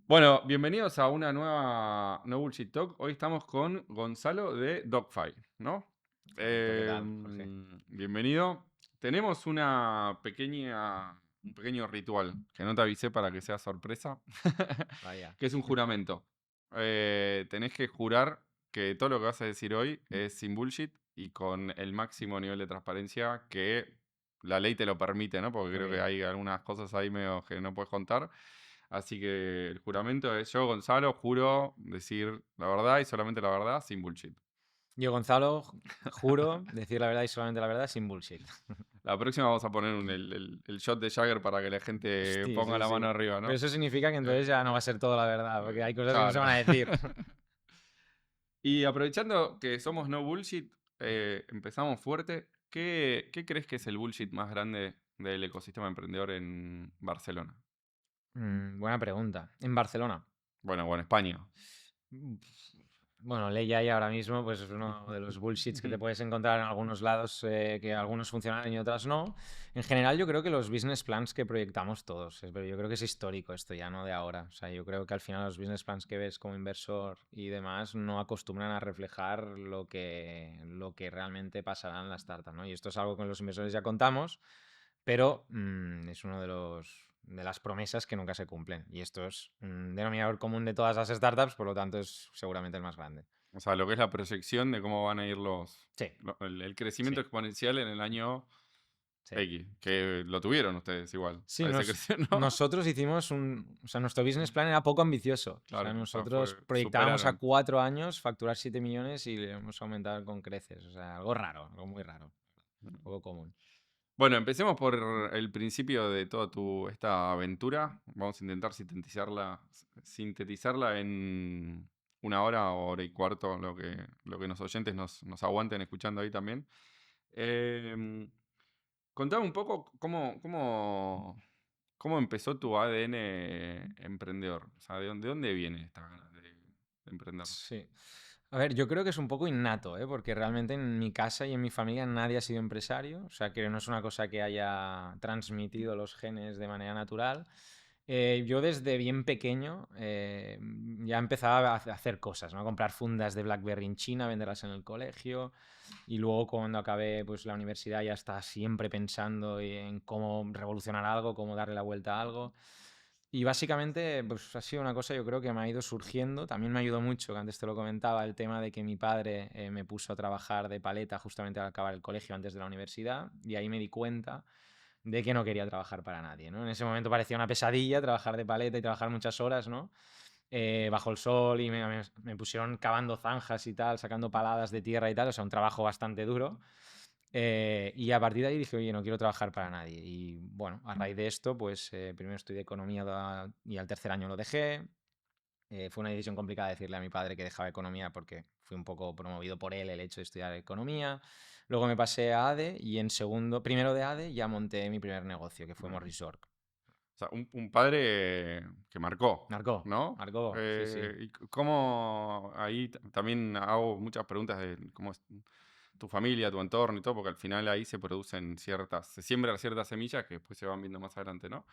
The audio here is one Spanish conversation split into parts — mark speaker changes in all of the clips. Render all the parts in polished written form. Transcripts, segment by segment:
Speaker 1: Bueno, bienvenidos a una nueva No Bullshit Talk. Hoy estamos con Gonzalo de Dogfy, ¿no?
Speaker 2: Correcto, ¿qué tal, Jorge?
Speaker 1: Bienvenido. Tenemos un pequeño ritual que no te avisé para que sea sorpresa,
Speaker 2: Vaya.
Speaker 1: que es un juramento. Tenés que jurar que todo lo que vas a decir hoy es sin bullshit y con el máximo nivel de transparencia que la ley te lo permite, ¿no? Porque
Speaker 2: Muy
Speaker 1: creo que
Speaker 2: bien.
Speaker 1: hay algunas cosas ahí medio que no puedes contar. Así que el juramento es yo, Gonzalo, juro decir la verdad y solamente la verdad, sin bullshit.
Speaker 2: Yo, Gonzalo, juro decir la verdad y solamente la verdad sin bullshit.
Speaker 1: La próxima vamos a poner el shot de Jagger para que la gente
Speaker 2: Sí,
Speaker 1: ponga
Speaker 2: sí,
Speaker 1: la mano
Speaker 2: sí.
Speaker 1: arriba,
Speaker 2: Pero
Speaker 1: ¿no?
Speaker 2: eso significa que
Speaker 1: Eh,
Speaker 2: entonces ya no va a ser todo la verdad, porque hay cosas que no se
Speaker 1: claro.
Speaker 2: van a decir.
Speaker 1: Y aprovechando que somos no bullshit, empezamos fuerte. ¿Qué crees que es el bullshit más grande del ecosistema emprendedor en Barcelona?
Speaker 2: Buena pregunta. En Barcelona.
Speaker 1: Bueno, España.
Speaker 2: Mm, Bueno, ley hay ahora mismo, pues es uno de los bullshits que te puedes encontrar en algunos lados, que algunos funcionan y otras no. En general, yo creo que los business plans que proyectamos todos, pero yo creo que es histórico esto ya, no de ahora. O sea, yo creo que al final los business plans que ves como inversor y demás no acostumbran a reflejar lo que realmente pasará en la startup, ¿no? Y esto es algo que los inversores ya contamos, pero es uno de las promesas que nunca se cumplen. Y esto es un denominador común de todas las startups, por lo tanto es seguramente el más grande.
Speaker 1: O sea, lo que es la proyección de cómo van a ir
Speaker 2: Sí,
Speaker 1: el crecimiento
Speaker 2: sí,
Speaker 1: exponencial en el año
Speaker 2: sí.
Speaker 1: X, que lo tuvieron ustedes igual.
Speaker 2: Sí,
Speaker 1: Parece que sí, ¿no?
Speaker 2: nosotros hicimos o sea, nuestro business plan era poco ambicioso. O sea,
Speaker 1: Claro, o sea,
Speaker 2: nosotros proyectábamos a
Speaker 1: superaron.
Speaker 2: 4 años facturar 7 millones y le hemos aumentado con creces. O sea, algo raro, algo muy raro, poco común.
Speaker 1: Bueno, empecemos por el principio de toda esta aventura. Vamos a intentar sintetizarla en una hora o hora y cuarto, lo que los oyentes nos aguanten escuchando ahí también. Em, Contame un poco cómo empezó tu ADN emprendedor. O sea, ¿de dónde viene esta ganas de emprender?
Speaker 2: Sí. A ver, yo creo que es un poco innato, ¿eh? Porque realmente en mi casa y en mi familia nadie ha sido empresario, o sea, que no es una cosa que haya transmitido los genes de manera natural. Yo desde bien pequeño ya empezaba a hacer cosas, ¿no? A comprar fundas de BlackBerry en China, venderlas en el colegio, y luego cuando acabé pues, la universidad ya estaba siempre pensando en cómo revolucionar algo, cómo darle la vuelta a algo. Y básicamente, pues ha sido una cosa yo creo que me ha ido surgiendo. También me ayudó mucho, que antes te lo comentaba, el tema de que mi padre me puso a trabajar de paleta justamente al acabar el colegio antes de la universidad. Y ahí me di cuenta de que no quería trabajar para nadie, ¿no? En ese momento parecía una pesadilla trabajar de paleta y trabajar muchas horas, ¿no? Bajo el sol y me pusieron cavando zanjas y tal, sacando paladas de tierra y tal, o sea, un trabajo bastante duro. Y a partir de ahí dije, oye, no quiero trabajar para nadie. Y bueno, a raíz de esto, pues primero estudié economía y al tercer año lo dejé. Fue una decisión complicada decirle a mi padre que dejaba economía porque fui un poco promovido por él el hecho de estudiar economía. Luego me pasé a ADE y primero de ADE ya monté mi primer negocio, que fue
Speaker 1: Bueno,
Speaker 2: Morrisort.
Speaker 1: o sea, un padre que marcó,
Speaker 2: Marcó,
Speaker 1: ¿no?
Speaker 2: marcó, sí, sí.
Speaker 1: Y cómo ahí también hago muchas preguntas de cómo es tu familia, tu entorno y todo, porque al final ahí se siembran ciertas semillas que después se van viendo más adelante, ¿no?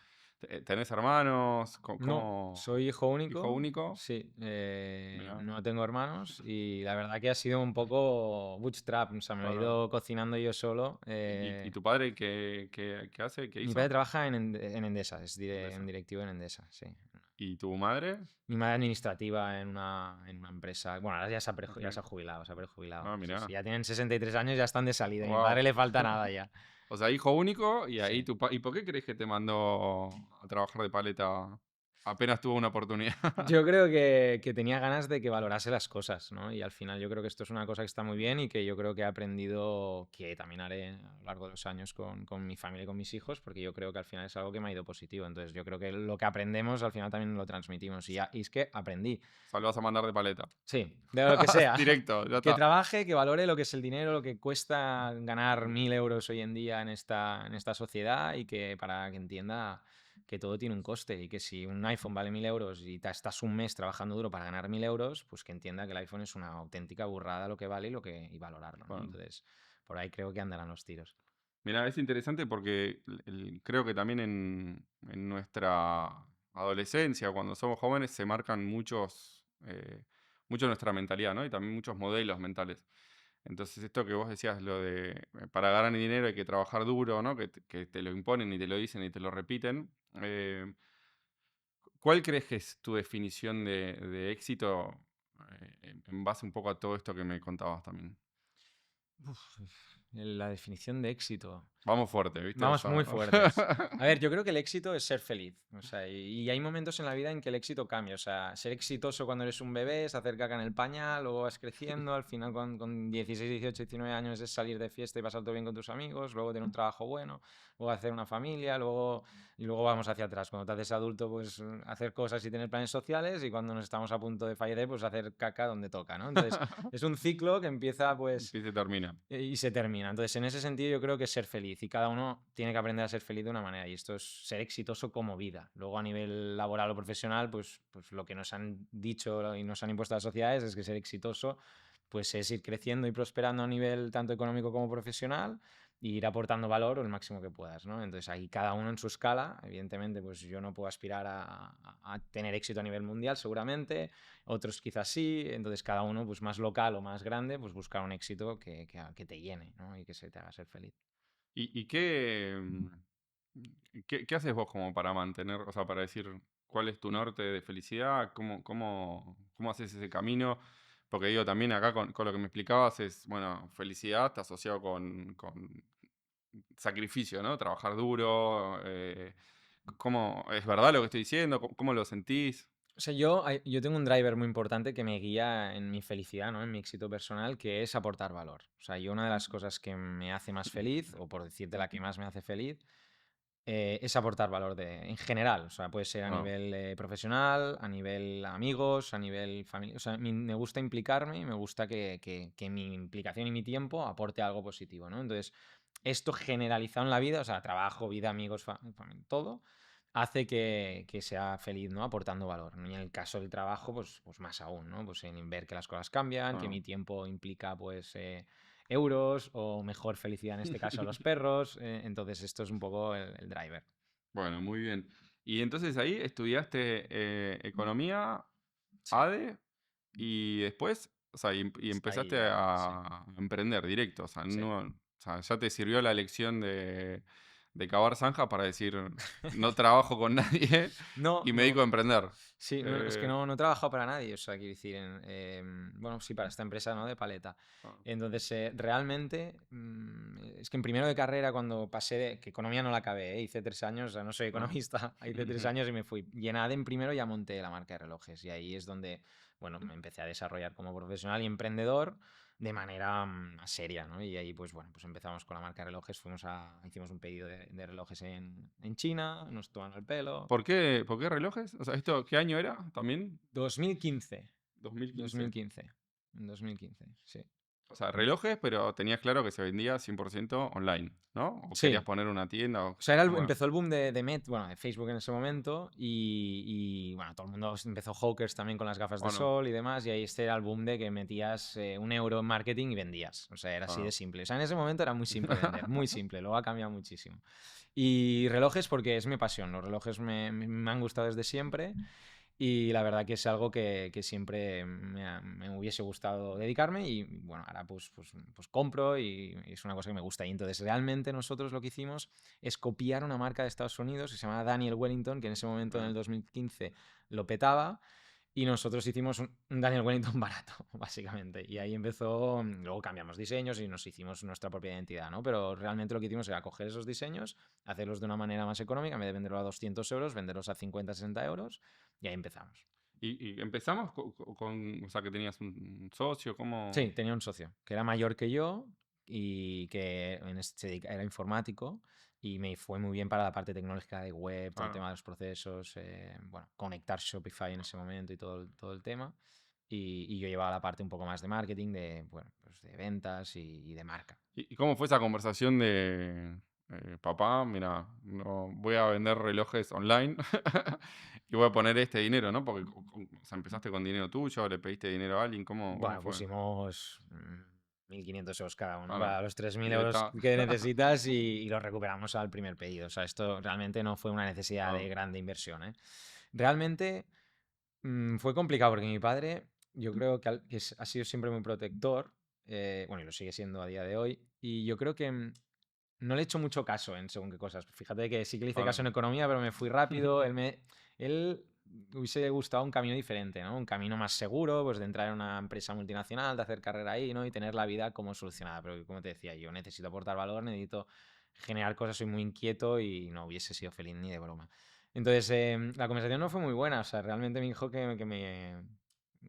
Speaker 1: ¿Tenés hermanos?
Speaker 2: No, soy hijo
Speaker 1: ¿Hijo
Speaker 2: único,
Speaker 1: único?
Speaker 2: sí,
Speaker 1: Mirá.
Speaker 2: no tengo hermanos y la verdad que ha sido un poco bootstrap, o sea, me lo he
Speaker 1: Claro.
Speaker 2: ido cocinando yo solo.
Speaker 1: ¿Y tu padre qué hace? ¿Qué
Speaker 2: Mi padre
Speaker 1: hizo?
Speaker 2: trabaja en Endesa, es
Speaker 1: Endesa.
Speaker 2: directivo en Endesa, sí.
Speaker 1: ¿Y tu madre?
Speaker 2: Mi madre administrativa en una empresa, bueno, ahora ya
Speaker 1: Ok.
Speaker 2: se ha jubilado, se ha prejubilado,
Speaker 1: Ah,
Speaker 2: sí, sí,
Speaker 1: mirá.
Speaker 2: ya tienen 63 años, ya están de salida, a mi padre
Speaker 1: Wow.
Speaker 2: le falta nada ya,
Speaker 1: O sea, hijo único y ahí
Speaker 2: sí.
Speaker 1: ¿y por qué crees que te mandó a trabajar de paleta apenas tuvo una oportunidad?
Speaker 2: Yo creo que tenía ganas de que valorase las cosas, ¿no? Y al final yo creo que esto es una cosa que está muy bien y que yo creo que he aprendido, que también haré a lo largo de los años con mi familia y con mis hijos, porque yo creo que al final es algo que me ha ido positivo. Entonces yo creo que lo que aprendemos al final también lo transmitimos. Y es que aprendí,
Speaker 1: O sea, lo vas a mandar de paleta.
Speaker 2: sí, de lo que sea.
Speaker 1: Directo, ya
Speaker 2: Que
Speaker 1: está.
Speaker 2: trabaje, que valore lo que es el dinero, lo que cuesta ganar 1.000 euros hoy en día en esta sociedad y que para que entienda que todo tiene un coste y que si un iPhone vale 1.000 euros y estás un mes trabajando duro para ganar 1.000 euros, pues que entienda que el iPhone es una auténtica burrada lo que vale y valorarlo, ¿no?
Speaker 1: Bueno.
Speaker 2: Entonces, por ahí creo que andarán los tiros.
Speaker 1: Mira, es interesante porque creo que también en adolescencia, cuando somos jóvenes, se marcan mucho nuestra mentalidad, ¿no? Y también muchos modelos mentales. Entonces, esto que vos decías, lo de para ganar dinero hay que trabajar duro, ¿no? Que te lo imponen y te lo dicen y te lo repiten. ¿Cuál crees que es tu definición de éxito en base un poco a todo esto que me contabas también?
Speaker 2: Uf, la definición de éxito.
Speaker 1: Vamos fuerte, ¿viste? O
Speaker 2: Vamos
Speaker 1: sea,
Speaker 2: muy fuertes. A ver, yo creo que el éxito es ser feliz. O sea, y hay momentos en la vida en que el éxito cambia. O sea, ser exitoso cuando eres un bebé es hacer caca en el pañal, luego vas creciendo, al final con 16, 18, 19 años es salir de fiesta y pasar todo bien con tus amigos, luego tener un trabajo bueno, luego hacer una familia, y luego vamos hacia atrás. Cuando te haces adulto, pues hacer cosas y tener planes sociales, y cuando nos estamos a punto de fallecer, pues hacer caca donde toca, ¿no? Entonces, es un ciclo que empieza, pues,
Speaker 1: sí se termina.
Speaker 2: y se termina. Entonces, en ese sentido, yo creo que es ser feliz y cada uno tiene que aprender a ser feliz de una manera y esto es ser exitoso como vida. Luego, a nivel laboral o profesional, pues lo que nos han dicho y nos han impuesto las sociedades es que ser exitoso pues es ir creciendo y prosperando a nivel tanto económico como profesional e ir aportando valor o el máximo que puedas, ¿no? Entonces, ahí cada uno en su escala, evidentemente, pues yo no puedo aspirar a tener éxito a nivel mundial, seguramente, otros quizás sí, entonces cada uno, pues más local o más grande, pues buscar un éxito que te llene, ¿no? Y que se te haga ser feliz.
Speaker 1: ¿Y qué haces vos como para mantener, o sea, para decir cuál es tu norte de felicidad? ¿Cómo haces ese camino? Porque digo, también acá con lo que me explicabas es, bueno, felicidad está asociado con sacrificio, ¿no? Trabajar duro. ¿Es verdad lo que estoy diciendo? ¿Cómo lo sentís?
Speaker 2: O sea, yo tengo un driver muy importante que me guía en mi felicidad, ¿no? En mi éxito personal, que es aportar valor. O sea, yo una de las cosas que me hace más feliz, o por decirte la que más me hace feliz, es aportar valor en general. O sea, puede ser a
Speaker 1: Ah,
Speaker 2: nivel profesional, a nivel amigos, a nivel familia. O sea, me gusta implicarme y me gusta que mi implicación y mi tiempo aporte algo positivo, ¿no? Entonces, esto generalizado en la vida, o sea, trabajo, vida, amigos, familia, todo, hace que sea feliz, ¿no? Aportando valor. Y en el caso del trabajo, pues más aún, ¿no? Pues en ver que las cosas cambian, que
Speaker 1: ah.
Speaker 2: mi tiempo implica, pues, euros o mejor felicidad en este caso a los perros. Entonces, esto es un poco el driver.
Speaker 1: Bueno, muy bien. Y entonces ahí estudiaste economía,
Speaker 2: Sí,
Speaker 1: ADE, y después, o sea, y
Speaker 2: hasta ahí
Speaker 1: empezaste
Speaker 2: ya, sí,
Speaker 1: a emprender directo. O sea,
Speaker 2: sí.
Speaker 1: no, o sea, ya te sirvió la lección de cavar zanja para decir, no trabajo con nadie
Speaker 2: No,
Speaker 1: y me dedico
Speaker 2: no.
Speaker 1: a emprender.
Speaker 2: Sí, es que
Speaker 1: Eh,
Speaker 2: no he trabajado para nadie, o sea, quiero decir, bueno, sí, para esta empresa, ¿no? De paleta.
Speaker 1: ah,
Speaker 2: Entonces, realmente, es que en primero de carrera, cuando pasé que economía no la acabé, hice 3 años, o sea, no soy
Speaker 1: ah.
Speaker 2: economista, hice 3 años y me fui. Y en ADE en primero ya monté la marca de relojes y ahí es donde, bueno, me empecé a desarrollar como profesional y emprendedor de manera más seria, ¿no? Y ahí, pues bueno, pues empezamos con la marca de relojes, hicimos un pedido de relojes en China, nos toman el pelo.
Speaker 1: ¿Por qué relojes? O sea, ¿qué año era también?
Speaker 2: 2015.
Speaker 1: 2015.
Speaker 2: 2015. En 2015, sí.
Speaker 1: O sea, relojes, pero tenías claro que se vendía 100% online, ¿no? ¿O querías
Speaker 2: Sí.
Speaker 1: poner una tienda?
Speaker 2: O sea,
Speaker 1: ¿Cómo era?
Speaker 2: empezó el boom bueno, de Facebook en ese momento bueno, todo el mundo empezó Hawkers también con las gafas de
Speaker 1: ¿O no?
Speaker 2: sol y demás, y ahí este era el boom de que metías 1 euro en marketing y vendías. O sea, era así
Speaker 1: Ah.
Speaker 2: de simple. O sea, en ese momento era muy simple vender, muy simple, luego ha cambiado muchísimo. Y relojes porque es mi pasión, los relojes me han gustado desde siempre. Y la verdad que es algo que siempre me hubiese gustado dedicarme y bueno, ahora pues compro y es una cosa que me gusta. Y entonces realmente nosotros lo que hicimos es copiar una marca de Estados Unidos que se llama Daniel Wellington, que en ese momento en
Speaker 1: Ah.
Speaker 2: el 2015 lo petaba y nosotros hicimos un Daniel Wellington barato, básicamente. Y ahí empezó, luego cambiamos diseños y nos hicimos nuestra propia identidad, ¿no? Pero realmente lo que hicimos era coger esos diseños, hacerlos de una manera más económica, en vez de venderlos a 200 euros, venderlos a 50, 60 euros y ahí empezamos.
Speaker 1: Y empezamos o sea, que tenías un socio, ¿cómo?
Speaker 2: Sí, tenía un socio que era mayor que yo y que era informático y me fue muy bien para la parte tecnológica de web, todo el
Speaker 1: Claro.
Speaker 2: tema de los procesos, bueno, conectar Shopify en ese momento y todo el tema. Y yo llevaba la parte un poco más de marketing, bueno, pues de ventas y de marca.
Speaker 1: ¿Y cómo fue esa conversación papá, mira, no, voy a vender relojes online y voy a poner este dinero, ¿no? Porque o sea, empezaste con dinero tuyo, le pediste dinero a alguien, ¿cómo
Speaker 2: Bueno,
Speaker 1: fue?
Speaker 2: pusimos 1.500 euros cada uno
Speaker 1: Claro.
Speaker 2: para los 3.000
Speaker 1: Y ahí
Speaker 2: euros
Speaker 1: está.
Speaker 2: que necesitas y los recuperamos al primer pedido. O sea, esto realmente no fue una necesidad de
Speaker 1: Ah,
Speaker 2: grande inversión, ¿eh? Realmente fue complicado porque mi padre, yo creo que, ha sido siempre muy protector, bueno, y lo sigue siendo a día de hoy, y yo creo que no le he hecho mucho caso en según qué cosas. Fíjate que sí que le hice caso
Speaker 1: Claro.
Speaker 2: en economía, pero me fui rápido. Él hubiese gustado un camino diferente, ¿no? Un camino más seguro, pues de entrar en una empresa multinacional, de hacer carrera ahí, ¿no? Y tener la vida como solucionada. Pero como te decía, yo necesito aportar valor, necesito generar cosas, soy muy inquieto y no hubiese sido feliz ni de broma. Entonces, la conversación no fue muy buena. O sea, realmente me dijo que me...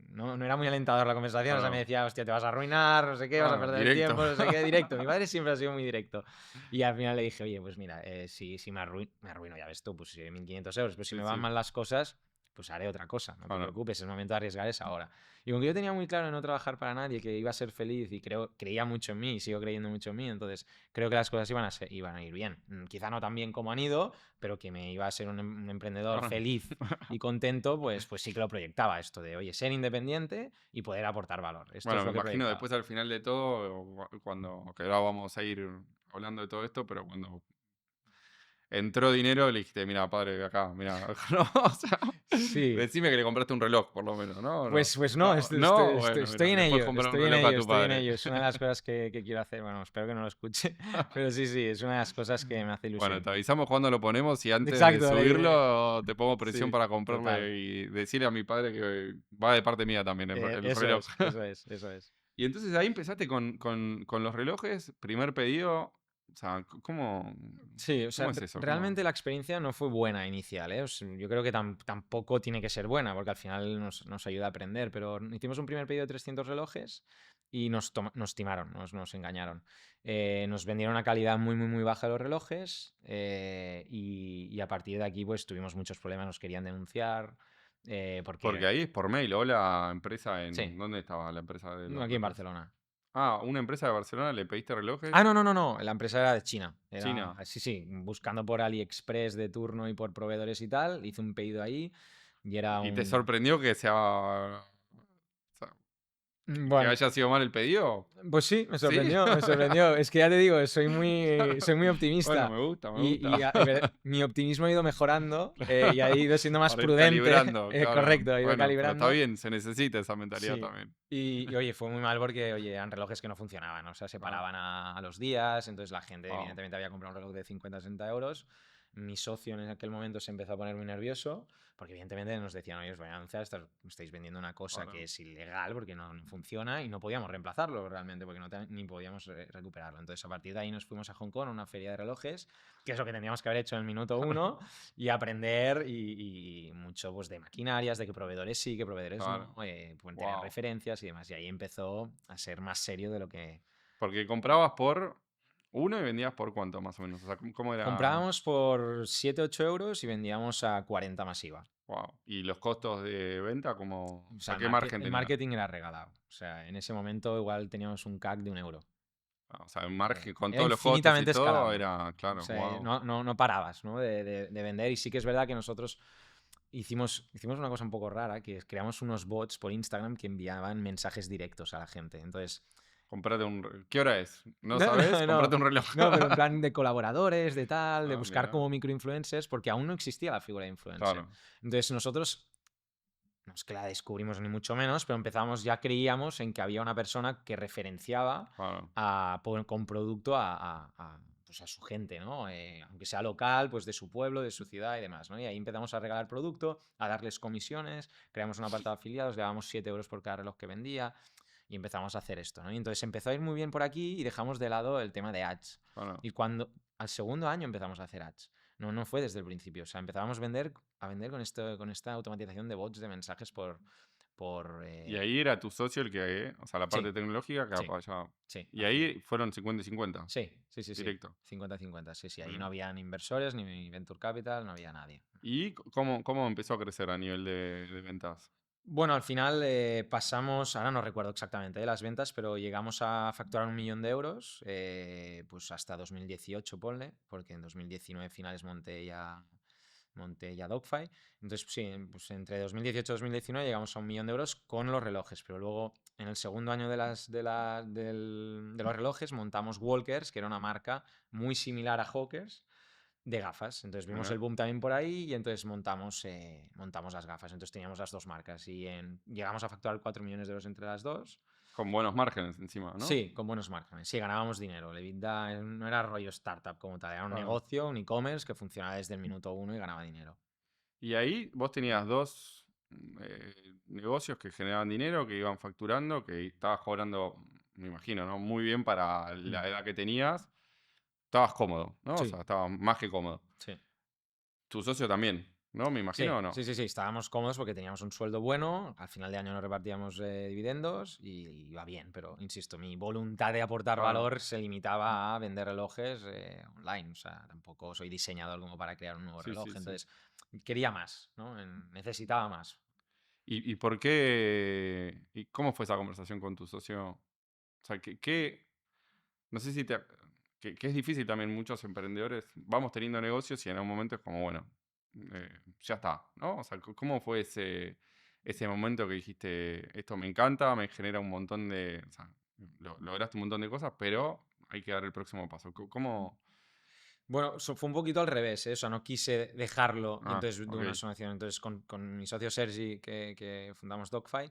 Speaker 2: No, no era muy alentador la conversación, o sea, me
Speaker 1: Claro.
Speaker 2: decía, hostia, te vas a arruinar, no sé qué, vas a
Speaker 1: Ah,
Speaker 2: perder el
Speaker 1: directo.
Speaker 2: tiempo, no sé qué, directo. Mi padre siempre ha sido muy directo. Y al final le dije, oye, pues mira, si me arruino, ya ves tú, pues 1.500 euros, pero si
Speaker 1: Sí,
Speaker 2: me van
Speaker 1: sí.
Speaker 2: mal las cosas, pues haré otra cosa, no te
Speaker 1: Claro.
Speaker 2: preocupes, el momento de arriesgar es ahora. Y aunque yo tenía muy claro en no trabajar para nadie, que iba a ser feliz y creía mucho en mí y sigo creyendo mucho en mí, entonces creo que las cosas iban a ir bien. Quizá no tan bien como han ido, pero que me iba a ser un emprendedor
Speaker 1: Claro.
Speaker 2: feliz y contento, pues sí que lo proyectaba esto de, oye, ser independiente y poder aportar valor. Esto
Speaker 1: Bueno,
Speaker 2: es
Speaker 1: me
Speaker 2: lo que
Speaker 1: imagino
Speaker 2: proyectaba.
Speaker 1: después al final de todo, cuando, que ahora vamos a ir hablando de todo esto, pero cuando entró dinero, le dijiste, mira, padre, acá, mira, no, o sea,
Speaker 2: Sí,
Speaker 1: decime que le compraste un reloj, por lo menos, ¿no? No,
Speaker 2: pues no,
Speaker 1: no, no, bueno, mira,
Speaker 2: estoy en
Speaker 1: le puedes
Speaker 2: ello,
Speaker 1: comprar un
Speaker 2: estoy en
Speaker 1: reloj a
Speaker 2: ello,
Speaker 1: tu
Speaker 2: estoy en
Speaker 1: padre.
Speaker 2: ello. Es una de las cosas que quiero hacer. Bueno, espero que no lo escuche, pero sí, sí, es una de las cosas que me hace
Speaker 1: Bueno,
Speaker 2: ilusión.
Speaker 1: te avisamos cuando lo ponemos y antes de
Speaker 2: Exacto,
Speaker 1: subirlo te pongo presión
Speaker 2: sí,
Speaker 1: para
Speaker 2: total.
Speaker 1: comprarle y decirle a mi padre que va de parte mía también el
Speaker 2: Eso
Speaker 1: reloj.
Speaker 2: es, eso es, eso es.
Speaker 1: Y entonces ahí empezaste con los relojes, primer pedido, o sea,
Speaker 2: Sí, o
Speaker 1: ¿cómo
Speaker 2: sea,
Speaker 1: es eso?
Speaker 2: realmente la experiencia no fue buena inicial, ¿eh? Yo creo que tampoco tiene que ser buena, porque al final nos ayuda a aprender, pero hicimos un primer pedido de 300 relojes y nos timaron, nos engañaron. Nos vendieron una calidad muy, muy, muy baja de los relojes y a partir de aquí pues tuvimos muchos problemas, nos querían denunciar,
Speaker 1: Porque
Speaker 2: porque...
Speaker 1: ahí es por mail, hola empresa
Speaker 2: Sí,
Speaker 1: ¿dónde estaba la empresa de los
Speaker 2: aquí en
Speaker 1: relojes?
Speaker 2: Barcelona.
Speaker 1: Ah, una empresa de Barcelona, le pediste
Speaker 2: Ah,
Speaker 1: relojes,
Speaker 2: no, no, no, no. La empresa era de China. Era,
Speaker 1: China.
Speaker 2: sí, sí, buscando por AliExpress de turno y por proveedores y tal. Hice un pedido ahí y era
Speaker 1: ¿Y te
Speaker 2: un...
Speaker 1: sorprendió que sea, o sea, que
Speaker 2: Bueno,
Speaker 1: haya sido mal el pedido?
Speaker 2: pues sí, me
Speaker 1: ¿Sí?
Speaker 2: sorprendió, me sorprendió. Es que ya te digo, soy muy
Speaker 1: Bueno,
Speaker 2: optimista.
Speaker 1: me gusta, me
Speaker 2: Y,
Speaker 1: gusta.
Speaker 2: mi optimismo ha ido mejorando y ha ido siendo más
Speaker 1: Para ir
Speaker 2: prudente.
Speaker 1: calibrando, claro.
Speaker 2: Correcto, ha ido
Speaker 1: Bueno, pero está
Speaker 2: calibrando.
Speaker 1: bien, se necesita esa mentalidad
Speaker 2: Sí.
Speaker 1: también.
Speaker 2: Oye, fue muy mal porque, oye, eran relojes que no funcionaban, o sea, se
Speaker 1: Ah,
Speaker 2: paraban a los días, entonces la gente
Speaker 1: wow.
Speaker 2: evidentemente había comprado un reloj de 50 60 euros. Mi socio en aquel momento se empezó a poner muy nervioso porque evidentemente nos decían, oye, os voy a anunciar, estáis vendiendo una cosa que
Speaker 1: Claro,
Speaker 2: es ilegal porque no funciona y no podíamos reemplazarlo realmente porque ni podíamos recuperarlo. Entonces a partir de ahí nos fuimos a Hong Kong a una feria de relojes, que es lo que tendríamos que haber hecho en el minuto uno y aprender y mucho pues, de maquinarias, de qué proveedores sí, qué proveedores no,
Speaker 1: claro.
Speaker 2: pueden tener
Speaker 1: Wow.
Speaker 2: referencias y demás. Y ahí empezó a ser más serio de lo que...
Speaker 1: Porque comprabas por uno y vendías por cuánto, más o menos. O sea, ¿cómo era?
Speaker 2: Comprábamos por 7 8 euros y vendíamos a 40 más IVA.
Speaker 1: Wow. ¿Y los costos de venta, cómo,
Speaker 2: O
Speaker 1: o
Speaker 2: sea,
Speaker 1: sea, qué margen
Speaker 2: el
Speaker 1: tenía?
Speaker 2: marketing era regalado. O sea, en ese momento igual teníamos un CAC de 1 euro.
Speaker 1: Ah, o sea, el margen con
Speaker 2: Era
Speaker 1: todos los costos y
Speaker 2: infinitamente
Speaker 1: todo
Speaker 2: escalable.
Speaker 1: era,
Speaker 2: O
Speaker 1: claro,
Speaker 2: sea,
Speaker 1: wow.
Speaker 2: no parabas, ¿no? De vender. Y sí que es verdad que nosotros hicimos una cosa un poco rara, que es creamos unos bots por Instagram que enviaban mensajes directos a la gente. Entonces,
Speaker 1: Comprate un... ¿Qué hora es? ¿No
Speaker 2: no,
Speaker 1: sabes?
Speaker 2: no,
Speaker 1: Comprate
Speaker 2: no,
Speaker 1: un reloj.
Speaker 2: no, pero en plan de colaboradores, de tal, de
Speaker 1: Ah,
Speaker 2: buscar
Speaker 1: mira.
Speaker 2: como microinfluencers, porque aún no existía la figura de influencer.
Speaker 1: Claro,
Speaker 2: Entonces nosotros, no es que la descubrimos ni mucho menos, pero empezamos, ya creíamos en que había una persona que referenciaba
Speaker 1: claro.
Speaker 2: con producto pues a su gente, ¿no? Aunque sea local, pues de su pueblo, de su ciudad y demás, ¿no? Y ahí empezamos a regalar producto, a darles comisiones, creamos un apartado de afiliados, le damos 7 euros por cada reloj que vendía y empezamos a hacer esto, ¿no? Y entonces empezó a ir muy bien por aquí y dejamos de lado el tema de ads.
Speaker 1: Claro.
Speaker 2: Y cuando al segundo año empezamos a hacer ads. No fue desde el principio. O sea, empezábamos a vender con esta automatización de bots de mensajes por
Speaker 1: Y ahí era tu socio el que, o sea, la parte
Speaker 2: sí,
Speaker 1: tecnológica que
Speaker 2: sí,
Speaker 1: apoyaba.
Speaker 2: sí,
Speaker 1: Y
Speaker 2: al final.
Speaker 1: ahí fueron 50 y 50,
Speaker 2: Sí, sí, sí, sí.
Speaker 1: directo.
Speaker 2: 50-50, sí, sí. Ahí no
Speaker 1: Mira.
Speaker 2: habían inversores, ni venture capital, no había nadie.
Speaker 1: ¿Y cómo empezó a crecer a nivel de ventas?
Speaker 2: Bueno, al final pasamos, ahora no recuerdo exactamente las ventas, pero llegamos a facturar 1 millón de euros, pues hasta 2018, ponle, porque en 2019 finales monté ya Dogfy. Entonces, sí, pues entre 2018 y 2019 llegamos a 1 millón de euros con los relojes, pero luego en el segundo año de los relojes montamos Walkers, que era una marca muy similar a Hawkers, de gafas. Entonces vimos el
Speaker 1: Mirá.
Speaker 2: boom también por ahí y entonces montamos las gafas. Entonces teníamos las dos marcas y llegamos a facturar 4 millones de euros entre las dos.
Speaker 1: Con buenos márgenes encima, ¿no?
Speaker 2: Sí, con buenos márgenes. Sí, ganábamos dinero. El EBITDA no era rollo startup como tal, era un
Speaker 1: Claro.
Speaker 2: negocio, un e-commerce que funcionaba desde el minuto uno y ganaba dinero.
Speaker 1: Y ahí vos tenías dos negocios que generaban dinero, que iban facturando, que estabas cobrando, me imagino, ¿no? Muy bien para
Speaker 2: Mm.
Speaker 1: la edad que tenías. Estabas cómodo, ¿no? O
Speaker 2: Sí,
Speaker 1: sea, estabas más que cómodo.
Speaker 2: sí.
Speaker 1: Tu socio también, ¿no? Me imagino,
Speaker 2: Sí,
Speaker 1: ¿o no?
Speaker 2: sí, sí, sí, estábamos cómodos porque teníamos un sueldo bueno, al final de año nos repartíamos dividendos y iba bien, pero insisto, mi voluntad de aportar
Speaker 1: Claro.
Speaker 2: valor se limitaba a vender relojes online, o sea, tampoco soy diseñador como para crear un nuevo
Speaker 1: Sí,
Speaker 2: reloj,
Speaker 1: sí, sí.
Speaker 2: entonces quería más, ¿no? Necesitaba más.
Speaker 1: ¿Y por qué? ¿Y cómo fue esa conversación con tu socio? O sea, no sé si que es difícil también muchos emprendedores, vamos teniendo negocios y en un momento es como, bueno, ya está, ¿no? O sea, ¿cómo fue ese momento que dijiste, esto me encanta, me genera un montón de, o sea, lograste un montón de cosas, pero hay que dar el próximo paso? ¿Cómo?
Speaker 2: Bueno, fue un poquito al revés, ¿eh? O sea, no quise dejarlo y
Speaker 1: Ah,
Speaker 2: entonces de
Speaker 1: ok.
Speaker 2: una sonación. Entonces, con mi socio Sergi, que fundamos Dogfy,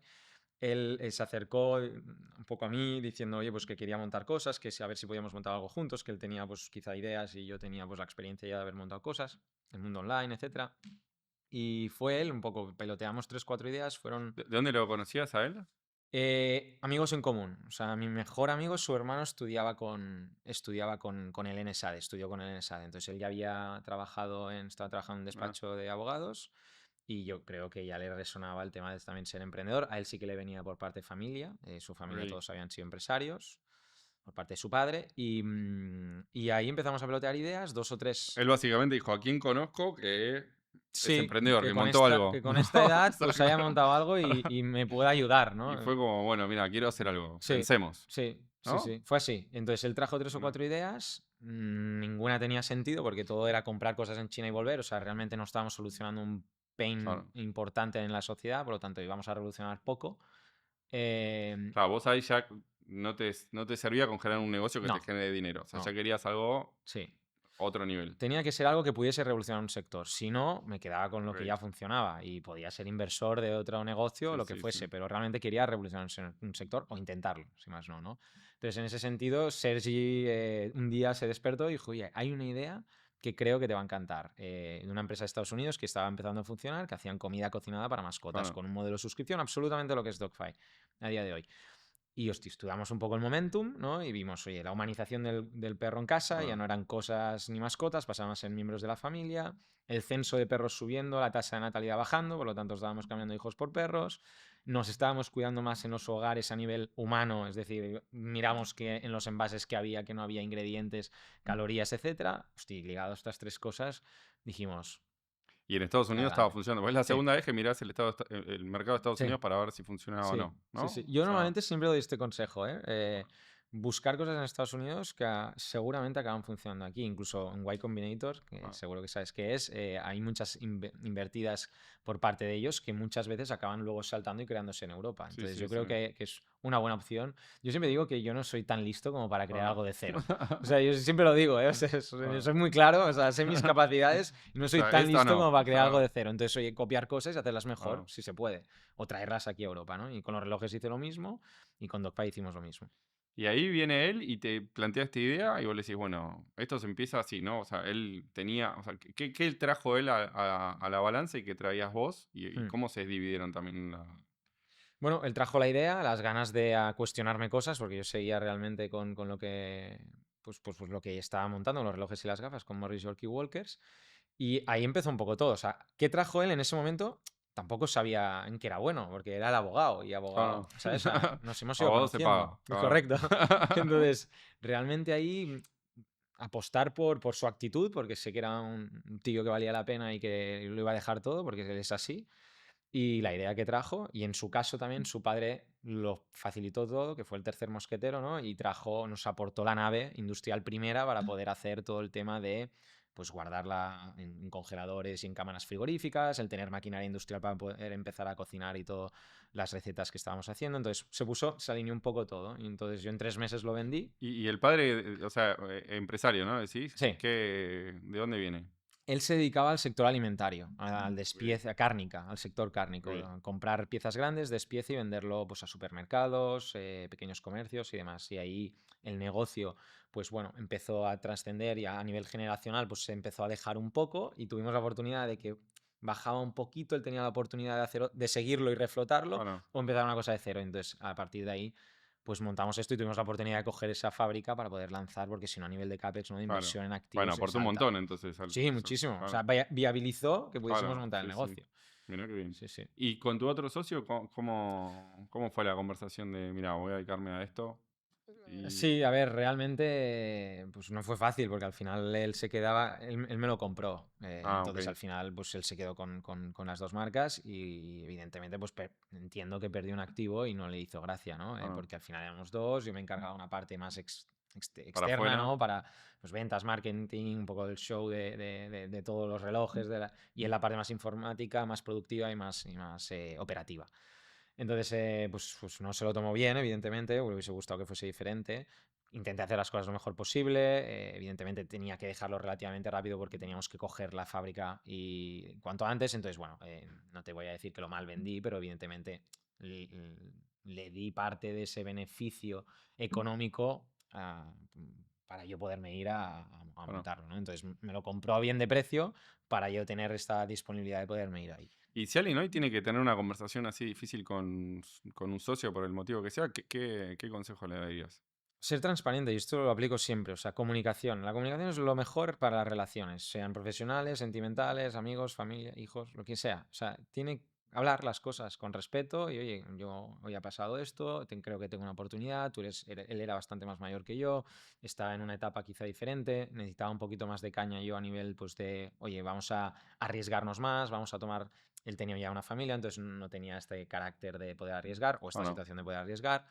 Speaker 2: él se acercó un poco a mí diciendo, oye, pues que quería montar cosas, que a ver si podíamos montar algo juntos, que él tenía pues quizá ideas y yo tenía pues la experiencia ya de haber montado cosas, el mundo online, etcétera. Y fue él, un poco, peloteamos 3, 4 ideas, fueron
Speaker 1: ¿De dónde lo conocías a él?
Speaker 2: amigos en común. O sea, mi mejor amigo, su hermano estudiaba con él en ESADE, estudió con él en ESADE. Entonces él ya estaba trabajando en un
Speaker 1: Ah,
Speaker 2: despacho de abogados y yo creo que ya le resonaba el tema de también ser emprendedor. A él sí que le venía por parte de familia, su familia
Speaker 1: ok.
Speaker 2: todos habían sido empresarios, por parte de su padre. Y ahí empezamos a pelotear ideas, dos o tres.
Speaker 1: Él básicamente dijo, ¿a quién conozco que es
Speaker 2: Sí,
Speaker 1: emprendedor,
Speaker 2: que
Speaker 1: que
Speaker 2: con
Speaker 1: montó
Speaker 2: esta,
Speaker 1: algo?
Speaker 2: que con
Speaker 1: ¿No?
Speaker 2: esta
Speaker 1: O
Speaker 2: edad
Speaker 1: sea,
Speaker 2: pues haya montado algo y me pueda ayudar,
Speaker 1: y
Speaker 2: ¿no?
Speaker 1: fue como, bueno, mira, quiero hacer algo,
Speaker 2: Sí,
Speaker 1: pensemos,
Speaker 2: sí, sí,
Speaker 1: ¿no?
Speaker 2: sí. Fue así. Entonces él trajo tres o
Speaker 1: Bueno,
Speaker 2: cuatro ideas, ninguna tenía sentido porque todo era comprar cosas en China y volver. O sea, realmente no estábamos solucionando un pain
Speaker 1: claro.
Speaker 2: importante en la sociedad, por lo tanto íbamos a revolucionar poco. Em,
Speaker 1: Claro, vos ahí ya no te servía con generar un negocio que te
Speaker 2: no,
Speaker 1: genere dinero. O sea, ya
Speaker 2: no,
Speaker 1: querías algo
Speaker 2: sí.
Speaker 1: otro nivel.
Speaker 2: Tenía que ser algo que pudiese revolucionar un sector. Si no, me quedaba con lo que
Speaker 1: Ok.
Speaker 2: ya funcionaba y podía ser inversor de otro negocio o
Speaker 1: Sí,
Speaker 2: lo que
Speaker 1: sí, sí.
Speaker 2: fuese, pero realmente quería revolucionar un sector o intentarlo, si más no, ¿no? Entonces, en ese sentido, Sergi un día se despertó y dijo, oye, hay una idea que creo que te va a encantar, de una empresa de Estados Unidos que estaba empezando a funcionar, que hacían comida cocinada para mascotas,
Speaker 1: Claro.
Speaker 2: con un modelo de suscripción, absolutamente lo que es Dogfy a día de hoy. Y hostia, estudiamos un poco el momentum, ¿no? Y vimos, oye, la humanización del perro en casa, ya
Speaker 1: Claro.
Speaker 2: no eran cosas ni mascotas, pasaban a ser miembros de la familia, el censo de perros subiendo, la tasa de natalidad bajando, por lo tanto estábamos cambiando hijos por perros, nos estábamos cuidando más en los hogares a nivel humano, es decir, miramos que en los envases que no había ingredientes, calorías, etcétera. Hostia, ligado a estas tres cosas, dijimos,
Speaker 1: Y en Estados Unidos estaba
Speaker 2: adelante.
Speaker 1: funcionando. Pues es la
Speaker 2: Sí,
Speaker 1: segunda vez que mirás el mercado de Estados
Speaker 2: sí.
Speaker 1: Unidos para ver si funcionaba o
Speaker 2: Sí,
Speaker 1: no,
Speaker 2: sí,
Speaker 1: ¿no?
Speaker 2: sí.
Speaker 1: O
Speaker 2: Yo
Speaker 1: sea,
Speaker 2: normalmente siempre doy este consejo, ¿eh? Buscar cosas en Estados Unidos que seguramente acaban funcionando aquí. Incluso en Y Combinator, que
Speaker 1: ah,
Speaker 2: seguro que sabes qué es, hay muchas invertidas por parte de ellos que muchas veces acaban luego saltando y creándose en Europa.
Speaker 1: sí,
Speaker 2: Entonces
Speaker 1: sí,
Speaker 2: yo
Speaker 1: sí.
Speaker 2: creo que es una buena opción. Yo siempre digo que yo no soy tan listo como para crear
Speaker 1: Claro.
Speaker 2: algo de cero. O sea, yo siempre lo digo, ¿eh? O sea,
Speaker 1: Claro.
Speaker 2: soy muy claro, o sea, sé mis capacidades y no
Speaker 1: O
Speaker 2: soy
Speaker 1: sea,
Speaker 2: tan
Speaker 1: esta
Speaker 2: listo como
Speaker 1: no.
Speaker 2: para crear algo
Speaker 1: Claro,
Speaker 2: de cero. Entonces, oye, copiar cosas y hacerlas mejor,
Speaker 1: claro.
Speaker 2: si se puede o traerlas aquí a Europa, ¿no? Y con los relojes hice lo mismo y con Dogpie hicimos lo mismo.
Speaker 1: Y ahí viene él y te plantea esta idea y vos le decís, bueno, esto se empieza así, ¿no? O sea, él tenía, o sea, ¿qué trajo él a la balanza y qué traías vos? Y
Speaker 2: Hmm.
Speaker 1: cómo se dividieron también
Speaker 2: Bueno, él trajo la idea, las ganas de cuestionarme cosas, porque yo seguía realmente con lo que pues lo que estaba montando, los relojes y las gafas con Morris Yorkie Walkers. Y ahí empezó un poco todo. O sea, ¿qué trajo él en ese momento? Tampoco sabía en qué era bueno, porque era el abogado y
Speaker 1: Claro.
Speaker 2: abogado, ¿sabes? O sea, nos hemos ido
Speaker 1: Abogado se
Speaker 2: conociendo.
Speaker 1: paga, claro.
Speaker 2: Correcto. Entonces, realmente ahí apostar por su actitud, porque sé que era un tío que valía la pena y que lo iba a dejar todo, porque él es así. Y la idea que trajo, y en su caso también su padre lo facilitó todo, que fue el tercer mosquetero, ¿no? Y nos aportó la nave industrial primera para poder hacer todo el tema de pues guardarla en congeladores y en cámaras frigoríficas, el tener maquinaria industrial para poder empezar a cocinar y todas las recetas que estábamos haciendo. Entonces se alineó un poco todo. Y entonces yo en 3 meses lo vendí.
Speaker 1: Y el padre, o sea, empresario, ¿no? Decís,
Speaker 2: Sí.
Speaker 1: ¿de dónde viene?
Speaker 2: Él se dedicaba al sector alimentario, al
Speaker 1: Bien,
Speaker 2: despiece, cárnica, al sector cárnico,
Speaker 1: bien.
Speaker 2: a comprar piezas grandes, despiece y venderlo pues, a supermercados, pequeños comercios y demás. Y ahí el negocio, pues bueno, empezó a trascender y a nivel generacional, pues se empezó a dejar un poco y tuvimos la oportunidad de que bajaba un poquito, él tenía la oportunidad de seguirlo y reflotarlo
Speaker 1: Bueno,
Speaker 2: o empezar una cosa de cero. Entonces, a partir de ahí pues montamos esto y tuvimos la oportunidad de coger esa fábrica para poder lanzar, porque si no a nivel de CAPEX, ¿no? De
Speaker 1: claro.
Speaker 2: inversión en
Speaker 1: Bueno,
Speaker 2: activos es
Speaker 1: aportó un
Speaker 2: alta.
Speaker 1: montón entonces
Speaker 2: Sí, muchísimo. O
Speaker 1: claro,
Speaker 2: sea, viabilizó que pudiésemos
Speaker 1: claro,
Speaker 2: montar el
Speaker 1: sí, sí.
Speaker 2: negocio.
Speaker 1: Mirá qué bien.
Speaker 2: Sí, sí.
Speaker 1: ¿Y con tu otro socio, cómo fue la conversación de, mira, voy a dedicarme a esto? Y,
Speaker 2: Sí, a ver, realmente pues no fue fácil porque al final él se quedaba, él me lo compró.
Speaker 1: ok,
Speaker 2: Entonces al final pues él se quedó con las dos marcas y evidentemente pues entiendo que perdió un activo y no le hizo gracia, ¿no?
Speaker 1: bueno,
Speaker 2: Porque al final éramos dos, yo me encargaba una parte más
Speaker 1: para
Speaker 2: externa,
Speaker 1: afuera,
Speaker 2: ¿no? Para pues, ventas, marketing, un poco del show de todos los relojes y en la parte más informática, más productiva y más operativa. Entonces, pues no se lo tomó bien, evidentemente, me hubiese gustado que fuese diferente. Intenté hacer las cosas lo mejor posible. Evidentemente tenía que dejarlo relativamente rápido porque teníamos que coger la fábrica y cuanto antes. Entonces, bueno, no te voy a decir que lo mal vendí, pero evidentemente le, le di parte de ese beneficio económico para yo poderme ir a
Speaker 1: bueno.
Speaker 2: montarlo, ¿no? Entonces me lo compró a bien de precio para yo tener esta disponibilidad de poderme ir ahí.
Speaker 1: Y si alguien hoy tiene que tener una conversación así difícil con un socio por el motivo que sea, ¿qué consejo le darías?
Speaker 2: Ser transparente, y esto lo aplico siempre, o sea, comunicación. La comunicación es lo mejor para las relaciones, sean profesionales, sentimentales, amigos, familia, hijos, lo que sea. O sea, tiene que hablar las cosas con respeto y, oye, yo hoy ha pasado esto, creo que tengo una oportunidad, él era bastante más mayor que yo, estaba en una etapa quizá diferente, necesitaba un poquito más de caña yo a nivel, pues, de, oye, vamos a arriesgarnos más, vamos a tomar. Él tenía ya una familia, entonces no tenía este carácter de poder arriesgar o esta
Speaker 1: Bueno,
Speaker 2: situación de poder arriesgar.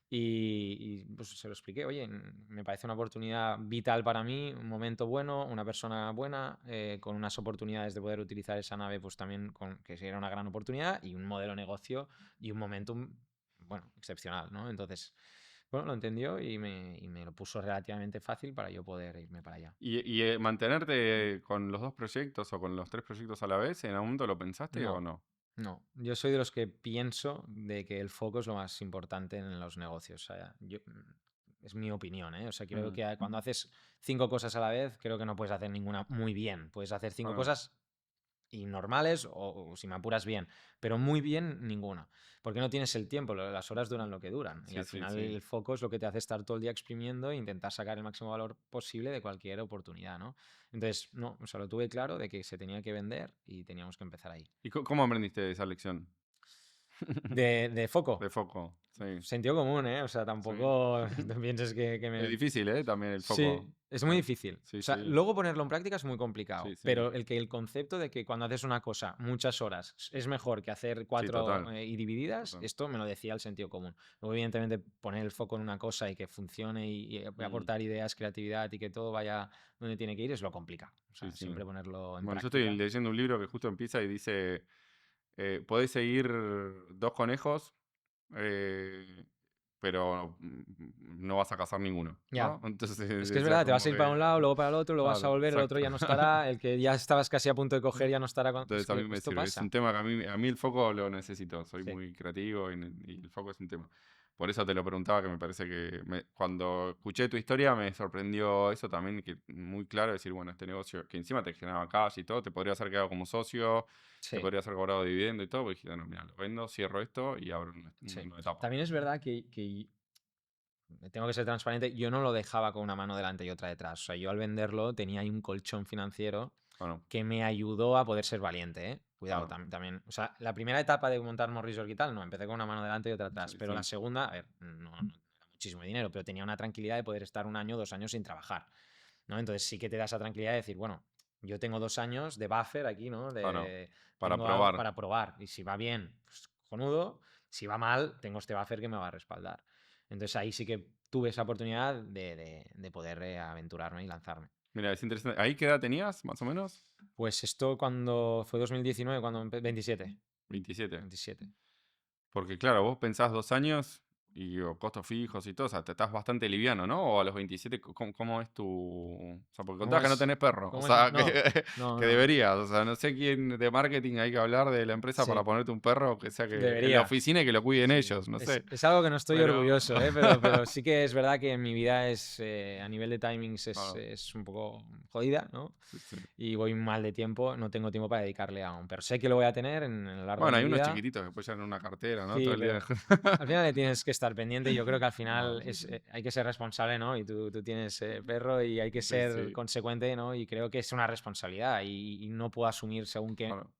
Speaker 2: Pues se lo expliqué, oye, me parece una oportunidad vital para mí, un momento bueno, una persona buena, con unas oportunidades de poder utilizar esa nave, pues también que era una gran oportunidad y un modelo de negocio y un momentum, bueno, excepcional, ¿no? Entonces, bueno, lo entendió y me lo puso relativamente fácil para yo poder irme para allá.
Speaker 1: ¿y mantenerte con los dos proyectos o con los tres proyectos a la vez, en algún momento lo pensaste o
Speaker 2: No,
Speaker 1: no?
Speaker 2: no. Yo soy de los que pienso de que el foco es lo más importante en los negocios. O sea, es mi opinión, ¿eh? O sea, creo
Speaker 1: Mm,
Speaker 2: que cuando haces 5 cosas a la vez, creo que no puedes hacer ninguna muy bien. Puedes hacer cinco
Speaker 1: bueno,
Speaker 2: cosas y normales o si me apuras bien, pero muy bien ninguna, porque no tienes el tiempo, las horas duran lo que duran y
Speaker 1: sí,
Speaker 2: al
Speaker 1: sí,
Speaker 2: final
Speaker 1: sí.
Speaker 2: el foco es lo que te hace estar todo el día exprimiendo e intentar sacar el máximo valor posible de cualquier oportunidad, ¿no? Entonces, no, o sea, lo tuve claro de que se tenía que vender y teníamos que empezar ahí.
Speaker 1: ¿Y cómo aprendiste esa lección?
Speaker 2: De foco.
Speaker 1: De foco, sí,
Speaker 2: Sentido común, ¿eh? O sea,
Speaker 1: sí.
Speaker 2: tampoco no pienses que
Speaker 1: Es
Speaker 2: me.
Speaker 1: difícil, ¿eh? También el foco.
Speaker 2: Sí, es muy
Speaker 1: Sí,
Speaker 2: difícil. O
Speaker 1: sí,
Speaker 2: sea,
Speaker 1: sí,
Speaker 2: luego ponerlo en práctica es muy
Speaker 1: sí,
Speaker 2: complicado,
Speaker 1: sí,
Speaker 2: pero el concepto de que cuando haces una cosa muchas horas es mejor que hacer
Speaker 1: sí,
Speaker 2: cuatro
Speaker 1: total,
Speaker 2: y divididas,
Speaker 1: total.
Speaker 2: esto me lo decía el sentido común. Luego, evidentemente, poner el foco en una cosa y que funcione y
Speaker 1: Mm,
Speaker 2: aportar ideas, creatividad y que todo vaya donde tiene que ir es lo complicado. O
Speaker 1: sí,
Speaker 2: sea,
Speaker 1: sí.
Speaker 2: siempre ponerlo en
Speaker 1: Bueno, yo estoy
Speaker 2: práctica.
Speaker 1: leyendo un libro que justo empieza y dice, podés seguir dos conejos, eh, pero no vas a cazar ninguno,
Speaker 2: Ya.
Speaker 1: ¿no? Entonces,
Speaker 2: Es que es
Speaker 1: o sea,
Speaker 2: verdad, te vas
Speaker 1: como
Speaker 2: a ir para un
Speaker 1: que,
Speaker 2: lado, luego para el otro, lo vas a
Speaker 1: claro,
Speaker 2: volver, el otro
Speaker 1: exacto.
Speaker 2: ya no estará, el que ya estabas casi a punto de coger ya no estará. Es
Speaker 1: Entonces a
Speaker 2: que
Speaker 1: mí me
Speaker 2: esto
Speaker 1: sirve. Es un
Speaker 2: pasa.
Speaker 1: tema que a mí el foco lo necesito. Soy
Speaker 2: Sí.
Speaker 1: muy creativo y el foco es un tema. Por eso te lo preguntaba, que me parece que cuando escuché tu historia me sorprendió eso también, que muy claro decir, bueno, este negocio que encima te generaba cash y todo, te podrías haber quedado como socio, te
Speaker 2: Sí,
Speaker 1: podrías haber cobrado dividendo y todo, porque dijiste, no, mira, lo vendo, cierro esto y abro una
Speaker 2: sí.
Speaker 1: nueva etapa.
Speaker 2: También es verdad que tengo que ser transparente, yo no lo dejaba con una mano delante y otra detrás. O sea, yo al venderlo tenía ahí un colchón financiero
Speaker 1: Bueno,
Speaker 2: que me ayudó a poder ser valiente, ¿eh? Cuidado,
Speaker 1: bueno,
Speaker 2: también. O sea, la primera etapa de montar Morris y tal, no, empecé con una mano delante y otra
Speaker 1: sí,
Speaker 2: atrás. Pero la
Speaker 1: sí,
Speaker 2: segunda, a ver, no era muchísimo dinero, pero tenía una tranquilidad de poder estar 1 año, 2 años sin trabajar, ¿no? Entonces sí que te da esa tranquilidad de decir, bueno, yo tengo 2 años de buffer aquí, ¿no?
Speaker 1: bueno, para
Speaker 2: Tengo algo
Speaker 1: probar.
Speaker 2: para probar. Y si va bien, pues cojonudo. Si va mal, tengo este buffer que me va a respaldar. Entonces ahí sí que tuve esa oportunidad de poder aventurarme y lanzarme.
Speaker 1: Mira, es interesante. ¿Ahí qué edad tenías, más o menos?
Speaker 2: Pues esto cuando fue 2019, cuando 27.
Speaker 1: 27.
Speaker 2: 27.
Speaker 1: Porque claro, vos pensás 2 años y o costos fijos y todo, o sea, te estás bastante liviano, ¿no? O a los 27, ¿cómo es tu...? O sea, porque
Speaker 2: ¿Cómo
Speaker 1: contabas que no
Speaker 2: es?
Speaker 1: tenés perro, o
Speaker 2: ¿Cómo es?
Speaker 1: sea, que,
Speaker 2: No, no,
Speaker 1: que
Speaker 2: no.
Speaker 1: deberías, o sea, no sé quién de marketing hay que hablar de la empresa para
Speaker 2: Sí,
Speaker 1: ponerte un perro que sea que en la
Speaker 2: debería.
Speaker 1: oficina y que lo cuiden
Speaker 2: Sí.
Speaker 1: ellos, no
Speaker 2: Es,
Speaker 1: sé.
Speaker 2: es algo que no estoy
Speaker 1: Pero,
Speaker 2: orgulloso, ¿eh? Pero sí que es verdad que mi vida es, a nivel de timings
Speaker 1: claro,
Speaker 2: es un poco jodida, ¿no?
Speaker 1: sí, sí.
Speaker 2: Y voy mal de tiempo, no tengo tiempo para dedicarle a un perro. Sé que lo voy a tener en a lo largo de
Speaker 1: Bueno,
Speaker 2: mi
Speaker 1: hay unos
Speaker 2: vida.
Speaker 1: chiquititos que apoyan en una cartera, ¿no? Todo
Speaker 2: Sí,
Speaker 1: el día.
Speaker 2: pero al final le tienes que estar pendiente y yo creo que al
Speaker 1: No,
Speaker 2: final
Speaker 1: sí, sí.
Speaker 2: hay que ser responsable, ¿no? Y tú tienes perro y hay que
Speaker 1: Sí,
Speaker 2: ser
Speaker 1: sí,
Speaker 2: consecuente, ¿no? Y creo que es una responsabilidad y no puedo asumir según qué
Speaker 1: claro.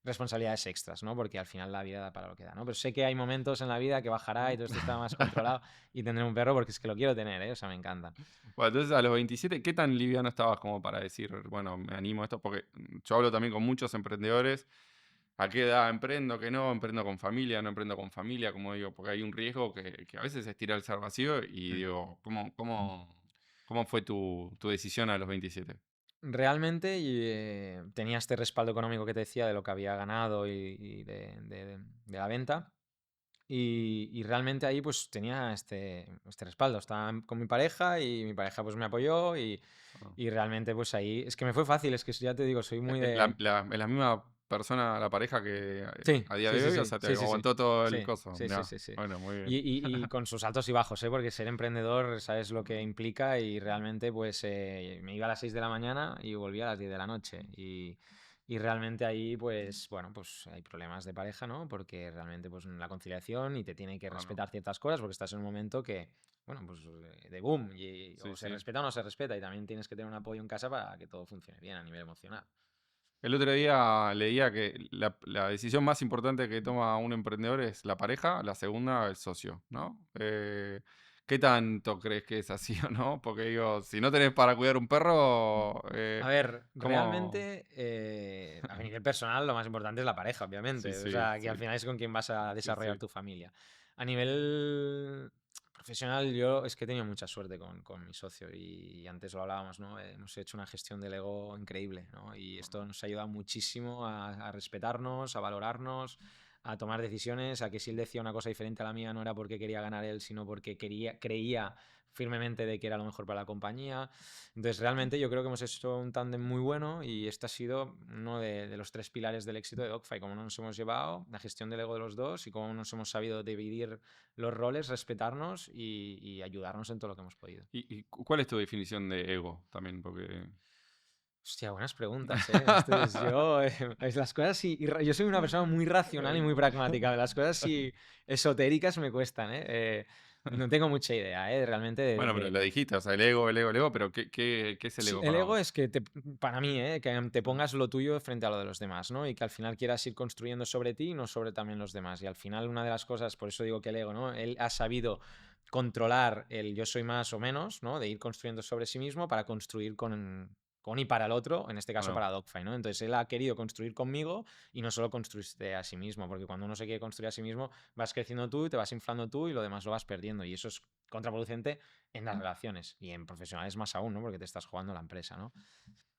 Speaker 2: responsabilidades extras, ¿no? Porque al final la vida da para lo que da, ¿no? Pero sé que hay momentos en la vida que bajará y todo esto está más controlado y tendré un perro porque es que lo quiero tener, ¿eh? O sea, me encantan.
Speaker 1: Bueno, entonces a los 27, ¿qué tan liviano estabas como para decir, bueno, me animo a esto? Porque yo hablo también con muchos emprendedores. ¿A qué edad emprendo? ¿Qué no? ¿Emprendo con familia? ¿No emprendo con familia? Como digo, porque hay un riesgo que a veces es tirarse al vacío y
Speaker 2: Mm.
Speaker 1: digo, ¿cómo fue tu decisión a los 27?
Speaker 2: Realmente tenía este respaldo económico que te decía de lo que había ganado y de la venta. Y realmente ahí pues tenía este respaldo. Estaba con mi pareja y mi pareja pues me apoyó
Speaker 1: Ah.
Speaker 2: y realmente pues ahí es que me fue fácil, es que ya te digo, soy muy
Speaker 1: La,
Speaker 2: de...
Speaker 1: es la misma persona, la pareja que
Speaker 2: Sí,
Speaker 1: a día
Speaker 2: sí,
Speaker 1: de
Speaker 2: sí,
Speaker 1: hoy, o
Speaker 2: sí,
Speaker 1: sea, te
Speaker 2: sí, sí, sí,
Speaker 1: aguantó todo el
Speaker 2: sí,
Speaker 1: coso.
Speaker 2: sí, sí,
Speaker 1: Mirá,
Speaker 2: sí, sí.
Speaker 1: bueno, muy
Speaker 2: Y,
Speaker 1: bien.
Speaker 2: y con sus altos y bajos, ¿eh? Porque ser emprendedor, sabes lo que implica y realmente pues me iba a las 6 de la mañana y volvía a las 10 de la noche. Y realmente ahí pues, bueno, pues hay problemas de pareja, ¿no? Porque realmente pues la conciliación y te tiene que
Speaker 1: Bueno,
Speaker 2: respetar ciertas cosas porque estás en un momento que, bueno, pues de boom y
Speaker 1: sí,
Speaker 2: o se
Speaker 1: sí.
Speaker 2: respeta o no se respeta y también tienes que tener un apoyo en casa para que todo funcione bien a nivel emocional.
Speaker 1: El otro día leía que la decisión más importante que toma un emprendedor es la pareja, la segunda el socio, ¿no? ¿Qué tanto crees que es así o no? Porque digo, si no tenés para cuidar un perro,
Speaker 2: A ver,
Speaker 1: ¿cómo?
Speaker 2: realmente a nivel personal lo más importante es la pareja,
Speaker 1: Sí,
Speaker 2: obviamente. O
Speaker 1: sí,
Speaker 2: sea, que
Speaker 1: sí,
Speaker 2: al final es con quien vas a
Speaker 1: sí,
Speaker 2: desarrollar
Speaker 1: sí.
Speaker 2: tu familia. A nivel profesional, yo es que he tenido mucha suerte con mi socio y antes lo hablábamos, ¿no? Hemos hecho una gestión del ego increíble, ¿no? Y esto nos ha ayudado muchísimo a respetarnos, a valorarnos, a tomar decisiones, a que si él decía una cosa diferente a la mía no era porque quería ganar él, sino porque creía firmemente de que era lo mejor para la compañía. Entonces, realmente yo creo que hemos hecho un tándem muy bueno y este ha sido uno de los tres pilares del éxito de Dogfight, cómo nos hemos llevado, la gestión del ego de los dos y cómo nos hemos sabido dividir los roles, respetarnos y ayudarnos en todo lo que hemos podido.
Speaker 1: ¿Y cuál es tu definición de ego también? Porque...
Speaker 2: Hostia, buenas preguntas, ¿eh? Yo, las cosas yo soy una persona muy racional y muy pragmática. Las cosas sí esotéricas me cuestan, ¿eh? No tengo mucha idea, ¿eh? Realmente
Speaker 1: Bueno, pero lo dijiste, o sea, el ego, pero ¿qué es el
Speaker 2: Sí,
Speaker 1: ego
Speaker 2: el
Speaker 1: para
Speaker 2: ego
Speaker 1: vos?
Speaker 2: es que para mí, que te pongas lo tuyo frente a lo de los demás, ¿no? Y que al final quieras ir construyendo sobre ti y no sobre también los demás. Y al final una de las cosas, por eso digo que el ego, ¿no? Él ha sabido controlar el yo soy más o menos, ¿no? De ir construyendo sobre sí mismo para construir con y para el otro, en este caso
Speaker 1: Bueno,
Speaker 2: para Dogfight, ¿no? Entonces él ha querido construir conmigo y no solo construirse a sí mismo, porque cuando uno se quiere construir a sí mismo, vas creciendo tú, te vas inflando tú y lo demás lo vas perdiendo. Y eso es contraproducente en las relaciones y en profesionales más aún, ¿no? Porque te estás jugando la empresa, ¿no?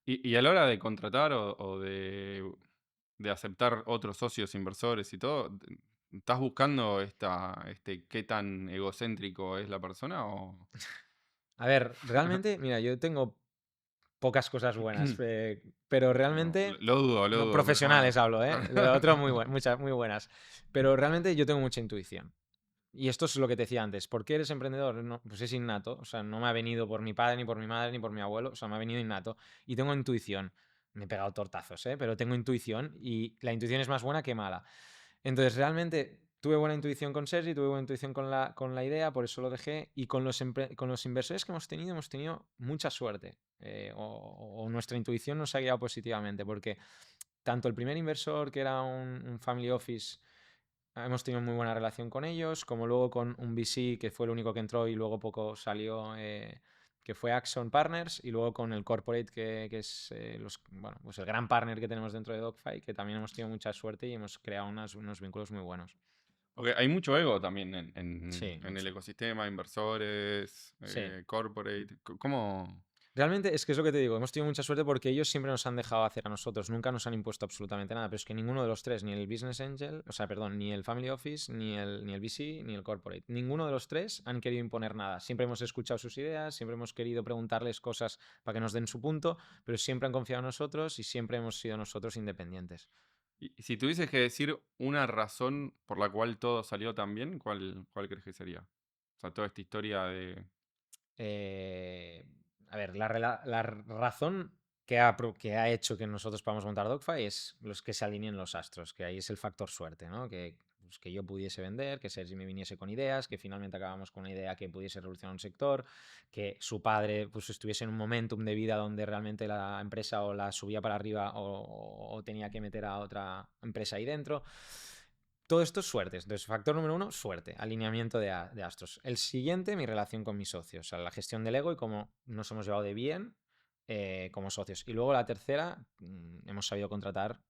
Speaker 1: y a la hora de contratar o de aceptar otros socios, inversores y todo, ¿estás buscando qué tan egocéntrico es la persona o...?
Speaker 2: A ver, realmente, mira, yo tengo pocas cosas buenas, pero
Speaker 1: No,
Speaker 2: realmente,
Speaker 1: lo
Speaker 2: no
Speaker 1: dudo, pero bueno.
Speaker 2: profesionales hablo, ¿eh? Lo otro muchas, muy buenas. Pero realmente yo tengo mucha intuición. Y esto es lo que te decía antes. ¿Por qué eres emprendedor? No, pues es innato. O sea, no me ha venido por mi padre, ni por mi madre, ni por mi abuelo. O sea, me ha venido innato. Y tengo intuición. Me he pegado tortazos, ¿eh? Pero tengo intuición y la intuición es más buena que mala. Entonces, realmente tuve buena intuición con Sergi, tuve buena intuición con la idea, por eso lo dejé. Y con los inversores que hemos tenido mucha suerte. O nuestra intuición nos ha guiado positivamente, porque tanto el primer inversor, que era un family office, hemos tenido muy buena relación con ellos, como luego con un VC, que fue el único que entró y luego poco salió, que fue Axon Partners, y luego con el corporate, que es bueno, pues el gran partner que tenemos dentro de Dogfight, que también hemos tenido mucha suerte y hemos creado unos vínculos muy buenos.
Speaker 1: Porque hay mucho ego también en
Speaker 2: Sí,
Speaker 1: el
Speaker 2: mucho.
Speaker 1: ecosistema, inversores,
Speaker 2: Sí.
Speaker 1: corporate. ¿Cómo?
Speaker 2: Realmente es que es lo que te digo, hemos tenido mucha suerte porque ellos siempre nos han dejado hacer a nosotros, nunca nos han impuesto absolutamente nada, pero es que ninguno de los tres, ni el Business Angel, o sea, perdón, ni el Family Office, ni el VC, ni el Corporate, ninguno de los tres han querido imponer nada. Siempre hemos escuchado sus ideas, siempre hemos querido preguntarles cosas para que nos den su punto, pero siempre han confiado en nosotros y siempre hemos sido nosotros independientes.
Speaker 1: Y si tuvieses que decir una razón por la cual todo salió tan bien, ¿cuál crees que sería? O sea, toda esta historia de...
Speaker 2: Eh, a ver, la razón que ha hecho que nosotros podamos montar Dogfy es los que se alineen los astros, que ahí es el factor suerte, ¿no? Que yo pudiese vender, que Sergi me viniese con ideas, que finalmente acabamos con una idea que pudiese revolucionar un sector, que su padre pues, estuviese en un momentum de vida donde realmente la empresa o la subía para arriba o tenía que meter a otra empresa ahí dentro. Todo esto es suerte. Entonces, factor número 1, suerte, alineamiento de astros. El siguiente, mi relación con mis socios, o sea, la gestión del ego y cómo nos hemos llevado de bien como socios. Y luego la tercera, hemos sabido contratar,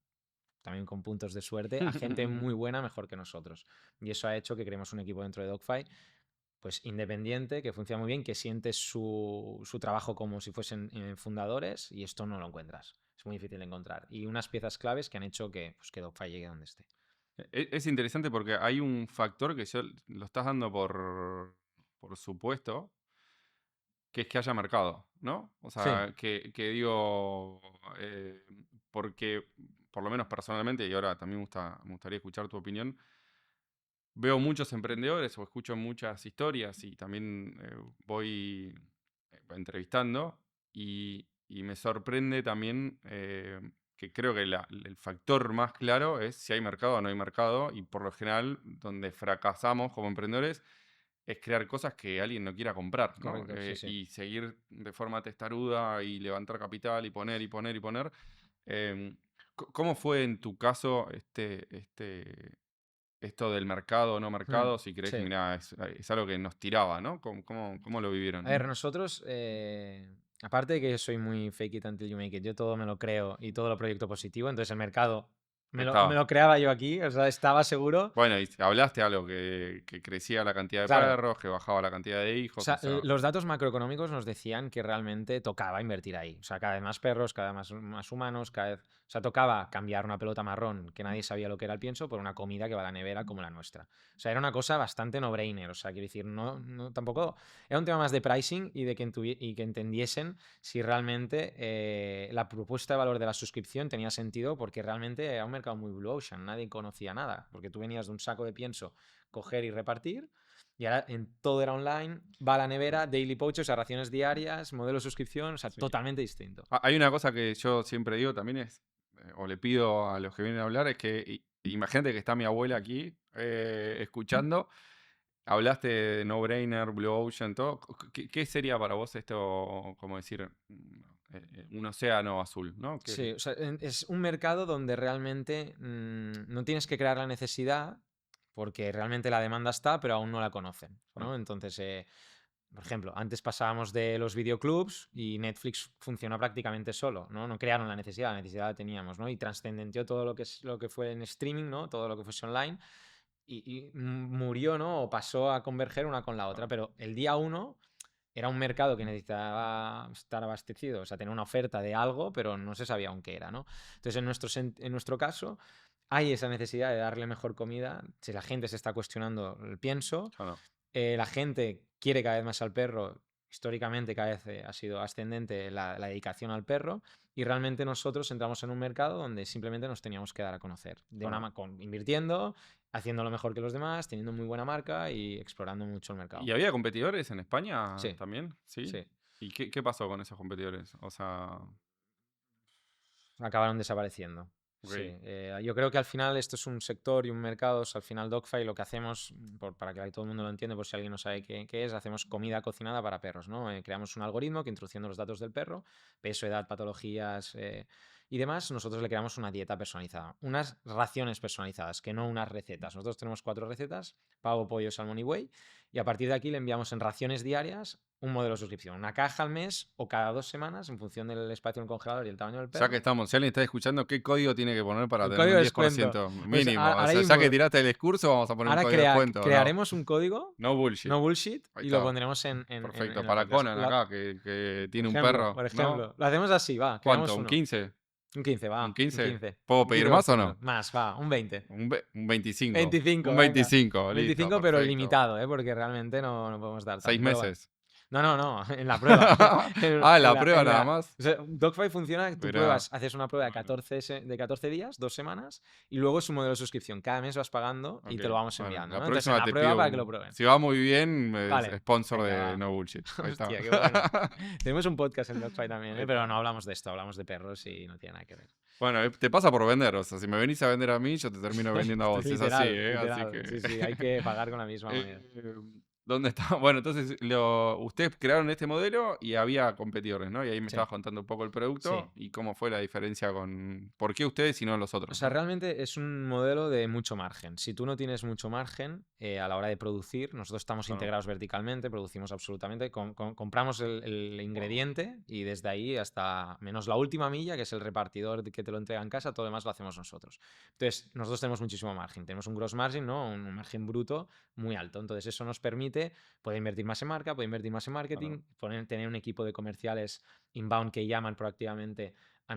Speaker 2: también con puntos de suerte, a gente muy buena, mejor que nosotros. Y eso ha hecho que creemos un equipo dentro de Dogfy, pues independiente, que funciona muy bien, que siente su trabajo como si fuesen fundadores, y esto no lo encuentras. Es muy difícil de encontrar. Y unas piezas claves que han hecho que, pues, que Dogfy llegue donde esté.
Speaker 1: Es interesante porque hay un factor que yo lo estás dando por supuesto, que es que haya mercado, ¿no? O
Speaker 2: Sí,
Speaker 1: sea, que digo, porque por lo menos personalmente, y ahora también me gustaría escuchar tu opinión, veo muchos emprendedores o escucho muchas historias y también voy entrevistando y me sorprende también que creo que el factor más claro es si hay mercado o no hay mercado y por lo general donde fracasamos como emprendedores es crear cosas que alguien no quiera comprar, ¿no?
Speaker 2: correcto, sí, sí.
Speaker 1: Y seguir de forma testaruda y levantar capital y poner y poner y poner. Em, ¿Cómo fue en tu caso esto del mercado o no mercado? Si crees que,
Speaker 2: Sí.
Speaker 1: mira, es algo que nos tiraba, ¿no? ¿Cómo lo
Speaker 2: A ver,
Speaker 1: vivieron?
Speaker 2: nosotros, aparte de que yo soy muy fake it until you make it, yo todo me lo creo y todo lo proyecto positivo, entonces el mercado me
Speaker 1: Estaba.
Speaker 2: lo creaba yo aquí, o sea, estaba seguro.
Speaker 1: Bueno, y hablaste algo que crecía la cantidad de
Speaker 2: Claro,
Speaker 1: perros, que bajaba la cantidad de
Speaker 2: o
Speaker 1: hijos, o
Speaker 2: sea,
Speaker 1: sea,
Speaker 2: los datos macroeconómicos nos decían que realmente tocaba invertir ahí. O sea, cada vez más perros, cada vez más humanos, cada vez. O sea, tocaba cambiar una pelota marrón que nadie sabía lo que era el pienso por una comida que va a la nevera como la nuestra. O sea, era una cosa bastante no-brainer. O sea, quiero decir, tampoco. Era un tema más de pricing y de que entendiesen si realmente la propuesta de valor de la suscripción tenía sentido, porque realmente era un mercado muy blue ocean. Nadie conocía nada. Porque tú venías de un saco de pienso, coger y repartir. Y ahora en todo era online, va a la nevera, daily pouch, o sea, raciones diarias, modelo de suscripción, o sea,
Speaker 1: sí.
Speaker 2: totalmente distinto.
Speaker 1: Hay una cosa que yo siempre digo también es, o le pido a los que vienen a hablar, es que imagínate que está mi abuela aquí escuchando, hablaste de No Brainer, Blue Ocean, todo. ¿Qué sería para vos esto, como decir, un océano azul, ¿no?
Speaker 2: Sí, o sea, es un mercado donde realmente no tienes que crear la necesidad porque realmente la demanda está, pero aún no la conocen,
Speaker 1: Ah,
Speaker 2: ¿no? Entonces, por ejemplo, antes pasábamos de los videoclubs y Netflix funciona prácticamente solo, ¿no? No crearon la necesidad la teníamos, ¿no? Y trascendenció todo lo que fue en streaming, ¿no? Todo lo que fuese online y murió, ¿no? O pasó a converger una con la
Speaker 1: ah,
Speaker 2: otra, pero el día uno era un mercado que necesitaba estar abastecido, o sea, tener una oferta de algo, pero no se sabía aún qué era, ¿no? Entonces, en nuestro caso, hay esa necesidad de darle mejor comida. Si la gente se está cuestionando el pienso,
Speaker 1: yo no.
Speaker 2: la gente quiere cada vez más al perro. Históricamente cada vez ha sido ascendente la dedicación al perro y realmente nosotros entramos en un mercado donde simplemente nos teníamos que dar a conocer,
Speaker 1: Yo no.
Speaker 2: invirtiendo, haciéndolo mejor que los demás, teniendo muy buena marca y explorando mucho el mercado.
Speaker 1: ¿Y había competidores en España
Speaker 2: Sí,
Speaker 1: también? ¿Sí?
Speaker 2: sí.
Speaker 1: ¿Y qué pasó con esos competidores? O sea,
Speaker 2: Acabaron desapareciendo. Sí,
Speaker 1: ok,
Speaker 2: yo creo que al final esto es un sector y un mercado. O sea, al final Dogfy lo que hacemos, para que todo el mundo lo entienda, por si alguien no sabe qué es, hacemos comida cocinada para perros, ¿no? Creamos un algoritmo que introduciendo los datos del perro, peso, edad, patologías y demás, nosotros le creamos una dieta personalizada, unas raciones personalizadas, que no unas recetas. Nosotros tenemos 4 recetas, pavo, pollo, salmón y whey, y a partir de aquí le enviamos en raciones diarias un modelo de suscripción, una caja al mes o cada 2 semanas en función del espacio del congelador y el tamaño del
Speaker 1: Ya que
Speaker 2: perro.
Speaker 1: estamos, si alguien está escuchando, ¿qué código tiene que poner para
Speaker 2: El
Speaker 1: tener
Speaker 2: código
Speaker 1: un
Speaker 2: de descuento.
Speaker 1: 10%
Speaker 2: Pues
Speaker 1: mínimo? O
Speaker 2: ahora
Speaker 1: sea,
Speaker 2: hay un
Speaker 1: ya que
Speaker 2: mod-
Speaker 1: tiraste el discurso, vamos a poner un
Speaker 2: ahora
Speaker 1: código de descuento, ¿no?
Speaker 2: crearemos un código,
Speaker 1: No bullshit.
Speaker 2: no bullshit,
Speaker 1: Ahí
Speaker 2: y lo
Speaker 1: está.
Speaker 2: pondremos en
Speaker 1: Perfecto.
Speaker 2: el
Speaker 1: Para
Speaker 2: podcast.
Speaker 1: Conan acá, que tiene un perro,
Speaker 2: Por
Speaker 1: ¿no?
Speaker 2: ejemplo, lo hacemos así, va,
Speaker 1: ¿Cuánto?
Speaker 2: creamos
Speaker 1: ¿Un
Speaker 2: uno.
Speaker 1: 15?
Speaker 2: Un 15, va,
Speaker 1: ¿Un
Speaker 2: un
Speaker 1: 15?
Speaker 2: 15.
Speaker 1: ¿Puedo
Speaker 2: Un
Speaker 1: pedir
Speaker 2: poquito de
Speaker 1: más o
Speaker 2: descuento.
Speaker 1: no?
Speaker 2: Más, va, un 20.
Speaker 1: Un 25.
Speaker 2: 25,
Speaker 1: Un
Speaker 2: venga.
Speaker 1: 25, listo,
Speaker 2: 25, pero
Speaker 1: perfecto.
Speaker 2: limitado, porque realmente no podemos dar
Speaker 1: 6
Speaker 2: tanto. Pero bueno.
Speaker 1: meses.
Speaker 2: No, en la prueba.
Speaker 1: En la prueba nada más.
Speaker 2: O sea, Dogfy funciona, tú
Speaker 1: Mirá.
Speaker 2: haces una prueba de
Speaker 1: Bueno.
Speaker 2: 14 días, 2 semanas, y luego es un modelo de suscripción. Cada mes vas pagando y te lo
Speaker 1: Ok,
Speaker 2: vamos
Speaker 1: bueno,
Speaker 2: enviando,
Speaker 1: la
Speaker 2: ¿no? Entonces, en
Speaker 1: próxima
Speaker 2: la
Speaker 1: te
Speaker 2: prueba
Speaker 1: pido
Speaker 2: para que lo prueben.
Speaker 1: Si va muy bien,
Speaker 2: Vale,
Speaker 1: sponsor
Speaker 2: venga,
Speaker 1: de
Speaker 2: va.
Speaker 1: No Bullshit. Ahí está.
Speaker 2: Hostia, qué bueno. Tenemos un podcast en Dogfy también,
Speaker 1: Ahí
Speaker 2: pero
Speaker 1: está.
Speaker 2: no hablamos de esto, hablamos de perros y no tiene nada que ver.
Speaker 1: Bueno, te pasa por vender, o sea, si me venís a vender a mí, yo te termino vendiendo a vos. Es así,
Speaker 2: Literal,
Speaker 1: Así que.
Speaker 2: sí, hay que pagar con la misma moneda.
Speaker 1: ¿Dónde está? Bueno, entonces ustedes crearon este modelo y había competidores, ¿no? Y ahí me
Speaker 2: Sí.
Speaker 1: estabas contando un poco el producto y cómo fue la diferencia con. ¿Por qué ustedes y no los
Speaker 2: O
Speaker 1: otros?
Speaker 2: sea,
Speaker 1: ¿no?
Speaker 2: realmente es un modelo de mucho margen. Si tú no tienes mucho margen a la hora de producir, nosotros estamos
Speaker 1: Claro.
Speaker 2: integrados verticalmente, producimos absolutamente, compramos el ingrediente y desde ahí hasta menos la última milla, que es el repartidor que te lo entrega en casa, todo lo demás lo hacemos nosotros. Entonces, nosotros tenemos muchísimo margen. Tenemos un gross margin, ¿no? Un margen bruto muy alto. Entonces, eso nos permite poder invertir más en marca, poder invertir más en marketing, tener un equipo de comerciales inbound que llaman proactivamente a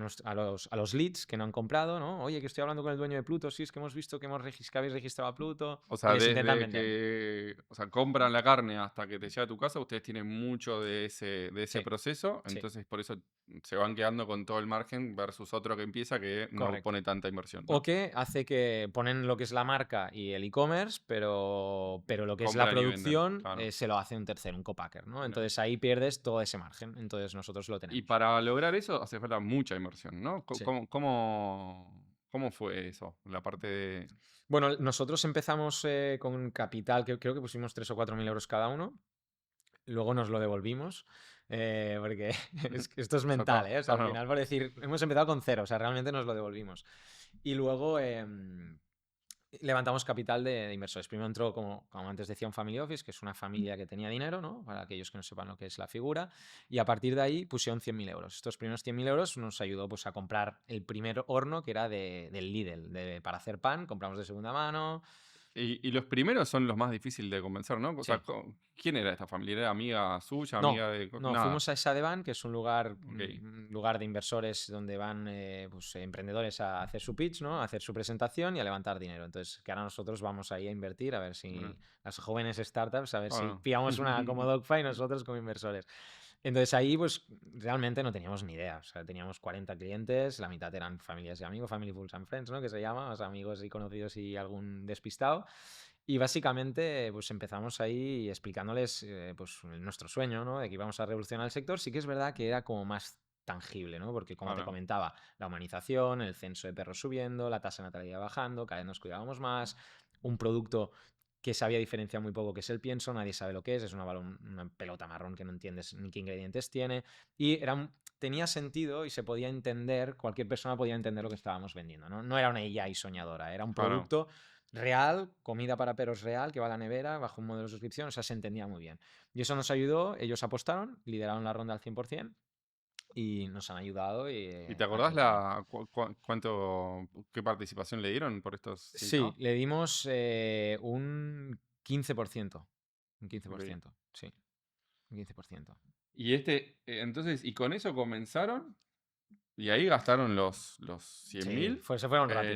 Speaker 2: los leads que no han comprado, ¿no? Oye, que estoy hablando con el dueño de Pluto, sí, es que hemos visto que habéis registrado a Pluto,
Speaker 1: O
Speaker 2: y
Speaker 1: sea,
Speaker 2: les intentan
Speaker 1: desde
Speaker 2: vender.
Speaker 1: que compran la carne hasta que te llega a tu casa, ustedes tienen mucho de ese
Speaker 2: Sí,
Speaker 1: proceso,
Speaker 2: sí,
Speaker 1: entonces por eso se van quedando con todo el margen versus otro que empieza que no
Speaker 2: correcto.
Speaker 1: pone tanta inversión,
Speaker 2: O
Speaker 1: ¿no?
Speaker 2: que hace que ponen lo que es la marca y el e-commerce, pero lo que es la
Speaker 1: Compran y venden,
Speaker 2: producción
Speaker 1: claro.
Speaker 2: se lo hace un tercero, un copacker, ¿no?
Speaker 1: Mirá.
Speaker 2: Entonces ahí pierdes todo ese margen. Entonces nosotros lo
Speaker 1: Y
Speaker 2: tenemos.
Speaker 1: para lograr eso hace falta mucha inversión, ¿no?
Speaker 2: Sí.
Speaker 1: ¿Cómo fue eso? La parte de.
Speaker 2: Bueno, nosotros empezamos con capital, que creo que pusimos 3 o 4 mil euros cada uno. Luego nos lo devolvimos, porque es que esto es
Speaker 1: Ya
Speaker 2: mental,
Speaker 1: está,
Speaker 2: O sea, al
Speaker 1: claro.
Speaker 2: final, por decir, hemos empezado con 0, o sea, realmente nos lo devolvimos. Y luego levantamos capital de inversores. Primero entró, como antes decía, un family office, que es una familia que tenía dinero, ¿no? Para aquellos que no sepan lo que es la figura. Y a partir de ahí pusieron 100.000 euros. Estos primeros 100.000 euros nos ayudó pues, a comprar el primer horno, que era del Lidl, para hacer pan. Compramos de segunda mano.
Speaker 1: Y los primeros son los más difíciles de convencer, ¿no? O sea,
Speaker 2: Sí.
Speaker 1: ¿quién era esta familia? ¿Era amiga suya,
Speaker 2: No,
Speaker 1: amiga de.?
Speaker 2: no,
Speaker 1: Nada.
Speaker 2: fuimos a Sadeban, que es un lugar,
Speaker 1: Ok.
Speaker 2: de inversores donde van pues, emprendedores a hacer su pitch, ¿no? A hacer su presentación y a levantar dinero. Entonces, que ahora nosotros vamos ahí a invertir, a ver si
Speaker 1: Bueno.
Speaker 2: las jóvenes startups, a ver si
Speaker 1: Bueno.
Speaker 2: pillamos una como Dogfy nosotros como inversores. Entonces ahí, pues realmente no teníamos ni idea. O sea, teníamos 40 clientes, la mitad eran familias y amigos, Family Fools and Friends, ¿no? Que se llama, o sea, amigos y conocidos y algún despistado. Y básicamente, pues empezamos ahí explicándoles pues, nuestro sueño, ¿no? De que íbamos a revolucionar el sector. Sí que es verdad que era como más tangible, ¿no? Porque como te comentaba, la humanización, el censo de perros subiendo, la tasa de natalidad bajando, cada vez nos cuidábamos más, un producto que se había diferenciado muy poco, que es el pienso, nadie sabe lo que es una pelota marrón que no entiendes ni qué ingredientes tiene, y tenía sentido y se podía entender, cualquier persona podía entender lo que estábamos vendiendo, ¿no? No era una AI soñadora, era un producto real, comida para perros real, que va a la nevera, bajo un modelo de suscripción, o sea, se entendía muy bien. Y eso nos ayudó, ellos apostaron, lideraron la ronda al 100%, y nos han ayudado.
Speaker 1: ¿Y te acordás qué participación le dieron por estos 5?
Speaker 2: Sí, le dimos un 15%. Un 15%,
Speaker 1: Ok.
Speaker 2: sí. Un 15%.
Speaker 1: Y entonces, ¿y con eso comenzaron? Y ahí gastaron los 100.000
Speaker 2: Se fueron rápido.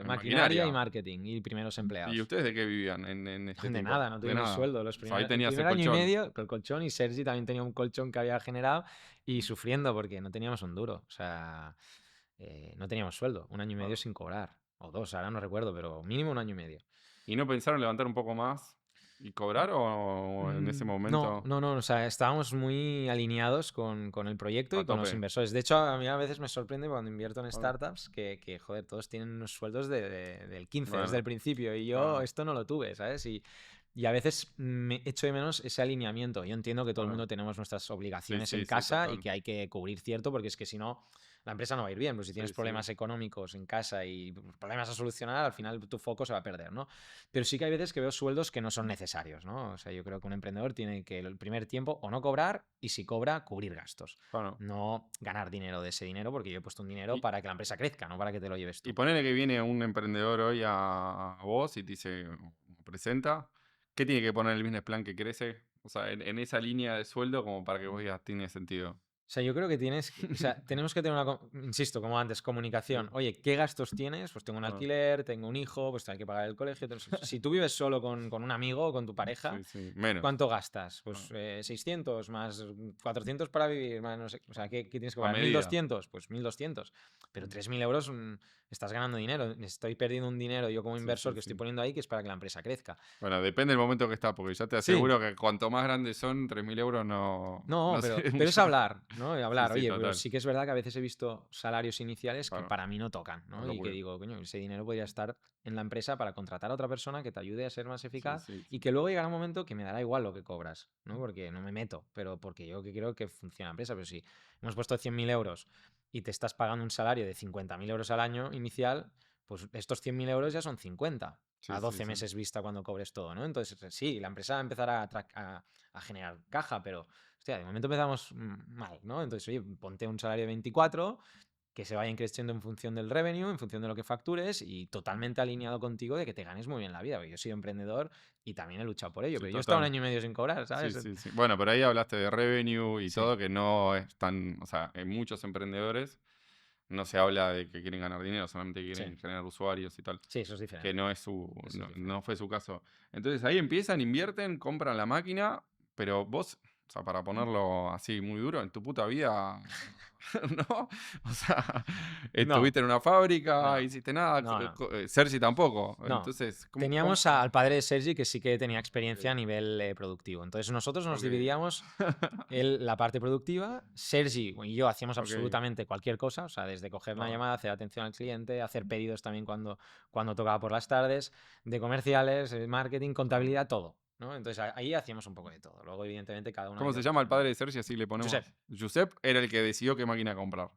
Speaker 1: en
Speaker 2: Maquinaria y marketing y primeros empleados.
Speaker 1: ¿Y ustedes de qué vivían en este
Speaker 2: De
Speaker 1: tiempo?
Speaker 2: nada, no tuvimos sueldo.
Speaker 1: O sea, ahí
Speaker 2: El
Speaker 1: tenías
Speaker 2: primer
Speaker 1: el
Speaker 2: año y
Speaker 1: colchón.
Speaker 2: medio con el colchón, y Sergi también tenía un colchón que había generado y sufriendo porque no teníamos un duro. O sea, no teníamos sueldo. Un año y medio sin cobrar. O 2, ahora no recuerdo, pero mínimo un año y medio.
Speaker 1: ¿Y no pensaron levantar un poco más y cobrar o en ese momento?
Speaker 2: No, o sea, estábamos muy alineados con el proyecto
Speaker 1: A
Speaker 2: y con los
Speaker 1: tope.
Speaker 2: inversores. De hecho, a mí a veces me sorprende cuando invierto en startups que joder, todos tienen unos sueldos del 15 desde el principio, y yo esto no lo tuve, ¿sabes? Y a veces me echo de menos ese alineamiento. Yo entiendo que todo el mundo tenemos nuestras obligaciones en casa y que hay que cubrir cierto, porque es que si no, la empresa no va a ir bien. Pues si
Speaker 1: Sí,
Speaker 2: tienes
Speaker 1: sí.
Speaker 2: problemas económicos en casa y problemas a solucionar, al final tu foco se va a perder, ¿no? Pero sí que hay veces que veo sueldos que no son necesarios, ¿no? O sea, yo creo que un emprendedor tiene que el primer tiempo o no cobrar y si cobra, cubrir gastos.
Speaker 1: Claro.
Speaker 2: No ganar dinero de ese dinero porque yo he puesto un dinero
Speaker 1: Y,
Speaker 2: para que la empresa crezca, no para que te lo lleves
Speaker 1: y
Speaker 2: tú.
Speaker 1: ponele que viene un emprendedor hoy a vos y te dice, o presenta, ¿qué tiene que poner el business plan que crece? O sea, en esa línea de sueldo como para que vos digas, tiene sentido.
Speaker 2: O sea, yo creo que o sea, tenemos que tener insisto, como antes, comunicación.
Speaker 1: Sí,
Speaker 2: Oye, ¿qué gastos tienes? Pues tengo un
Speaker 1: claro.
Speaker 2: alquiler, tengo un hijo, pues hay que pagar el colegio. Entonces, si tú vives solo con un amigo o con tu pareja,
Speaker 1: Sí, sí, menos.
Speaker 2: ¿cuánto gastas? Pues
Speaker 1: Claro.
Speaker 2: 600 más 400 para vivir, más no sé. O sea, ¿qué tienes que
Speaker 1: A
Speaker 2: pagar?
Speaker 1: medida.
Speaker 2: ¿1.200? Pues 1.200. Pero
Speaker 1: Mm.
Speaker 2: 3.000 euros estás ganando dinero. Estoy perdiendo un dinero yo como
Speaker 1: Sí,
Speaker 2: inversor
Speaker 1: sí,
Speaker 2: que estoy
Speaker 1: sí.
Speaker 2: poniendo ahí que es para que la empresa crezca.
Speaker 1: Bueno, depende del momento que está, porque ya te
Speaker 2: Sí,
Speaker 1: aseguro que cuanto más grandes son, 3.000 euros no,
Speaker 2: no,
Speaker 1: no
Speaker 2: pero,
Speaker 1: sirve
Speaker 2: pero es
Speaker 1: mucho.
Speaker 2: hablar, ¿no? Y
Speaker 1: Sí,
Speaker 2: hablar,
Speaker 1: sí,
Speaker 2: oye, pero
Speaker 1: total.
Speaker 2: sí que es verdad que a veces he visto salarios iniciales que
Speaker 1: Claro,
Speaker 2: para mí no tocan,
Speaker 1: una
Speaker 2: ¿no? Y que
Speaker 1: locura.
Speaker 2: digo, coño, ese dinero podría estar en la empresa para contratar a otra persona que te ayude a ser más
Speaker 1: Sí,
Speaker 2: eficaz
Speaker 1: sí,
Speaker 2: y
Speaker 1: sí.
Speaker 2: que luego llegará un momento que me dará igual lo que cobras, ¿no? Porque no me meto, pero porque yo que quiero que funcione la empresa. Pero si hemos puesto 100.000 euros y te estás pagando un salario de 50.000 euros al año inicial, pues estos 100.000 euros ya son 50
Speaker 1: Sí,
Speaker 2: a
Speaker 1: sí,
Speaker 2: 12
Speaker 1: sí.
Speaker 2: meses vista cuando cobres todo, ¿no? Entonces, sí, la empresa empezará a generar caja, pero hostia, de momento empezamos mal, ¿no? Entonces, oye, ponte un salario de 24 que se vaya creciendo en función del revenue, en función de lo que factures y totalmente alineado contigo de que te ganes muy bien la vida. Porque yo he sido emprendedor y también he luchado por ello,
Speaker 1: Sí,
Speaker 2: pero yo he estado un
Speaker 1: total.
Speaker 2: año y medio sin cobrar,
Speaker 1: Sí,
Speaker 2: ¿sabes?
Speaker 1: sí, sí. Bueno, pero ahí hablaste de revenue y
Speaker 2: Sí,
Speaker 1: todo, que no es tan, o sea, en muchos emprendedores no se habla de que quieren ganar dinero, solamente
Speaker 2: sí,
Speaker 1: quieren generar usuarios y tal,
Speaker 2: sí, eso es
Speaker 1: que
Speaker 2: diferente.
Speaker 1: no es su,
Speaker 2: Eso es
Speaker 1: no,
Speaker 2: diferente.
Speaker 1: no fue su caso. Entonces ahí empiezan, invierten, compran la máquina, pero vos, o sea, para ponerlo así muy duro, en tu puta vida, ¿no? O sea,
Speaker 2: No,
Speaker 1: estuviste en una fábrica,
Speaker 2: no,
Speaker 1: hiciste nada,
Speaker 2: no, no.
Speaker 1: Sergi tampoco.
Speaker 2: No.
Speaker 1: Entonces, ¿cómo?
Speaker 2: Teníamos al padre de Sergi que sí que tenía experiencia
Speaker 1: Ok,
Speaker 2: a nivel productivo. Entonces nosotros nos
Speaker 1: ok.
Speaker 2: dividíamos la parte productiva. Sergi y yo hacíamos
Speaker 1: Ok,
Speaker 2: absolutamente cualquier cosa, o sea, desde coger una
Speaker 1: claro.
Speaker 2: llamada, hacer atención al cliente, hacer pedidos también cuando tocaba por las tardes, de comerciales, marketing, contabilidad, todo, ¿no? Entonces ahí hacíamos un poco de todo. Luego, evidentemente, cada uno ha
Speaker 1: ¿Cómo se
Speaker 2: ido
Speaker 1: llama el
Speaker 2: cogiendo.
Speaker 1: padre de Sergi? Así le
Speaker 2: Josep.
Speaker 1: ponemos. Giuseppe era el que decidió qué máquina comprar,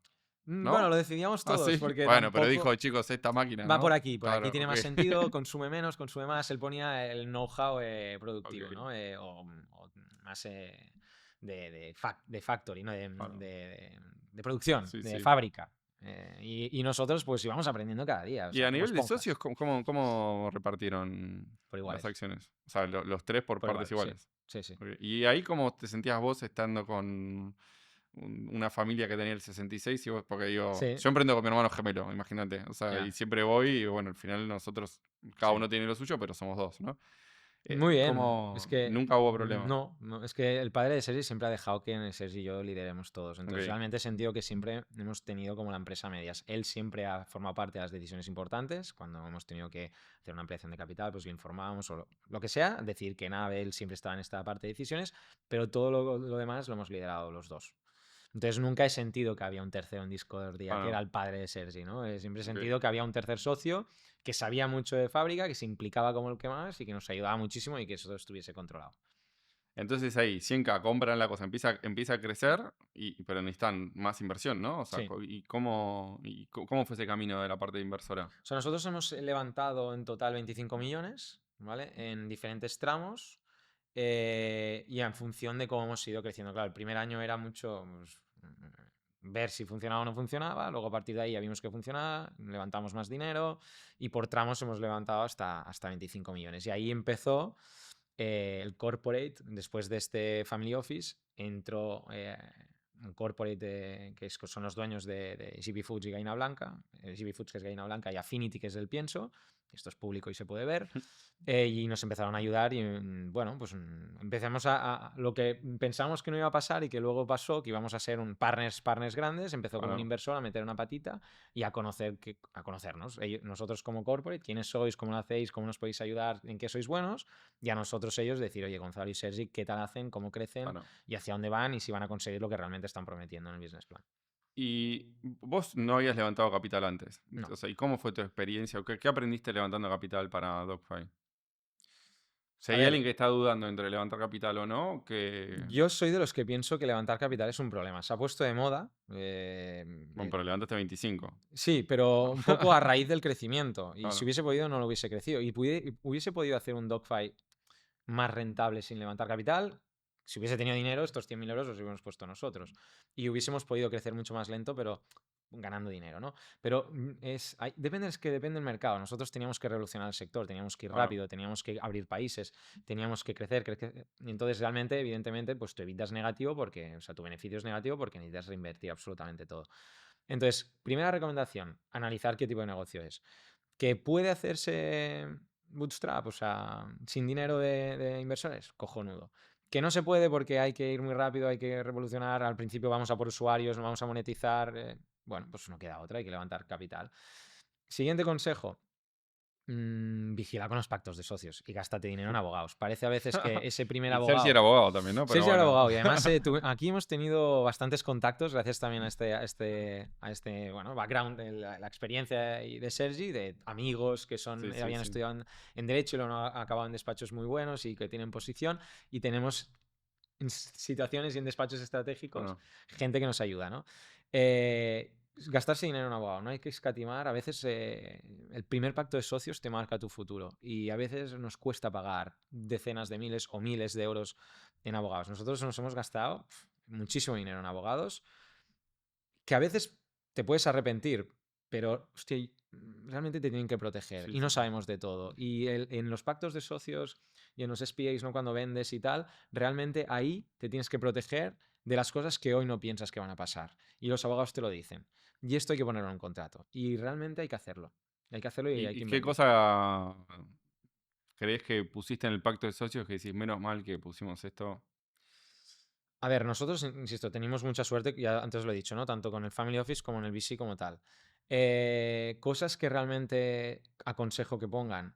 Speaker 2: Bueno,
Speaker 1: ¿no?
Speaker 2: lo decidíamos
Speaker 1: Ah,
Speaker 2: todos,
Speaker 1: sí.
Speaker 2: porque
Speaker 1: Bueno, pero dijo,
Speaker 2: tampoco.
Speaker 1: chicos, esta máquina,
Speaker 2: Va
Speaker 1: ¿no?
Speaker 2: por aquí
Speaker 1: Claro,
Speaker 2: tiene
Speaker 1: ok.
Speaker 2: más sentido, consume más, él ponía el know-how productivo,
Speaker 1: Ok,
Speaker 2: ¿no? O más de factory, ¿no?
Speaker 1: claro.
Speaker 2: De producción,
Speaker 1: Sí,
Speaker 2: de
Speaker 1: sí.
Speaker 2: fábrica. Y nosotros pues íbamos aprendiendo cada día, o
Speaker 1: Y
Speaker 2: sea,
Speaker 1: a
Speaker 2: como
Speaker 1: nivel de
Speaker 2: esponjas,
Speaker 1: socios, ¿cómo repartieron
Speaker 2: por
Speaker 1: las
Speaker 2: iguales,
Speaker 1: acciones? O sea, los tres por
Speaker 2: por
Speaker 1: partes
Speaker 2: igual, sí,
Speaker 1: iguales.
Speaker 2: sí, sí.
Speaker 1: Ok. ¿Y ahí cómo te sentías vos estando con una familia que tenía el 66 y vos, porque digo,
Speaker 2: Sí,
Speaker 1: yo emprendo con mi hermano gemelo, imagínate. O sea, y
Speaker 2: ya,
Speaker 1: siempre voy y bueno, al final nosotros, cada
Speaker 2: sí.
Speaker 1: uno tiene lo suyo, pero somos dos, ¿no?
Speaker 2: Muy bien, es
Speaker 1: ¿Cómo?
Speaker 2: que
Speaker 1: Nunca hubo problema.
Speaker 2: no, es que el padre de Sergi siempre ha dejado que Sergi y yo lideremos todos. Entonces,
Speaker 1: Ok,
Speaker 2: realmente he sentido que siempre hemos tenido como la empresa a medias. Él siempre ha formado parte de las decisiones importantes. Cuando hemos tenido que hacer una ampliación de capital, pues le informábamos o lo que sea. Decir que nada, él siempre estaba en esta parte de decisiones, pero todo lo demás lo hemos liderado los dos. Entonces nunca he sentido que había un tercero en discordia, que era
Speaker 1: bueno,
Speaker 2: el padre de Sergi, ¿no? Siempre he
Speaker 1: ok.
Speaker 2: sentido que había un tercer socio que sabía mucho de fábrica, que se implicaba como el que más y que nos ayudaba muchísimo y que eso estuviese controlado.
Speaker 1: Entonces ahí, 100K, compran la cosa, empieza a crecer, pero necesitan más inversión, ¿no? O sea,
Speaker 2: Sí.
Speaker 1: ¿cómo fue ese camino de la parte de inversora?
Speaker 2: O sea, nosotros hemos levantado en total 25 millones, ¿vale? En diferentes tramos y en función de cómo hemos ido creciendo. Claro, el primer año era mucho pues, ver si funcionaba o no funcionaba, luego a partir de ahí ya vimos que funcionaba, levantamos más dinero y por tramos hemos levantado hasta 25 millones. Y ahí empezó el corporate, después de este family office, entró un corporate son los dueños de GB Foods y Gaina Blanca, GB Foods que es Gaina Blanca y Affinity que es del pienso, esto es público y se puede ver, y nos empezaron a ayudar y bueno, pues empezamos a lo que pensamos que no iba a pasar y que luego pasó, que íbamos a ser un partners grandes, empezó como un
Speaker 1: Bueno,
Speaker 2: inversor a meter una patita y a conocernos, nosotros como corporate, quiénes sois, cómo lo hacéis, cómo nos podéis ayudar, en qué sois buenos, y a nosotros ellos decir, oye, Gonzalo y Sergi, ¿qué tal hacen? ¿Cómo crecen?
Speaker 1: bueno.
Speaker 2: Y hacia dónde van y si van a conseguir lo que realmente están prometiendo en el business plan.
Speaker 1: Y vos no habías levantado capital antes.
Speaker 2: No.
Speaker 1: O sea, ¿y cómo fue tu experiencia? ¿Qué aprendiste levantando capital para DocFi? Si
Speaker 2: A
Speaker 1: hay alguien
Speaker 2: ver,
Speaker 1: que está dudando entre levantar capital o no, que...
Speaker 2: yo soy de los que pienso que levantar capital es un problema. Se ha puesto de moda.
Speaker 1: Bueno, pero levantaste 25.
Speaker 2: Sí, pero un poco a raíz del crecimiento. Y si
Speaker 1: Claro,
Speaker 2: hubiese podido, no lo hubiese crecido. Y hubiese podido hacer un dogfight más rentable sin levantar capital. Si hubiese tenido dinero, estos 100.000 euros los hubiéramos puesto nosotros. Y hubiésemos podido crecer mucho más lento, pero ganando dinero, ¿no? Pero es que depende del mercado. Nosotros teníamos que revolucionar el sector, teníamos que ir
Speaker 1: claro.
Speaker 2: rápido, teníamos que abrir países, teníamos que crecer. Y entonces, realmente, evidentemente, pues tu EBITDA es negativo porque, o sea, tu beneficio es negativo porque necesitas reinvertir absolutamente todo. Entonces, primera recomendación, analizar qué tipo de negocio es. ¿Que puede hacerse bootstrap, o sea, sin dinero de inversores? Cojonudo. Que no se puede porque hay que ir muy rápido, hay que revolucionar, al principio vamos a por usuarios, no vamos a monetizar, bueno, pues no queda otra, hay que levantar capital. Siguiente consejo, vigila con los pactos de socios y gástate dinero en abogados. Parece a veces que ese primer
Speaker 1: Y Sergi
Speaker 2: abogado...
Speaker 1: era abogado también, ¿no? Pero
Speaker 2: Sergio era
Speaker 1: bueno.
Speaker 2: abogado y además aquí hemos tenido bastantes contactos gracias también a este bueno, background, la experiencia de Sergi, de amigos que
Speaker 1: Sí, sí,
Speaker 2: habían
Speaker 1: sí.
Speaker 2: estudiado en Derecho y luego han acabado en despachos muy buenos y que tienen posición y tenemos en situaciones y en despachos estratégicos
Speaker 1: Bueno,
Speaker 2: gente que nos ayuda, ¿no? Gastarse dinero en abogado, no hay que escatimar. A veces el primer pacto de socios te marca tu futuro y a veces nos cuesta pagar decenas de miles o miles de euros en abogados. Nosotros nos hemos gastado muchísimo dinero en abogados que a veces te puedes arrepentir, pero hostia, realmente te tienen que proteger
Speaker 1: sí,
Speaker 2: y
Speaker 1: sí,
Speaker 2: no
Speaker 1: sí.
Speaker 2: sabemos de todo. Y en los pactos de socios y en los SPAs, ¿no? Cuando vendes y tal, realmente ahí te tienes que proteger de las cosas que hoy no piensas que van a pasar. Y los abogados te lo dicen. Y esto hay que ponerlo en contrato. Y realmente hay que hacerlo. Hay que hacerlo y hay
Speaker 1: ¿Y
Speaker 2: que
Speaker 1: qué
Speaker 2: invertir.
Speaker 1: cosa crees que pusiste en el pacto de socios que decís, menos mal que pusimos esto?
Speaker 2: A ver, nosotros, insisto, tenemos mucha suerte, ya antes lo he dicho, ¿no? Tanto con el Family Office como en el VC como tal. Cosas que realmente aconsejo que pongan,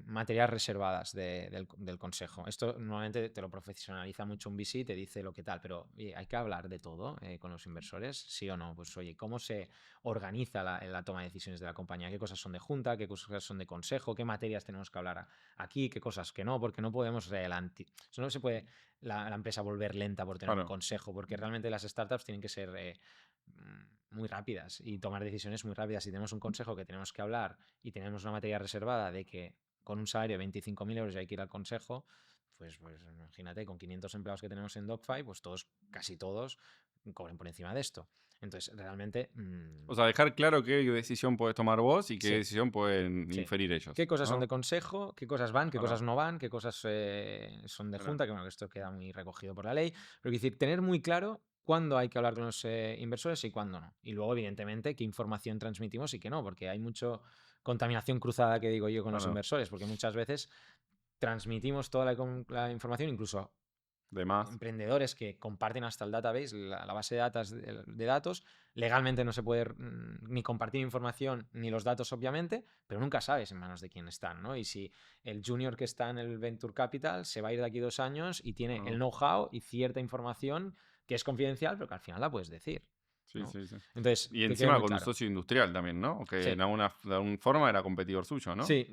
Speaker 2: materias reservadas del consejo. Esto normalmente te lo profesionaliza mucho un VC, te dice lo que tal, pero oye, hay que hablar de todo con los inversores, sí o no. Pues oye, ¿cómo se organiza la toma de decisiones de la compañía? ¿Qué cosas son de junta? ¿Qué cosas son de consejo? ¿Qué materias tenemos que hablar aquí? ¿Qué cosas que no? Porque no podemos eso no se puede la empresa volver lenta por tener un
Speaker 1: Claro,
Speaker 2: consejo, porque realmente las startups tienen que ser muy rápidas y tomar decisiones muy rápidas. Si tenemos un consejo que tenemos que hablar y tenemos una materia reservada de que con un salario de 25.000 euros hay que ir al consejo, pues imagínate, con 500 empleados que tenemos en Dogfight, pues todos, casi todos, cobren por encima de esto. Entonces, realmente,
Speaker 1: o sea, dejar claro qué decisión puedes tomar vos y qué
Speaker 2: sí,
Speaker 1: decisión pueden
Speaker 2: sí.
Speaker 1: inferir ellos,
Speaker 2: ¿Qué cosas son de
Speaker 1: ¿no?
Speaker 2: consejo? ¿Qué cosas van? ¿Qué cosas
Speaker 1: Claro,
Speaker 2: no van? ¿Qué cosas son de
Speaker 1: claro.
Speaker 2: junta? Que bueno, que esto queda muy recogido por la ley. Pero es decir, tener muy claro cuándo hay que hablar con los inversores y cuándo no. Y luego, evidentemente, qué información transmitimos y qué no, porque hay mucha contaminación cruzada, que digo yo, con los
Speaker 1: Claro.
Speaker 2: inversores, porque muchas veces transmitimos toda la información, incluso
Speaker 1: De más.
Speaker 2: emprendedores que comparten hasta el database, la base de datos. Legalmente no se puede ni compartir información ni los datos, obviamente, pero nunca sabes en manos de quién están, ¿no? Y si el junior que está en el Venture Capital se va a ir de aquí 2 años y tiene el
Speaker 1: Claro.
Speaker 2: know-how y cierta información que es confidencial, pero que al final la puedes decir,
Speaker 1: Sí,
Speaker 2: ¿no?
Speaker 1: sí, sí.
Speaker 2: Entonces,
Speaker 1: Y
Speaker 2: que quede
Speaker 1: encima
Speaker 2: muy
Speaker 1: con un
Speaker 2: claro.
Speaker 1: socio industrial también, ¿no? Que
Speaker 2: Sí.
Speaker 1: de alguna forma era competidor suyo, ¿no?
Speaker 2: Sí,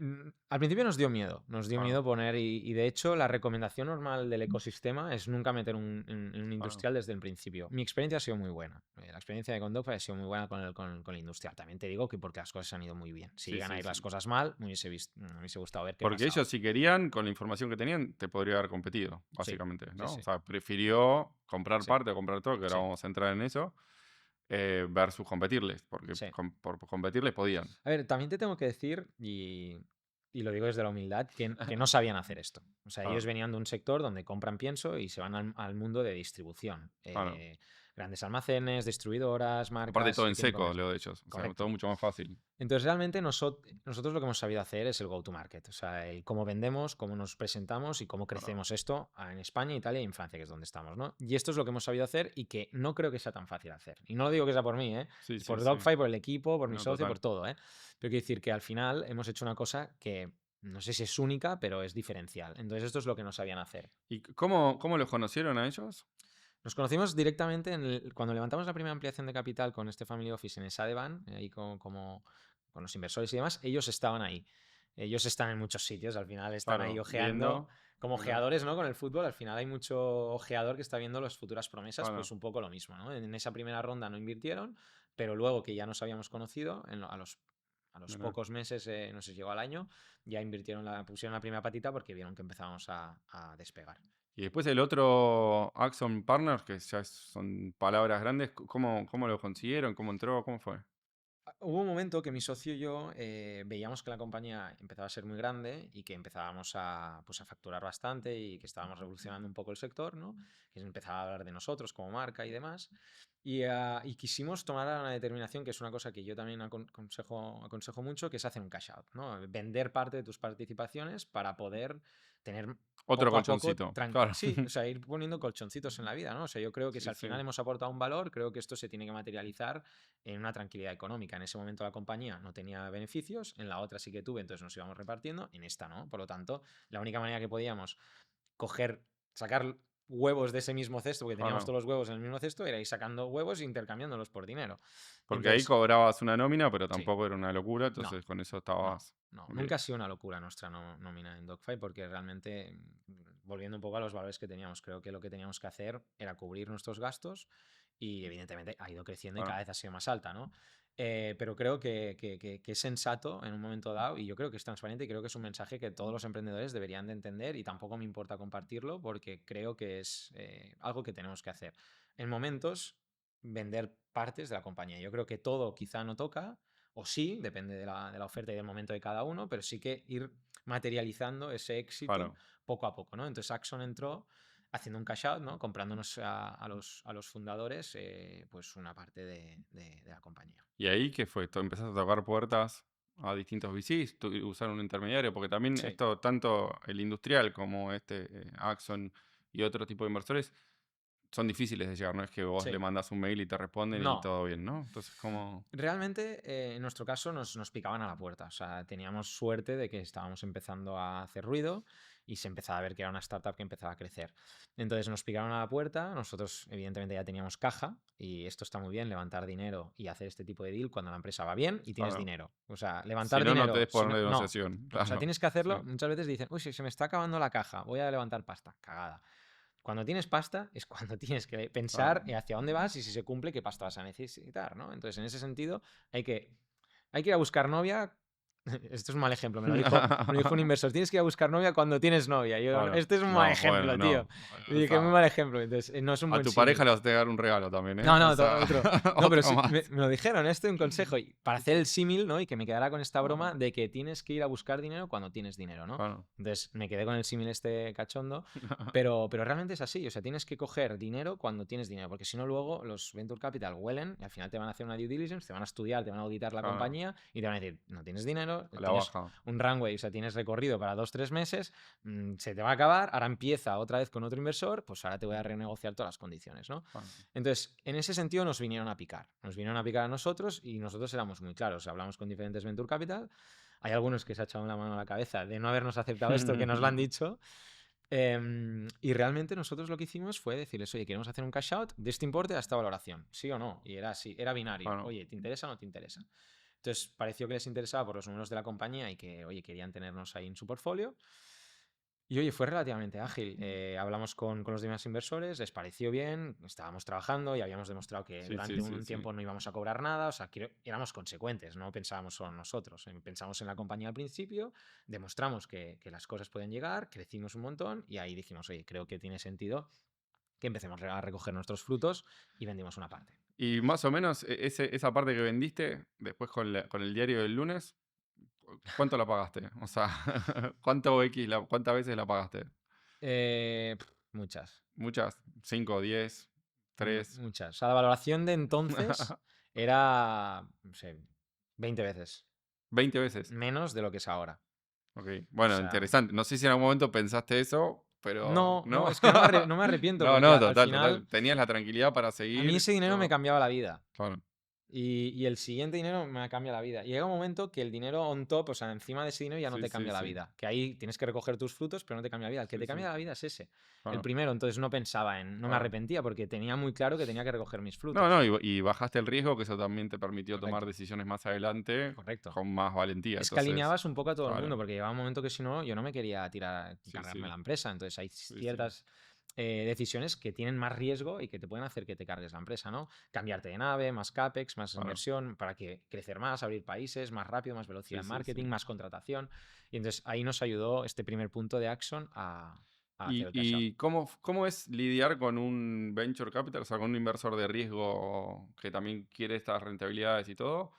Speaker 2: al principio nos dio
Speaker 1: Claro,
Speaker 2: miedo poner y de hecho la recomendación normal del ecosistema es nunca meter un
Speaker 1: claro.
Speaker 2: industrial desde el principio. Mi experiencia ha sido muy buena. La experiencia de Condofa ha sido muy buena con el industrial. También te digo que porque las cosas han ido muy bien. Si
Speaker 1: Sí,
Speaker 2: llegan a
Speaker 1: sí,
Speaker 2: ir
Speaker 1: sí.
Speaker 2: las cosas mal, me hubiese gustado ver qué
Speaker 1: Porque
Speaker 2: pasaba.
Speaker 1: ellos si querían, con la información que tenían, te podría haber competido,
Speaker 2: Sí,
Speaker 1: básicamente,
Speaker 2: sí,
Speaker 1: ¿no? O
Speaker 2: sí,
Speaker 1: sea, prefirió comprar
Speaker 2: sí,
Speaker 1: parte o comprar todo, que ahora
Speaker 2: sí,
Speaker 1: vamos a entrar en eso, versus competirles, porque
Speaker 2: sí.
Speaker 1: por competirles podían.
Speaker 2: A ver, también te tengo que decir, y lo digo desde la humildad, que no sabían hacer esto. O sea, ellos
Speaker 1: Claro,
Speaker 2: venían de un sector donde compran pienso y se van al mundo de distribución.
Speaker 1: claro.
Speaker 2: Grandes almacenes, distribuidoras,
Speaker 1: Aparte todo
Speaker 2: marcas
Speaker 1: en
Speaker 2: que quieren
Speaker 1: seco,
Speaker 2: comer.
Speaker 1: lo de ellos. O sea, todo
Speaker 2: Correcto.
Speaker 1: mucho más fácil.
Speaker 2: Entonces, realmente nosotros lo que hemos sabido hacer es el go-to-market, o sea, el cómo vendemos, cómo nos presentamos y cómo
Speaker 1: Claro.
Speaker 2: crecemos esto en España, Italia y en Francia, que es donde estamos, ¿no? Y esto es lo que hemos sabido hacer y que no creo que sea tan fácil hacer. Y no lo digo que sea por mí, ¿eh?
Speaker 1: Sí,
Speaker 2: Es
Speaker 1: sí,
Speaker 2: por
Speaker 1: sí.
Speaker 2: Dogfight, por el equipo, por mi
Speaker 1: No,
Speaker 2: socio, por
Speaker 1: total.
Speaker 2: todo, ¿eh? Pero quiero decir que al final hemos hecho una cosa que no sé si es única, pero es diferencial. Entonces, esto es lo que no sabían hacer.
Speaker 1: ¿Y cómo los conocieron a ellos?
Speaker 2: Nos conocimos directamente cuando levantamos la primera ampliación de capital con este Family Office en el Sadeban, ahí con los inversores y demás, ellos estaban ahí. Ellos están en muchos sitios, al final están ahí
Speaker 1: Claro,
Speaker 2: ojeando,
Speaker 1: viendo.
Speaker 2: como
Speaker 1: Mirá,
Speaker 2: ojeadores, ¿no? Con el fútbol, al final hay mucho ojeador que está viendo las futuras promesas,
Speaker 1: claro,
Speaker 2: pues un poco lo mismo, ¿no? En esa primera ronda no invirtieron, pero luego que ya nos habíamos conocido, a los
Speaker 1: mirá.
Speaker 2: pocos meses, no sé si llegó al año, ya pusieron la primera patita porque vieron que empezábamos a despegar.
Speaker 1: Y después el otro Axon Partners, que ya son palabras grandes, ¿cómo lo consiguieron? ¿Cómo entró? ¿Cómo fue?
Speaker 2: Hubo un momento que mi socio y yo veíamos que la compañía empezaba a ser muy grande y que empezábamos pues, a facturar bastante y que estábamos revolucionando un poco el sector, ¿no? Que se empezaba a hablar de nosotros como marca y demás. Y quisimos tomar una determinación, que es una cosa que yo también aconsejo mucho, que es hacer un cash out, ¿no? Vender parte de tus participaciones para poder tener
Speaker 1: Otro
Speaker 2: poco a poco,
Speaker 1: colchoncito, claro.
Speaker 2: sí, o sea, ir poniendo colchoncitos en la vida, ¿no? O sea, yo creo que si
Speaker 1: Sí,
Speaker 2: al final
Speaker 1: sí,
Speaker 2: hemos aportado un valor, creo que esto se tiene que materializar en una tranquilidad económica. En ese momento la compañía no tenía beneficios, en la otra sí que tuve, entonces nos íbamos repartiendo, en esta no. Por lo tanto, la única manera que podíamos sacar huevos de ese mismo cesto, porque teníamos
Speaker 1: claro.
Speaker 2: todos los huevos en el mismo cesto, era ir sacando huevos e intercambiándolos por dinero.
Speaker 1: Porque ahí
Speaker 2: Entonces,
Speaker 1: cobrabas una nómina, pero
Speaker 2: sí,
Speaker 1: tampoco era una locura,
Speaker 2: no,
Speaker 1: entonces con eso
Speaker 2: no,
Speaker 1: estabas
Speaker 2: no.
Speaker 1: bien.
Speaker 2: Nunca ha sido una locura nuestra nómina en Dogfight, porque realmente, volviendo un poco a los valores que teníamos, creo que lo que teníamos que hacer era cubrir nuestros gastos y evidentemente ha ido creciendo y
Speaker 1: Claro,
Speaker 2: cada vez ha sido más alta, ¿no? Pero creo que es sensato en un momento dado y yo creo que es transparente y creo que es un mensaje que todos los emprendedores deberían de entender y tampoco me importa compartirlo porque creo que es algo que tenemos que hacer. En momentos, vender partes de la compañía. Yo creo que todo quizá no toca, o sí, depende de la oferta y del momento de cada uno, pero sí que ir materializando ese éxito
Speaker 1: claro.
Speaker 2: poco a poco, ¿no? Entonces Axon entró haciendo un cash out, ¿no? Comprándonos a los fundadores pues una parte de la compañía.
Speaker 1: ¿Y ahí qué fue? ¿Empezaste a tocar puertas a distintos VCs? ¿Usar un intermediario? Porque también
Speaker 2: Sí,
Speaker 1: esto, tanto el industrial como Axon y otro tipo de inversores, son difíciles de llegar. No es que vos le
Speaker 2: sí.
Speaker 1: mandas un mail y te responden y
Speaker 2: No,
Speaker 1: todo bien, ¿no? Entonces, ¿cómo?
Speaker 2: realmente, en nuestro caso nos picaban a la puerta. O sea, teníamos suerte de que estábamos empezando a hacer ruido y se empezaba a ver que era una startup que empezaba a crecer. Entonces nos picaron a la puerta. Nosotros, evidentemente, ya teníamos caja y esto está muy bien, levantar dinero y hacer este tipo de deal cuando la empresa va bien y tienes
Speaker 1: Claro.
Speaker 2: dinero. O sea,
Speaker 1: Si
Speaker 2: levantar
Speaker 1: no, no te
Speaker 2: dinero,
Speaker 1: des
Speaker 2: si
Speaker 1: por
Speaker 2: no, no.
Speaker 1: negociación.
Speaker 2: No, o sea,
Speaker 1: Claro.
Speaker 2: tienes que
Speaker 1: Sí.
Speaker 2: hacerlo. Muchas veces dicen, uy, se me está acabando la caja, voy a levantar pasta. Cagada. Cuando tienes pasta es cuando tienes que
Speaker 1: Claro.
Speaker 2: pensar hacia dónde vas y si se cumple qué pasta vas a necesitar, ¿no? Entonces, en ese sentido, hay que, hay que ir a buscar novia. Esto es un mal ejemplo, me lo dijo un inversor. Tienes que ir a buscar novia cuando tienes novia. Yo,
Speaker 1: Claro.
Speaker 2: este es un mal
Speaker 1: No, bueno,
Speaker 2: ejemplo, tío.
Speaker 1: no.
Speaker 2: Le dije, muy
Speaker 1: Esa-
Speaker 2: mal ejemplo. Entonces, no es un
Speaker 1: A
Speaker 2: buen
Speaker 1: tu pareja
Speaker 2: símil.
Speaker 1: le vas a dar un regalo también, ¿eh?
Speaker 2: No,
Speaker 1: O
Speaker 2: no,
Speaker 1: sea,
Speaker 2: otro. No, pero
Speaker 1: otro
Speaker 2: sí, me,
Speaker 1: más.
Speaker 2: me lo dijeron, esto es un consejo. Y para hacer el símil, ¿no? Y que me quedara con esta
Speaker 1: Claro,
Speaker 2: broma de que tienes que ir a buscar dinero cuando tienes dinero, ¿no?
Speaker 1: claro.
Speaker 2: Entonces me quedé con el símil este cachondo, pero realmente es así. O sea, tienes que coger dinero cuando tienes dinero, porque si no, luego los Venture Capital huelen y al final te van a hacer una due diligence, te van a estudiar, te van a auditar la
Speaker 1: Claro,
Speaker 2: compañía y te van a decir, no tienes dinero,
Speaker 1: a la
Speaker 2: tienes
Speaker 1: baja.
Speaker 2: un runway, o sea, tienes recorrido para 2 o 3 meses, se te va a acabar, ahora empieza otra vez con otro inversor, pues ahora te voy a renegociar todas las condiciones, ¿no?
Speaker 1: Claro.
Speaker 2: Entonces, en ese sentido nos vinieron a picar. Nos vinieron a picar a nosotros y nosotros éramos muy claros. Hablamos con diferentes Venture Capital. Hay algunos que se ha echado la mano a la cabeza de no habernos aceptado esto, que nos lo han dicho. Y realmente nosotros lo que hicimos fue decirles, oye, queremos hacer un cash out de este importe a esta valoración. ¿Sí o no? Y era así, era binario.
Speaker 1: Claro.
Speaker 2: Oye, ¿te interesa o no te interesa? Entonces pareció que les interesaba por los números de la compañía y que, oye, querían tenernos ahí en su portfolio. Y oye, fue relativamente ágil. Hablamos con los demás inversores, les pareció bien, estábamos trabajando y habíamos demostrado que
Speaker 1: Sí,
Speaker 2: durante
Speaker 1: sí, sí,
Speaker 2: un
Speaker 1: sí.
Speaker 2: tiempo no íbamos a cobrar nada, o sea, éramos consecuentes, no pensábamos solo en nosotros, pensamos en la compañía al principio, demostramos que las cosas pueden llegar, crecimos un montón y ahí dijimos, oye, creo que tiene sentido que empecemos a recoger nuestros frutos y vendimos una parte.
Speaker 1: Y más o menos esa parte que vendiste, después con el diario del lunes, ¿cuánto la pagaste? O sea, ¿cuántas veces la pagaste?
Speaker 2: Muchas,
Speaker 1: ¿Muchas? ¿5, 10, 3?
Speaker 2: muchas. O sea, la valoración de entonces era, no sé, 20 veces.
Speaker 1: 20 veces.
Speaker 2: Menos de lo que es ahora.
Speaker 1: Ok.
Speaker 2: O
Speaker 1: Bueno,
Speaker 2: sea,
Speaker 1: interesante. No sé si en algún momento pensaste eso, pero
Speaker 2: no,
Speaker 1: no.
Speaker 2: no, es que no me arrepiento
Speaker 1: No,
Speaker 2: porque
Speaker 1: no,
Speaker 2: al
Speaker 1: total, total.
Speaker 2: final
Speaker 1: Tenías la tranquilidad para
Speaker 2: a mí
Speaker 1: seguir.
Speaker 2: ese dinero me
Speaker 1: Todo.
Speaker 2: cambiaba la vida.
Speaker 1: Claro.
Speaker 2: Y el siguiente dinero me cambia la vida. Y llega un momento que el dinero on top, o sea, encima de ese dinero ya no
Speaker 1: Sí,
Speaker 2: te
Speaker 1: sí,
Speaker 2: cambia la
Speaker 1: sí.
Speaker 2: vida. Que ahí tienes que recoger tus frutos, pero no te cambia la vida. El que
Speaker 1: Sí,
Speaker 2: te
Speaker 1: sí.
Speaker 2: cambia la vida es ese. El
Speaker 1: Claro,
Speaker 2: primero, entonces no pensaba no me
Speaker 1: claro.
Speaker 2: arrepentía porque tenía muy claro que tenía que recoger mis
Speaker 1: No,
Speaker 2: frutos.
Speaker 1: no, y bajaste el riesgo, que eso también te permitió tomar
Speaker 2: Correcto,
Speaker 1: decisiones más adelante
Speaker 2: correcto.
Speaker 1: con más valentía.
Speaker 2: Es que
Speaker 1: Entonces,
Speaker 2: alineabas un poco a todo el mundo,
Speaker 1: claro.
Speaker 2: porque llegaba un momento que si no, yo no me quería tirar,
Speaker 1: Sí,
Speaker 2: cargarme
Speaker 1: sí.
Speaker 2: la empresa. Entonces hay
Speaker 1: Sí, sí.
Speaker 2: ciertas decisiones que tienen más riesgo y que te pueden hacer que te cargues la empresa, ¿no? Cambiarte de nave, más CAPEX, más
Speaker 1: Claro.
Speaker 2: inversión, para que crecer más, abrir países, más rápido, más velocidad
Speaker 1: Sí,
Speaker 2: en
Speaker 1: sí,
Speaker 2: marketing,
Speaker 1: sí.
Speaker 2: más contratación. Y entonces ahí nos ayudó este primer punto de Axon a hacer
Speaker 1: ¿Y,
Speaker 2: el cash out.
Speaker 1: y cómo es lidiar con un venture capital, o sea, con un inversor de riesgo que también quiere estas rentabilidades y todo,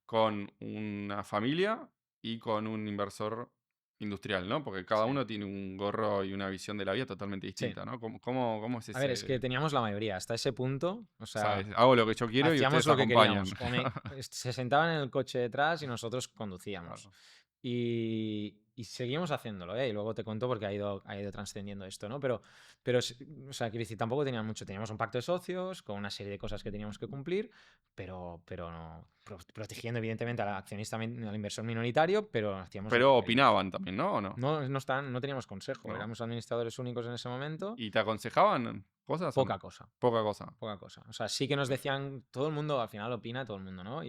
Speaker 1: con una familia y con un inversor industrial, ¿no? Porque cada
Speaker 2: Sí,
Speaker 1: uno tiene un gorro y una visión de la vida totalmente
Speaker 2: sí.
Speaker 1: distinta, ¿no? ¿Cómo es
Speaker 2: A ver, es que
Speaker 1: ese?
Speaker 2: teníamos la mayoría. Hasta ese punto, o
Speaker 1: O sea,
Speaker 2: sea,
Speaker 1: hago lo que yo quiero y
Speaker 2: hacíamos
Speaker 1: ustedes
Speaker 2: lo que
Speaker 1: acompañan.
Speaker 2: queríamos. Se sentaban en el coche detrás y nosotros conducíamos.
Speaker 1: Claro.
Speaker 2: Y seguimos haciéndolo, ¿eh? Y luego te cuento porque ha ido trascendiendo esto, ¿no? Pero o sea, quiero decir, tampoco tenían mucho. Teníamos un pacto de socios con una serie de cosas que teníamos que cumplir, pero no, protegiendo evidentemente al accionista, al inversor minoritario, pero hacíamos lo que
Speaker 1: Pero
Speaker 2: queríamos.
Speaker 1: opinaban también, ¿no? ¿O no?
Speaker 2: No teníamos consejo,
Speaker 1: No.
Speaker 2: éramos administradores únicos en ese momento,
Speaker 1: ¿Y te aconsejaban cosas o
Speaker 2: poca
Speaker 1: no?
Speaker 2: cosa.
Speaker 1: Poca cosa.
Speaker 2: Poca cosa. O sea, sí que nos decían, todo el mundo, al final opina todo el mundo, ¿no?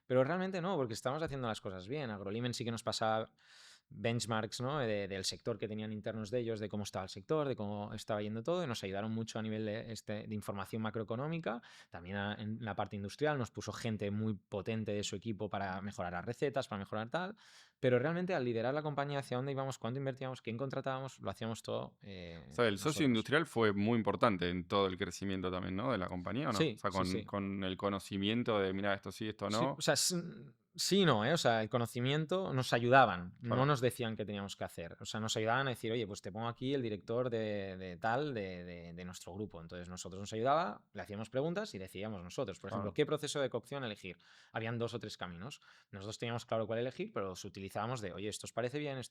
Speaker 2: Pero realmente no, porque estamos haciendo las cosas bien. Agrolimen sí que nos pasaba benchmarks, ¿no? Del sector que tenían internos de ellos, de cómo estaba el sector, de cómo estaba yendo todo, y nos ayudaron mucho a nivel de información macroeconómica. También en la parte industrial nos puso gente muy potente de su equipo para mejorar las recetas, para mejorar tal. Pero realmente al liderar la compañía hacia dónde íbamos, cuánto invertíamos, quién contratábamos, lo hacíamos todo
Speaker 1: O sea, el socio
Speaker 2: nosotros.
Speaker 1: industrial fue muy importante en todo el crecimiento también, ¿no? De la compañía, ¿o no? O
Speaker 2: Sí,
Speaker 1: sea,
Speaker 2: sí,
Speaker 1: con,
Speaker 2: sí.
Speaker 1: con el conocimiento de, mira, esto sí, esto
Speaker 2: Sí,
Speaker 1: no.
Speaker 2: o sea, sí, y no, ¿eh? O sea, el conocimiento nos ayudaban, no
Speaker 1: Claro,
Speaker 2: nos decían qué teníamos que hacer. O sea, nos ayudaban a decir, oye, pues te pongo aquí el director de tal, de nuestro grupo. Entonces, nosotros nos ayudaba, le hacíamos preguntas y decidíamos nosotros. Por ejemplo,
Speaker 1: claro.
Speaker 2: ¿qué proceso de cocción elegir? Habían 2 o 3 caminos. Nosotros teníamos claro cuál elegir, pero los utilizábamos de, oye, esto os parece bien,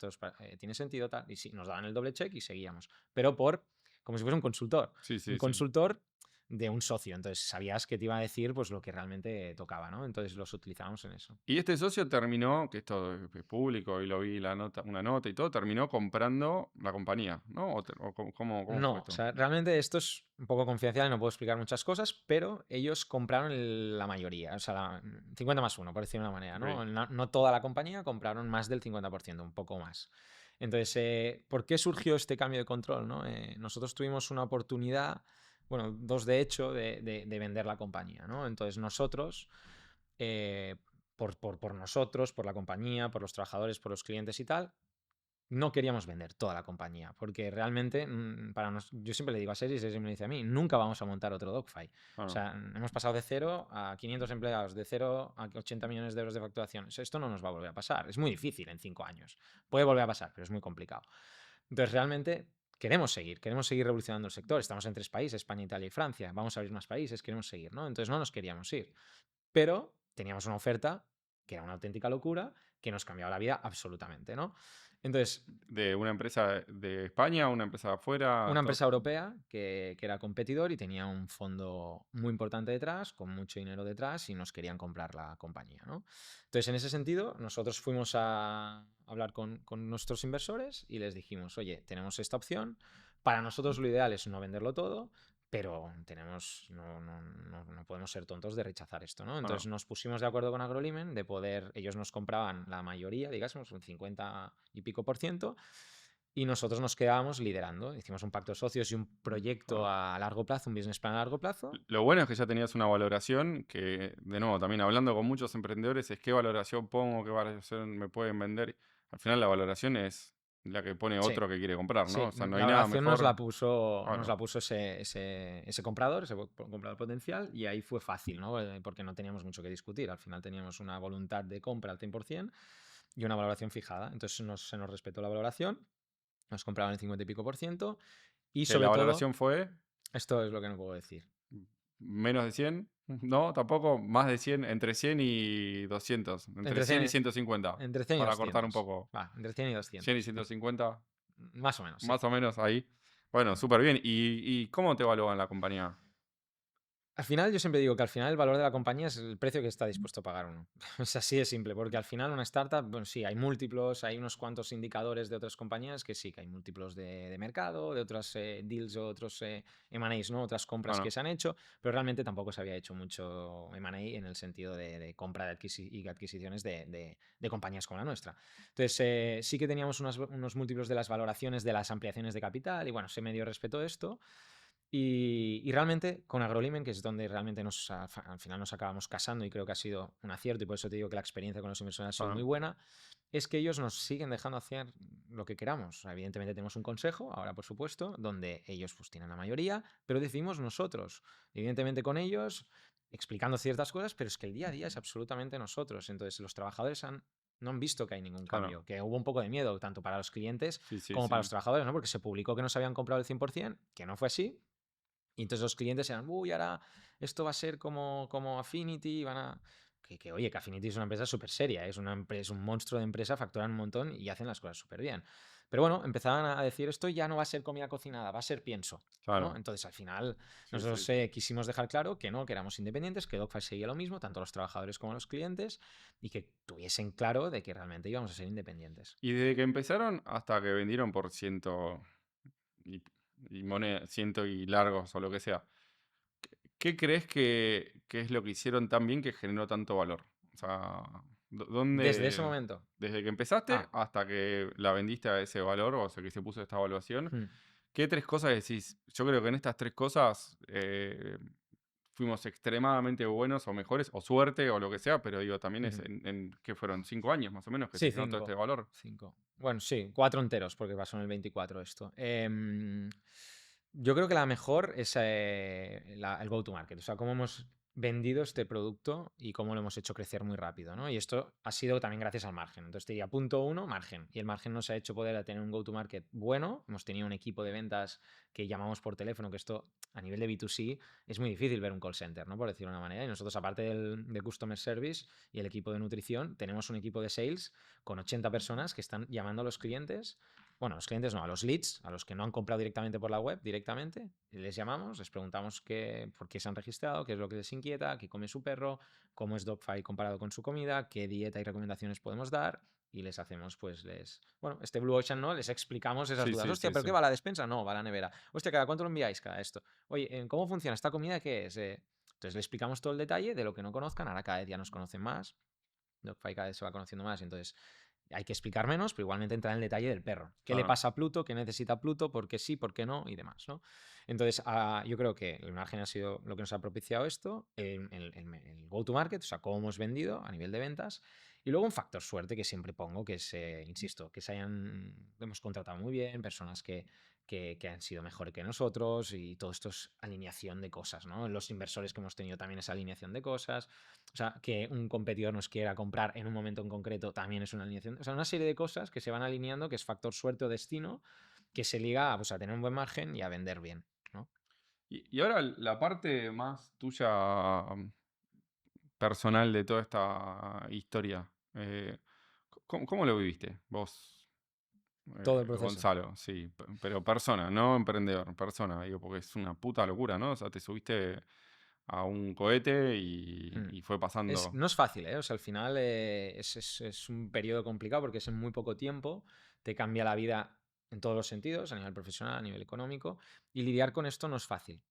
Speaker 2: tiene sentido, tal. Y sí, nos daban el doble check y seguíamos. Pero como si fuese un consultor.
Speaker 1: Sí,
Speaker 2: Un
Speaker 1: sí, sí.
Speaker 2: consultor de un socio. Entonces sabías que te iba a decir pues lo que realmente tocaba, ¿no? Entonces los utilizábamos en eso.
Speaker 1: Y este socio terminó, que esto es público y lo vi la nota, una nota y todo, terminó comprando la compañía, ¿no? O cómo fue
Speaker 2: No, o
Speaker 1: esto?
Speaker 2: sea, realmente esto es un poco confidencial y no puedo explicar muchas cosas, pero ellos compraron la mayoría, o sea, 50 más uno, por decirlo de una manera,
Speaker 1: Ok.
Speaker 2: ¿no? No toda la compañía, compraron más del 50%, un poco más. Entonces, ¿por qué surgió este cambio de control, no? Nosotros tuvimos una oportunidad, bueno, dos de hecho, de vender la compañía, ¿no? Entonces nosotros, eh, por nosotros, por la compañía, por los trabajadores, por los clientes y tal, no queríamos vender toda la compañía, porque realmente yo siempre le digo a Sergi, Sergi me dice a mí, nunca vamos a montar otro Dogfight. O
Speaker 1: Claro,
Speaker 2: sea, hemos pasado de 0 a 500 empleados, de 0 a 80 millones de euros de facturación. Esto no nos va a volver a pasar. Es muy difícil en 5 años. Puede volver a pasar, pero es muy complicado. Entonces, realmente queremos seguir revolucionando el sector. Estamos en 3 países, España, Italia y Francia. Vamos a abrir más países, queremos seguir, ¿no? Entonces no nos queríamos ir. Pero teníamos una oferta que era una auténtica locura, que nos cambiaba la vida absolutamente, ¿no? Entonces,
Speaker 1: de una empresa de España, una empresa de afuera,
Speaker 2: una
Speaker 1: todo.
Speaker 2: empresa europea que era competidor y tenía un fondo muy importante detrás, con mucho dinero detrás, y nos querían comprar la compañía, ¿no? Entonces, en ese sentido, nosotros fuimos a hablar con nuestros inversores y les dijimos, oye, tenemos esta opción. Para nosotros lo ideal es no venderlo todo, pero no podemos ser tontos de rechazar esto, ¿no? Entonces
Speaker 1: Claro.
Speaker 2: nos pusimos de acuerdo con Agrolimen de poder, ellos nos compraban la mayoría, digamos, un 50 y pico por ciento, y nosotros nos quedábamos liderando. Hicimos un pacto de socios y un proyecto
Speaker 1: Claro.
Speaker 2: a largo plazo, un business plan a largo plazo.
Speaker 1: Lo bueno es que ya tenías una valoración que, de nuevo, también hablando con muchos emprendedores, es qué valoración pongo, qué valoración me pueden vender. Al final la valoración es la que pone
Speaker 2: Sí,
Speaker 1: otro que quiere comprar, ¿no?
Speaker 2: sí,
Speaker 1: O sea, no hay
Speaker 2: la
Speaker 1: nada
Speaker 2: valoración nos
Speaker 1: mejor.
Speaker 2: la puso, nos
Speaker 1: Claro,
Speaker 2: la puso ese comprador, comprador potencial, y ahí fue fácil, ¿no? Porque no teníamos mucho que discutir. Al final teníamos una voluntad de compra al 100% y una valoración fijada. Entonces se nos respetó la valoración, nos compraban el 50 y pico por ciento, y
Speaker 1: que la
Speaker 2: sobre todo,
Speaker 1: valoración fue
Speaker 2: esto es lo que no puedo decir.
Speaker 1: menos de 100, no, tampoco, más de 100, entre 100 y 200, entre
Speaker 2: Entre
Speaker 1: 100 y
Speaker 2: 100,
Speaker 1: 150,
Speaker 2: entre 100 y
Speaker 1: para cortar un
Speaker 2: 200.
Speaker 1: poco.
Speaker 2: Va, entre 100 y
Speaker 1: 100 y
Speaker 2: 200.
Speaker 1: 150,
Speaker 2: Más o menos, sí.
Speaker 1: más o menos ahí. Bueno, súper bien. ¿Y cómo te evalúan la compañía?
Speaker 2: Al final, yo siempre digo que al final el valor de la compañía es el precio que está dispuesto a pagar uno. Es así de simple, porque al final una startup, bueno, sí, hay múltiplos, hay unos cuantos indicadores de otras compañías que sí, que hay múltiplos de mercado, de otras deals o otros M&As, ¿no? Otras compras que
Speaker 1: Bueno,
Speaker 2: se han hecho, pero realmente tampoco se había hecho mucho M&A en el sentido de compra y adquisiciones de compañías como la nuestra. Entonces, sí que teníamos unos múltiplos de las valoraciones de las ampliaciones de capital y bueno, se medio respetó esto. Y realmente con AgroLimen, que es donde realmente al final nos acabamos casando y creo que ha sido un acierto y por eso te digo que la experiencia con los inversores ha sido muy
Speaker 1: bueno,
Speaker 2: buena, es que ellos nos siguen dejando hacer lo que queramos. O sea, evidentemente tenemos un consejo, ahora por supuesto, donde ellos pues tienen la mayoría, pero decidimos nosotros, evidentemente con ellos, explicando ciertas cosas, pero es que el día a día es absolutamente nosotros. Entonces los trabajadores no han visto que hay ningún
Speaker 1: claro.
Speaker 2: cambio, que hubo un poco de miedo tanto para los clientes
Speaker 1: Sí, sí,
Speaker 2: como para los
Speaker 1: sí.
Speaker 2: trabajadores, ¿no? Porque se publicó que no se habían comprado el 100%, que no fue así, y entonces los clientes eran, uy, ahora esto va a ser como Affinity, van a... oye, que Affinity es una empresa súper seria, es una empresa, un monstruo de empresa, facturan un montón y hacen las cosas súper bien. Pero bueno, empezaban a decir, esto ya no va a ser comida cocinada, va a ser pienso, ¿no?
Speaker 1: Claro.
Speaker 2: Entonces al final
Speaker 1: Sí, sí,
Speaker 2: nosotros
Speaker 1: sí.
Speaker 2: quisimos dejar claro que no, que éramos independientes, que DocFi seguía lo mismo, tanto los trabajadores como los clientes, y que tuviesen claro de que realmente íbamos a ser independientes.
Speaker 1: Y desde que empezaron hasta que vendieron por ciento y, y moneda, ciento y largos o lo que sea, ¿qué crees que es lo que hicieron tan bien que generó tanto valor? O sea,
Speaker 2: Desde ese
Speaker 1: ¿dónde,
Speaker 2: momento.
Speaker 1: desde que empezaste
Speaker 2: Ah,
Speaker 1: hasta que la vendiste a ese valor o sea, que se puso esta evaluación,
Speaker 2: hmm,
Speaker 1: qué tres cosas decís? Yo creo que en estas tres cosas fuimos extremadamente buenos o mejores, o suerte o lo que sea, pero digo, también es
Speaker 2: ujú.
Speaker 1: ¿qué fueron? 5 años más o menos que se
Speaker 2: Sí,
Speaker 1: generó todo este
Speaker 2: 5.
Speaker 1: valor.
Speaker 2: 5. Bueno, sí, 4 enteros, porque pasó en el 24 esto. Yo creo que la mejor es el go-to-market. O sea, cómo hemos vendido este producto y cómo lo hemos hecho crecer muy rápido, ¿no? Y esto ha sido también gracias al margen. Entonces te diría, punto uno, margen. Y el margen nos ha hecho poder tener un go-to-market bueno. Hemos tenido un equipo de ventas que llamamos por teléfono, que esto a nivel de B2C es muy difícil ver un call center, ¿no? Por decirlo de una manera. Y nosotros, aparte de Customer Service y el equipo de nutrición, tenemos un equipo de sales con 80 personas que están llamando a los clientes. Bueno, a los clientes no, a los leads, a los que no han comprado directamente por la web, directamente, les llamamos, les preguntamos por qué se han registrado, qué es lo que les inquieta, qué come su perro, cómo es DogFi comparado con su comida, qué dieta y recomendaciones podemos dar, y les hacemos, pues, bueno, este Blue Ocean, ¿no? Les explicamos esas
Speaker 1: Sí,
Speaker 2: dudas.
Speaker 1: sí,
Speaker 2: Hostia,
Speaker 1: sí,
Speaker 2: ¿pero qué
Speaker 1: sí.
Speaker 2: va a la despensa? No, va a la nevera. Hostia, ¿cada cuánto lo enviáis cada esto? Oye, ¿cómo funciona esta comida? ¿Qué es? Entonces le explicamos todo el detalle de lo que no conozcan, ahora cada vez ya nos conocen más, DogFi cada vez se va conociendo más, entonces hay que explicar menos, pero igualmente entrar en el detalle del perro. ¿Qué le
Speaker 1: Claro.
Speaker 2: pasa a Pluto? ¿Qué necesita Pluto? ¿Por qué sí? ¿Por qué no? Y demás, ¿no? Entonces, yo creo que el margen ha sido lo que nos ha propiciado esto, el go-to-market, o sea, cómo hemos vendido a nivel de ventas, y luego un factor suerte que siempre pongo, que es, insisto, que hemos contratado muy bien, personas que han sido mejor que nosotros y todo esto es alineación de cosas, ¿no? Los inversores que hemos tenido también es alineación de cosas. O sea, que un competidor nos quiera comprar en un momento en concreto también es una alineación. O sea, una serie de cosas que se van alineando, que es factor suerte o destino, que se liga pues, a tener un buen margen y a vender bien, ¿no?
Speaker 1: Y ahora la parte más tuya personal de toda esta historia, ¿cómo lo viviste vos,
Speaker 2: Todo el proceso.
Speaker 1: Gonzalo? Sí, pero persona, no emprendedor, persona, digo, porque es una puta locura, ¿no? O sea, te subiste a un cohete
Speaker 2: Mm.
Speaker 1: y fue pasando.
Speaker 2: No es fácil, ¿eh? O sea, al final es un periodo complicado porque es en muy poco tiempo, te cambia la vida en todos los sentidos, a nivel profesional, a nivel económico, y lidiar con esto no es fácil.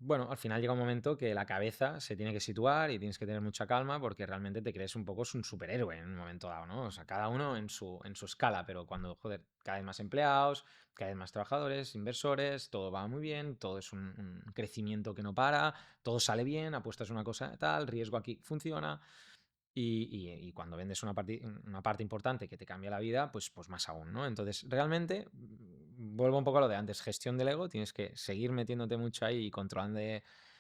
Speaker 2: Bueno, al final llega un momento que la cabeza se tiene que situar y tienes que tener mucha calma porque realmente te crees un poco un superhéroe en un momento dado, ¿no? O sea, cada uno en su escala, pero cuando, joder, cada vez más empleados, cada vez más trabajadores, inversores, todo va muy bien, todo es un crecimiento que no para, todo sale bien, apuestas una cosa tal, riesgo aquí funciona. Y cuando vendes una parte importante que te cambia la vida, pues más aún, ¿no? Entonces, realmente, vuelvo un poco a lo de antes, gestión del ego, tienes que seguir metiéndote mucho ahí y controlando,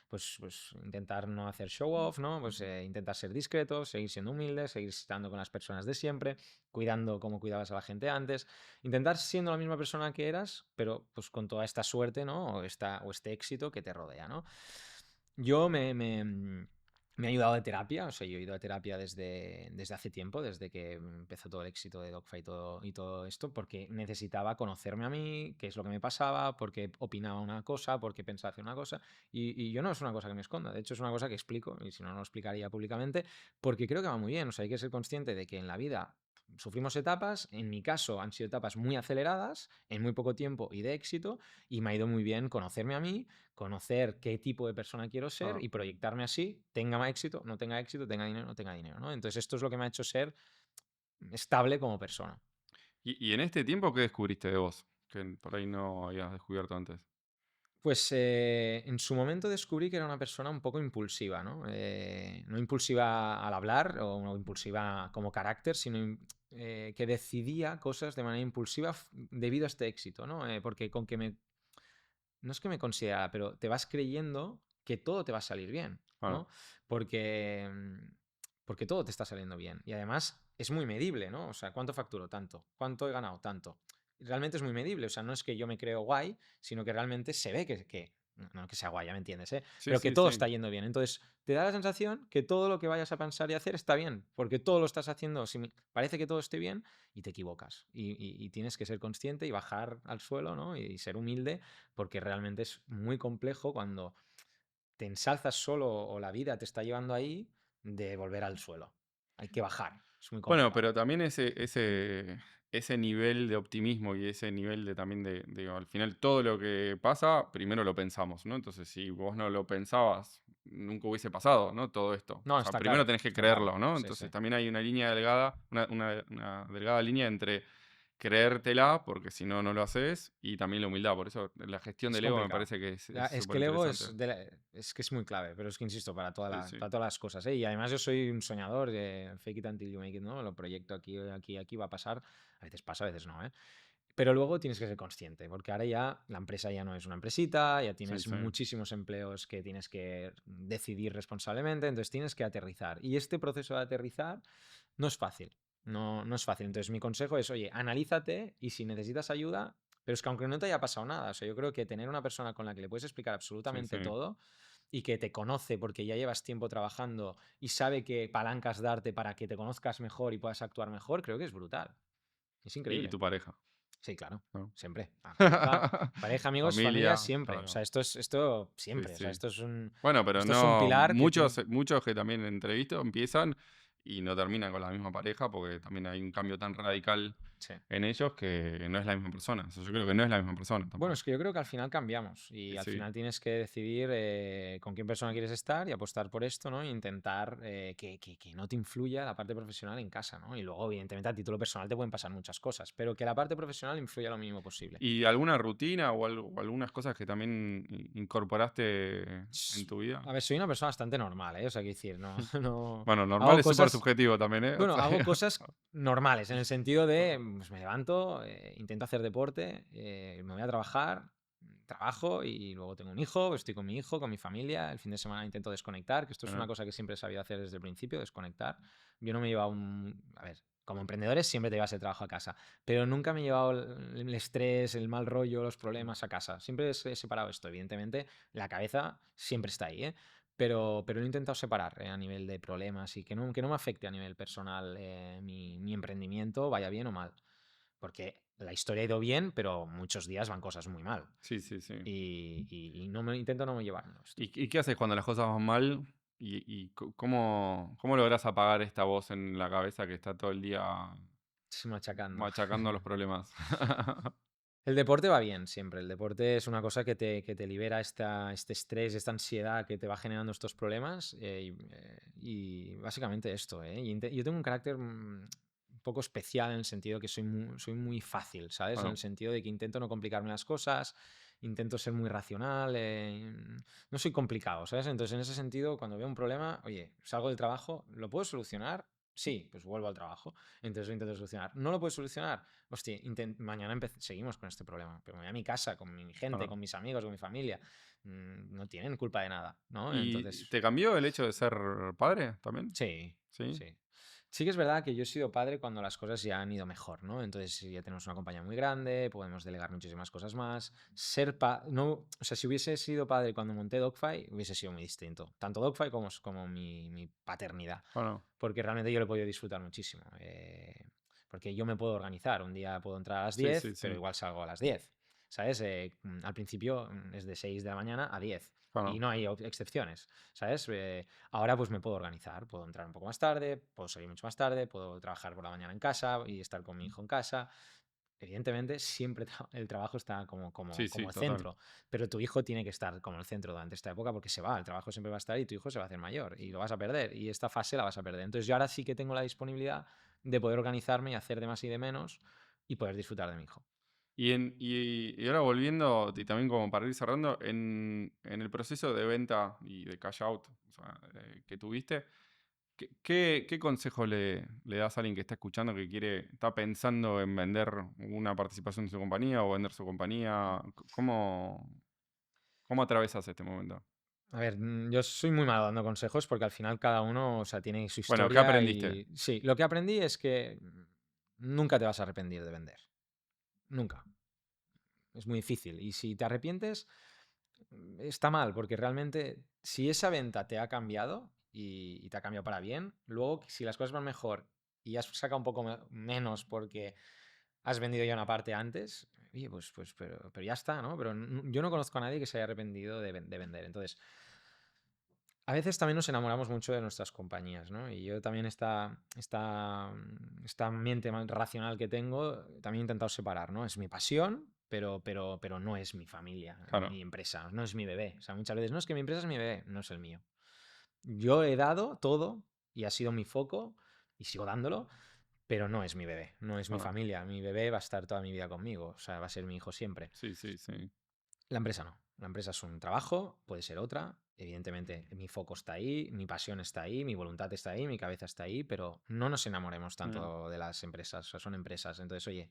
Speaker 2: pues intentar no hacer show off, ¿no? Pues intentar ser discreto, seguir siendo humilde, seguir estando con las personas de siempre, cuidando como cuidabas a la gente antes, intentar siendo la misma persona que eras, pero pues con toda esta suerte, ¿no? O este éxito que te rodea, ¿no? Yo Me ha ayudado de terapia, o sea, yo he ido a terapia desde hace tiempo, desde que empezó todo el éxito de Dogfight y todo esto, porque necesitaba conocerme a mí, qué es lo que me pasaba, por qué opinaba una cosa, por qué pensaba hacer una cosa. Y yo no es una cosa que me esconda, de hecho es una cosa que explico, y si no, no lo explicaría públicamente, porque creo que va muy bien. O sea, hay que ser consciente de que en la vida sufrimos etapas, en mi caso han sido etapas muy aceleradas, en muy poco tiempo y de éxito, y me ha ido muy bien conocerme a mí, conocer qué tipo de persona quiero ser
Speaker 1: Ah.
Speaker 2: y proyectarme así, tenga más éxito, tenga dinero, no tenga dinero, ¿no? Entonces esto es lo que me ha hecho ser estable como persona.
Speaker 1: Y en este tiempo, ¿qué descubriste de vos? Que por ahí no habías descubierto antes.
Speaker 2: Pues en su momento descubrí que era una persona un poco impulsiva, ¿no? No impulsiva al hablar o no impulsiva como carácter, sino que decidía cosas de manera impulsiva debido a este éxito, ¿no? Porque con que no es que me considerara, pero te vas creyendo que todo te va a salir bien,
Speaker 1: Claro.
Speaker 2: ¿no? Porque, porque todo te está saliendo bien. Y además es muy medible, ¿no? O sea, ¿cuánto facturo? Tanto. ¿Cuánto he ganado? Tanto. Realmente es muy medible. O sea, no es que yo me creo guay, sino que realmente se ve no que sea guay, ya me entiendes, ¿eh?
Speaker 1: Sí,
Speaker 2: Pero que
Speaker 1: sí,
Speaker 2: todo
Speaker 1: sí.
Speaker 2: está yendo bien. Entonces, te da la sensación que todo lo que vayas a pensar y hacer está bien, porque todo lo estás haciendo, parece que todo esté bien y te equivocas. Y tienes que ser consciente y bajar al suelo, ¿no? Y ser humilde porque realmente es muy complejo cuando te ensalzas solo o la vida te está llevando ahí de volver al suelo. Hay que bajar, es muy
Speaker 1: Bueno,
Speaker 2: complicado.
Speaker 1: pero también ese nivel de optimismo y ese nivel de también de, al final, todo lo que pasa, primero lo pensamos, ¿no? Entonces, si vos no lo pensabas, nunca hubiese pasado, ¿no? Todo esto. O
Speaker 2: No,
Speaker 1: sea, primero tenés que
Speaker 2: está claro.
Speaker 1: creerlo, ¿no?
Speaker 2: Sí, sí.
Speaker 1: Entonces, también hay una línea delgada, una delgada línea entre creértela, porque si no, no lo haces, y también la humildad. Por eso la gestión
Speaker 2: Es
Speaker 1: del ego me
Speaker 2: complicado.
Speaker 1: parece que es
Speaker 2: Es
Speaker 1: súper
Speaker 2: que el ego
Speaker 1: interesante.
Speaker 2: es que es muy clave, pero es que insisto,
Speaker 1: Sí, sí.
Speaker 2: para todas las cosas, ¿eh? Y además yo soy un soñador de fake it until you make it, ¿no? Lo proyecto aquí, aquí, aquí, va a pasar. A veces pasa, a veces no, ¿eh? Pero luego tienes que ser consciente, porque ahora ya la empresa ya no es una empresita, ya
Speaker 1: Sí,
Speaker 2: tienes
Speaker 1: sí.
Speaker 2: muchísimos empleos que tienes que decidir responsablemente, entonces tienes que aterrizar. Y este proceso de aterrizar no es fácil, no es fácil. Entonces mi consejo es, oye, analízate y si necesitas ayuda, pero es que aunque no te haya pasado nada, o sea, yo creo que tener una persona con la que le puedes explicar
Speaker 1: Sí, sí.
Speaker 2: absolutamente todo y que te conoce porque ya llevas tiempo trabajando y sabe qué palancas darte para que te conozcas mejor y puedas actuar mejor, creo que es brutal. Es
Speaker 1: Y
Speaker 2: increíble.
Speaker 1: tu pareja,
Speaker 2: Sí, claro,
Speaker 1: ¿no?
Speaker 2: siempre. Pareja, amigos, familia,
Speaker 1: Familia,
Speaker 2: siempre. O
Speaker 1: claro.
Speaker 2: sea, esto
Speaker 1: Sí,
Speaker 2: siempre. O sea,
Speaker 1: sí. Bueno, pero
Speaker 2: esto es un
Speaker 1: no,
Speaker 2: pilar que tiene.
Speaker 1: muchos que también entrevisto empiezan y no terminan con la misma pareja porque también hay un cambio tan radical
Speaker 2: Sí.
Speaker 1: en ellos que no es la misma persona. O sea, yo creo que no es la misma persona
Speaker 2: Bueno, es
Speaker 1: tampoco.
Speaker 2: que yo creo que al final cambiamos y al
Speaker 1: Sí.
Speaker 2: final tienes que decidir con qué persona quieres estar y apostar por esto, ¿no? E intentar que no te influya la parte profesional en casa, ¿no? Y luego, evidentemente, a título personal te pueden pasar muchas cosas, pero que la parte profesional influya lo mínimo posible.
Speaker 1: ¿Y alguna rutina o algunas cosas que también incorporaste en
Speaker 2: S-
Speaker 1: tu vida?
Speaker 2: A ver, soy una persona bastante normal, ¿eh? O sea, quiero decir, no, no
Speaker 1: Bueno, normal
Speaker 2: hago
Speaker 1: es súper
Speaker 2: cosas.
Speaker 1: subjetivo también, ¿eh? O
Speaker 2: Bueno,
Speaker 1: sea,
Speaker 2: hago cosas normales, en el sentido de, pues me levanto, intento hacer deporte, me voy a trabajar, trabajo y luego tengo un hijo, estoy con mi hijo, con mi familia, el fin de semana intento desconectar, que esto es una
Speaker 1: Genial.
Speaker 2: cosa que siempre he sabido hacer desde el principio, desconectar. Yo no me he llevado un. A ver, como emprendedores siempre te llevas el trabajo a casa, pero nunca me he llevado el estrés, el mal rollo, los problemas a casa. Siempre he separado esto, evidentemente, la cabeza siempre está ahí, ¿eh? Pero lo he intentado separar a nivel de problemas y que no me afecte a nivel personal mi emprendimiento, vaya bien o mal. Porque la historia ha ido bien, pero muchos días van cosas muy mal.
Speaker 1: Sí, sí, sí.
Speaker 2: Y intento no llevarlo esto.
Speaker 1: ¿Y qué haces cuando las cosas van mal? ¿Cómo lográs apagar esta voz en la cabeza que está todo el día
Speaker 2: Machacando.
Speaker 1: machacando los problemas?
Speaker 2: El deporte va bien siempre. El deporte es una cosa que te libera este estrés, esta ansiedad que te va generando estos problemas. Y básicamente esto, ¿eh? Yo tengo un carácter un poco especial en el sentido que soy muy fácil, ¿sabes? En el
Speaker 1: Bueno,
Speaker 2: sentido de que intento no complicarme las cosas, intento ser muy racional, no soy complicado, ¿sabes? Entonces, en ese sentido, cuando veo un problema, oye, salgo del trabajo, ¿lo puedo solucionar? Sí, pues vuelvo al trabajo. Entonces lo intento solucionar. ¿No lo puedes solucionar? Hostia, mañana seguimos con este problema, pero me voy a mi casa, con mi gente,
Speaker 1: claro.
Speaker 2: con mis amigos, con mi familia. No tienen culpa de nada, ¿no?
Speaker 1: ¿Y
Speaker 2: Entonces,
Speaker 1: te cambió el hecho de ser padre también?
Speaker 2: sí,
Speaker 1: ¿Sí?
Speaker 2: sí. Sí que es verdad que yo he sido padre cuando las cosas ya han ido mejor, ¿no? Entonces si ya tenemos una compañía muy grande, podemos delegar muchísimas cosas más. No, o sea, si hubiese sido padre cuando monté Dogfy, hubiese sido muy distinto. Tanto Dogfy como mi paternidad.
Speaker 1: Bueno,
Speaker 2: Porque realmente yo lo he podido disfrutar muchísimo. Porque yo me puedo organizar. Un día puedo entrar a las
Speaker 1: sí,
Speaker 2: 10,
Speaker 1: sí,
Speaker 2: pero
Speaker 1: sí.
Speaker 2: igual salgo a las 10. ¿Sabes? Al principio es de 6 de la mañana a 10. Y
Speaker 1: Bueno,
Speaker 2: no hay excepciones, ¿sabes? Ahora pues me puedo organizar, puedo entrar un poco más tarde, puedo salir mucho más tarde, puedo trabajar por la mañana en casa y estar con mi hijo en casa. Evidentemente, siempre el trabajo está
Speaker 1: sí, sí,
Speaker 2: como el
Speaker 1: total.
Speaker 2: centro, pero tu hijo tiene que estar como el centro durante esta época porque se va, el trabajo siempre va a estar y tu hijo se va a hacer mayor y lo vas a perder y esta fase la vas a perder. Entonces yo ahora sí que tengo la disponibilidad de poder organizarme y hacer de más y de menos y poder disfrutar de mi hijo.
Speaker 1: Y ahora volviendo, y también como para ir cerrando, en el proceso de venta y de cash out, o sea, que tuviste, ¿qué consejo le das a alguien que está escuchando, que está pensando en vender una participación de su compañía o vender su compañía? ¿Cómo atravesas este momento?
Speaker 2: A ver, yo soy muy malo dando consejos porque al final cada uno, o sea, tiene su
Speaker 1: Bueno, ¿qué
Speaker 2: historia
Speaker 1: aprendiste?
Speaker 2: y sí, lo que aprendí es que nunca te vas a arrepentir de vender, nunca. Es muy difícil. Y si te arrepientes, está mal, porque realmente si esa venta te ha cambiado y te ha cambiado para bien, luego si las cosas van mejor y has sacado un poco menos porque has vendido ya una parte antes, oye, pero ya está, ¿no? Pero yo no conozco a nadie que se haya arrepentido de vender. Entonces, a veces también nos enamoramos mucho de nuestras compañías, ¿no? Y yo también esta mente racional que tengo, también he intentado separar, ¿no? Es mi pasión, pero no es mi familia,
Speaker 1: Claro.
Speaker 2: mi empresa, no es mi bebé. O sea, muchas veces, no es que mi empresa es mi bebé, no es el mío. Yo he dado todo y ha sido mi foco y sigo dándolo, pero no es mi bebé, no es mi
Speaker 1: Claro.
Speaker 2: familia. Mi bebé va a estar toda mi vida conmigo, o sea, va a ser mi hijo siempre.
Speaker 1: Sí, sí, sí.
Speaker 2: La empresa no. La empresa es un trabajo, puede ser otra. Evidentemente, mi foco está ahí, mi pasión está ahí, mi voluntad está ahí, mi cabeza está ahí, pero no nos enamoremos
Speaker 1: Mm.
Speaker 2: tanto de las empresas. O sea, son empresas. Entonces, oye,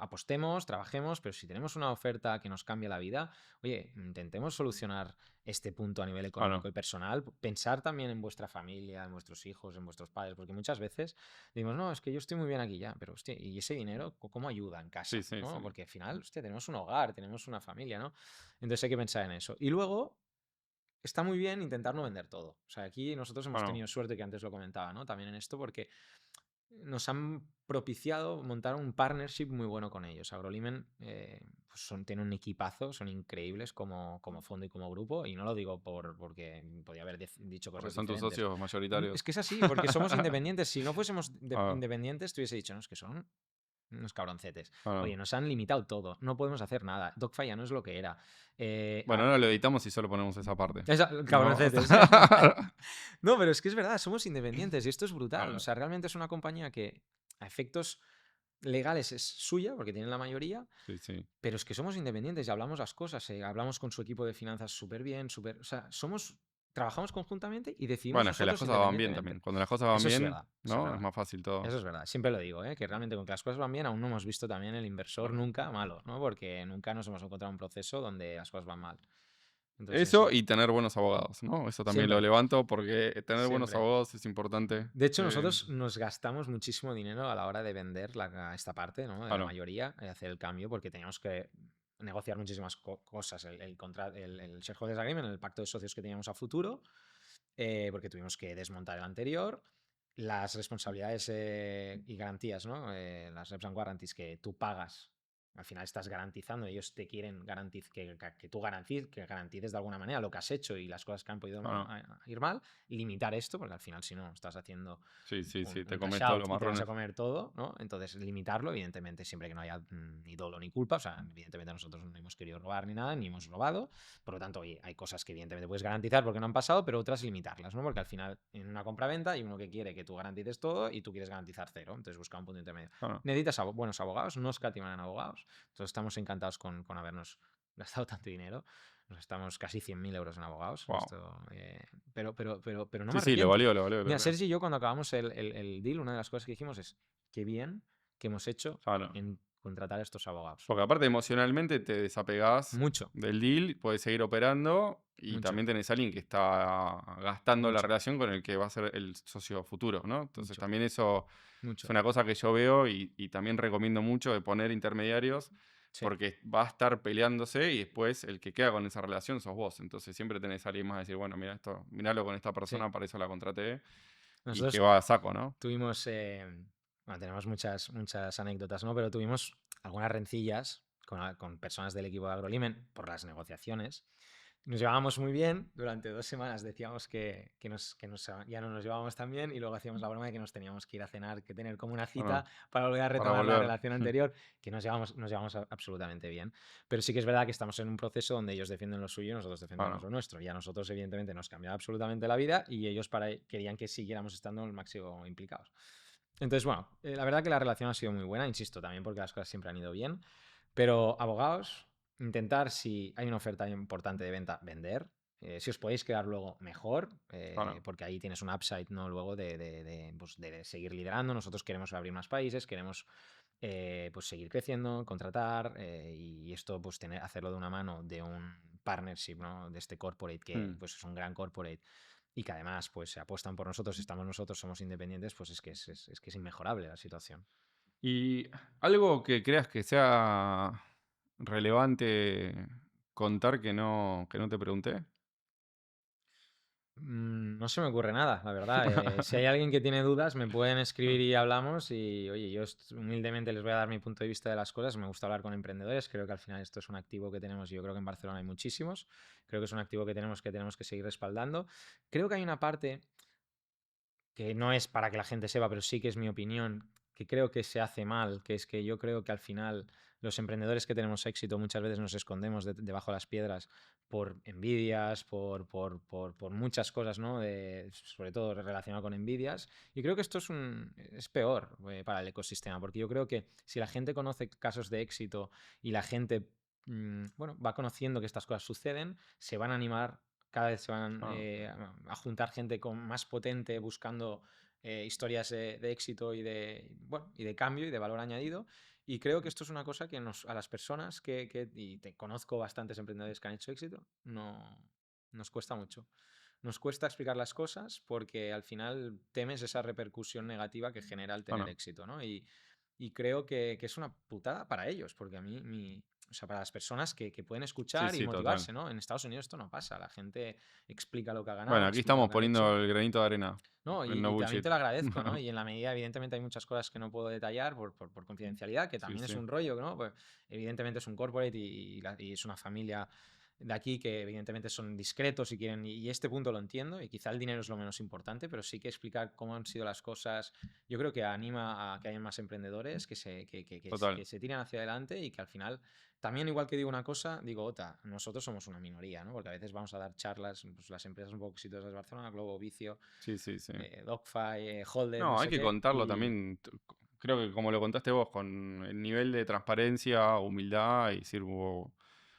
Speaker 2: apostemos, trabajemos, pero si tenemos una oferta que nos cambia la vida, oye, intentemos solucionar este punto a nivel
Speaker 1: Claro.
Speaker 2: económico y personal. Pensar también en vuestra familia, en vuestros hijos, en vuestros padres, porque muchas veces decimos, no, es que yo estoy muy bien aquí ya, pero hostia, ¿y ese dinero cómo ayuda en
Speaker 1: Sí,
Speaker 2: casa?
Speaker 1: sí, sí.
Speaker 2: ¿No? Porque al final, hostia, tenemos un hogar, tenemos una familia, ¿no? Entonces hay que pensar en eso. Y luego está muy bien intentar no vender todo. O sea, aquí nosotros hemos
Speaker 1: Bueno,
Speaker 2: tenido suerte, que antes lo comentaba, ¿no? También en esto, porque nos han propiciado montar un partnership muy bueno con ellos. Agrolimen pues tiene un equipazo, son increíbles como fondo y como grupo, y no lo digo porque podía haber dicho
Speaker 1: porque
Speaker 2: cosas
Speaker 1: son tus
Speaker 2: diferentes.
Speaker 1: socios
Speaker 2: Es
Speaker 1: mayoritarios.
Speaker 2: que es así, porque somos independientes. Si no fuésemos
Speaker 1: Ah,
Speaker 2: independientes, te hubiese dicho, no, es que son unos cabroncetes.
Speaker 1: bueno.
Speaker 2: Oye, nos han limitado todo, no podemos hacer nada. Dogfire ya no es lo que era. Eh,
Speaker 1: Bueno, ahora lo editamos y solo ponemos esa parte. No, o
Speaker 2: Cabroncetes.
Speaker 1: sea,
Speaker 2: No, pero es que es verdad, somos independientes y esto es brutal. O
Speaker 1: claro.
Speaker 2: sea, realmente es una compañía que a efectos legales es suya, porque tienen la mayoría,
Speaker 1: Sí, sí.
Speaker 2: pero es que somos independientes y hablamos las cosas. Hablamos con su equipo de finanzas súper bien, súper. O sea, trabajamos conjuntamente y decidimos
Speaker 1: Bueno, es que las
Speaker 2: nosotros
Speaker 1: cosas van bien
Speaker 2: independientemente.
Speaker 1: también. Cuando las cosas van
Speaker 2: Eso es
Speaker 1: bien,
Speaker 2: verdad, eso es
Speaker 1: ¿no? Es
Speaker 2: verdad.
Speaker 1: más fácil todo.
Speaker 2: Eso es verdad, siempre lo digo, ¿eh? Que realmente con que las cosas van bien aún no hemos visto también el inversor
Speaker 1: Claro.
Speaker 2: nunca malo, ¿no? Porque nunca nos hemos encontrado un proceso donde las cosas van mal. Entonces,
Speaker 1: Eso y tener buenos abogados, ¿no? Eso también lo
Speaker 2: siempre,
Speaker 1: levanto porque tener buenos
Speaker 2: siempre.
Speaker 1: abogados es importante.
Speaker 2: De hecho, nosotros nos gastamos muchísimo dinero a la hora de vender esta parte, ¿no? De la
Speaker 1: Claro.
Speaker 2: mayoría, hacer el cambio, porque teníamos que negociar muchísimas cosas. El shareholders agreement, el pacto de socios que teníamos a futuro, porque tuvimos que desmontar el anterior. Las responsabilidades y garantías, ¿no? Las reps and warranties que tú pagas. Al final estás garantizando, ellos te quieren que tú garantices de alguna manera lo que has hecho y las cosas que han podido
Speaker 1: Claro.
Speaker 2: ir mal, limitar esto, porque al final si no estás haciendo
Speaker 1: Sí, sí, sí. Te
Speaker 2: un cash
Speaker 1: comes todos
Speaker 2: out
Speaker 1: los
Speaker 2: y te vas a
Speaker 1: marrones.
Speaker 2: comer todo, ¿no? Entonces limitarlo, evidentemente, siempre que no haya ni dolo ni culpa, o sea, evidentemente nosotros no hemos querido robar ni nada, ni hemos robado, por lo tanto, oye, hay cosas que evidentemente puedes garantizar porque no han pasado, pero otras limitarlas, ¿no? Porque al final en una compra-venta hay uno que quiere que tú garantices todo y tú quieres garantizar cero, entonces busca un punto intermedio.
Speaker 1: Claro.
Speaker 2: Necesitas buenos abogados, no escatiman en abogados, entonces estamos encantados con habernos gastado tanto dinero. Nos gastamos casi 100.000 euros en abogados.
Speaker 1: Wow.
Speaker 2: Esto, pero no me
Speaker 1: Sí, sí, lo
Speaker 2: arrepiento.
Speaker 1: valió, lo valió, lo
Speaker 2: Mira,
Speaker 1: valió.
Speaker 2: Sergi y yo cuando acabamos el deal, una de las cosas que dijimos es qué bien que hemos hecho
Speaker 1: Claro.
Speaker 2: en contratar a estos abogados.
Speaker 1: Porque aparte emocionalmente te desapegás
Speaker 2: Mucho,
Speaker 1: del deal, puedes seguir operando y
Speaker 2: mucho,
Speaker 1: también tenés a alguien que está gastando la
Speaker 2: mucho,
Speaker 1: relación con el que va a ser el socio futuro, ¿no? Entonces
Speaker 2: mucho,
Speaker 1: también eso es
Speaker 2: mucho.
Speaker 1: una cosa que yo veo y también recomiendo mucho de poner intermediarios
Speaker 2: Sí,
Speaker 1: porque va a estar peleándose y después el que queda con esa relación sos vos. Entonces siempre tenés a alguien más a decir, bueno, mira esto, miralo con esta
Speaker 2: sí.
Speaker 1: persona, para eso la contraté y que
Speaker 2: Nosotros
Speaker 1: va a saco, ¿no?
Speaker 2: tuvimos, bueno, tenemos muchas anécdotas, ¿no? Pero tuvimos algunas rencillas con personas del equipo de AgroLimen por las negociaciones. Nos llevábamos muy bien, durante 2 semanas decíamos ya no nos llevábamos tan bien y luego hacíamos la broma de que nos teníamos que ir a cenar, que tener como una cita
Speaker 1: Bueno,
Speaker 2: para volver a
Speaker 1: para
Speaker 2: retomar la
Speaker 1: volver.
Speaker 2: relación anterior, que nos llevamos absolutamente bien. Pero sí que es verdad que estamos en un proceso donde ellos defienden lo suyo y nosotros defendemos
Speaker 1: Bueno,
Speaker 2: lo nuestro. Y a nosotros, evidentemente, nos cambiaba absolutamente la vida y ellos querían que siguiéramos estando el máximo implicados. Entonces, bueno, la verdad que la relación ha sido muy buena, insisto, también porque las cosas siempre han ido bien. Pero abogados, intentar, si hay una oferta importante de venta, vender. Si os podéis quedar luego, mejor,
Speaker 1: claro.
Speaker 2: porque ahí tienes un upside, ¿no? Luego pues, de seguir liderando. Nosotros queremos abrir más países, queremos pues seguir creciendo, contratar y esto pues hacerlo de una mano de un partnership, ¿no? De este corporate que
Speaker 1: Mm.
Speaker 2: pues es un gran corporate y que además pues se apuestan por nosotros, estamos nosotros, somos independientes, pues es que es inmejorable la situación.
Speaker 1: Y algo que creas que sea relevante contar que no te pregunté.
Speaker 2: No se me ocurre nada, la verdad. Si hay alguien que tiene dudas, me pueden escribir y hablamos. Y oye, yo humildemente les voy a dar mi punto de vista de las cosas. Me gusta hablar con emprendedores. Creo que al final esto es un activo que tenemos. Y yo creo que en Barcelona hay muchísimos. Creo que es un activo que tenemos que seguir respaldando. Creo que hay una parte que no es para que la gente sepa, pero sí que es mi opinión, que creo que se hace mal, que es que yo creo que al final los emprendedores que tenemos éxito muchas veces nos escondemos debajo de las piedras por envidias, por muchas cosas, ¿no? Sobre todo relacionado con envidias. Y creo que esto es peor para el ecosistema, porque yo creo que si la gente conoce casos de éxito y la gente bueno, va conociendo que estas cosas suceden, se van a animar cada vez se van
Speaker 1: Ah,
Speaker 2: a juntar gente más potente buscando historias de éxito y de cambio y de valor añadido. Y creo que esto es una cosa que a las personas y te conozco bastantes emprendedores que han hecho éxito, no nos cuesta mucho. Nos cuesta explicar las cosas porque al final temes esa repercusión negativa que genera el tener
Speaker 1: bueno,
Speaker 2: éxito, ¿no? Y creo que es una putada para ellos, porque a mí, o sea, para las personas que pueden
Speaker 1: sí,
Speaker 2: escuchar y
Speaker 1: sí, total.
Speaker 2: motivarse, ¿no? En Estados Unidos esto no pasa. La gente explica lo que ha
Speaker 1: Bueno,
Speaker 2: ganado,
Speaker 1: aquí
Speaker 2: explica lo
Speaker 1: estamos
Speaker 2: que ha hecho.
Speaker 1: poniendo el granito de arena.
Speaker 2: No,
Speaker 1: En
Speaker 2: y,
Speaker 1: no
Speaker 2: y también
Speaker 1: bullshit.
Speaker 2: te lo agradezco, ¿no? Y en la medida, evidentemente, hay muchas cosas que no puedo detallar por confidencialidad, que
Speaker 1: Sí,
Speaker 2: también es
Speaker 1: sí.
Speaker 2: un rollo, ¿no? Pues, evidentemente es un corporate y es una familia de aquí que evidentemente son discretos y quieren, y este punto lo entiendo, y quizá el dinero es lo menos importante, pero sí que explicar cómo han sido las cosas, yo creo que anima a que haya más emprendedores que
Speaker 1: Total.
Speaker 2: se tiren hacia adelante y que al final también, igual que digo una cosa, digo otra. Nosotros somos una minoría, ¿no? Porque a veces vamos a dar charlas, pues las empresas un poco exitosas de Barcelona, Globo, Vicio,
Speaker 1: Sí, sí, sí.
Speaker 2: Dogfy, Holder, no
Speaker 1: No, hay
Speaker 2: sé
Speaker 1: que
Speaker 2: qué.
Speaker 1: contarlo también. Creo que como lo contaste vos, con el nivel de transparencia, humildad y decir, wow,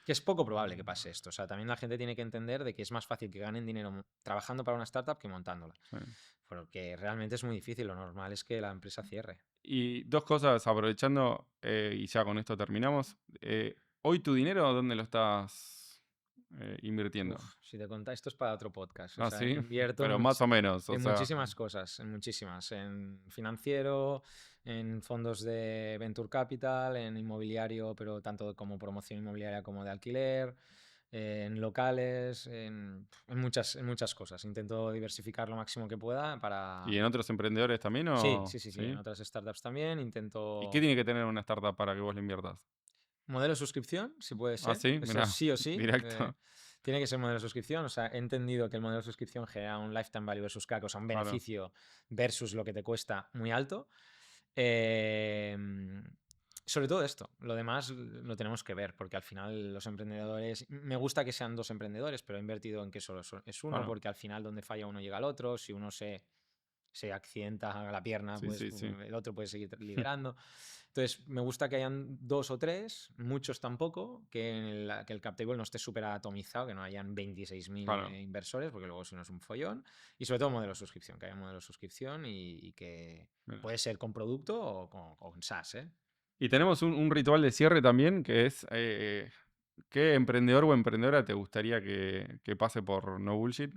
Speaker 2: Que es poco probable que pase esto. O sea, también la gente tiene que entender de que es más fácil que ganen dinero trabajando para una startup que montándola.
Speaker 1: sí.
Speaker 2: Porque realmente es muy difícil. Lo normal es que la empresa cierre.
Speaker 1: Y dos cosas, aprovechando, y ya con esto terminamos. Hoy tu dinero, ¿dónde lo estás invirtiendo?
Speaker 2: Uf, si te contáis, esto es para otro podcast. O
Speaker 1: Ah,
Speaker 2: sea,
Speaker 1: sí,
Speaker 2: invierto
Speaker 1: pero más o menos, o
Speaker 2: en
Speaker 1: sea,
Speaker 2: muchísimas cosas, en muchísimas. En financiero, en fondos de venture capital, en inmobiliario, pero tanto como promoción inmobiliaria como de alquiler, en locales, en muchas cosas. Intento diversificar lo máximo que pueda
Speaker 1: ¿y
Speaker 2: para...
Speaker 1: en otros emprendedores también
Speaker 2: Sí,
Speaker 1: o
Speaker 2: sí, sí, sí. En
Speaker 1: sí?
Speaker 2: otras startups también
Speaker 1: ¿Y qué
Speaker 2: intento...
Speaker 1: tiene que tener una startup para que vos le inviertas?
Speaker 2: Modelo de suscripción, si puede
Speaker 1: Ah,
Speaker 2: ser.
Speaker 1: sí,
Speaker 2: Eso es
Speaker 1: mirá,
Speaker 2: sí o sí.
Speaker 1: directo,
Speaker 2: Tiene que ser modelo de suscripción. O sea, he entendido que el modelo de suscripción genera un lifetime value versus CAC, o sea, un
Speaker 1: claro.
Speaker 2: beneficio versus lo que te cuesta muy alto. Eh, sobre todo esto. Lo demás lo tenemos que ver, porque al final los emprendedores. Me gusta que sean dos emprendedores, pero he invertido en que solo es uno,
Speaker 1: Bueno,
Speaker 2: porque al final donde falla uno llega al otro. Si uno se accidenta la pierna,
Speaker 1: sí,
Speaker 2: pues
Speaker 1: sí, sí.
Speaker 2: el otro puede seguir liderando. Entonces, me gusta que hayan dos o tres, muchos tampoco, que el cap table no esté súper atomizado, que no hayan 26.000
Speaker 1: Claro.
Speaker 2: inversores, porque luego si no es un follón. Y sobre todo modelo de suscripción, que haya modelo de suscripción y que
Speaker 1: Mira.
Speaker 2: puede ser con producto o con SaaS, ¿eh?
Speaker 1: Y tenemos un ritual de cierre también, que es ¿qué emprendedor o emprendedora te gustaría que pase por No Bullshit?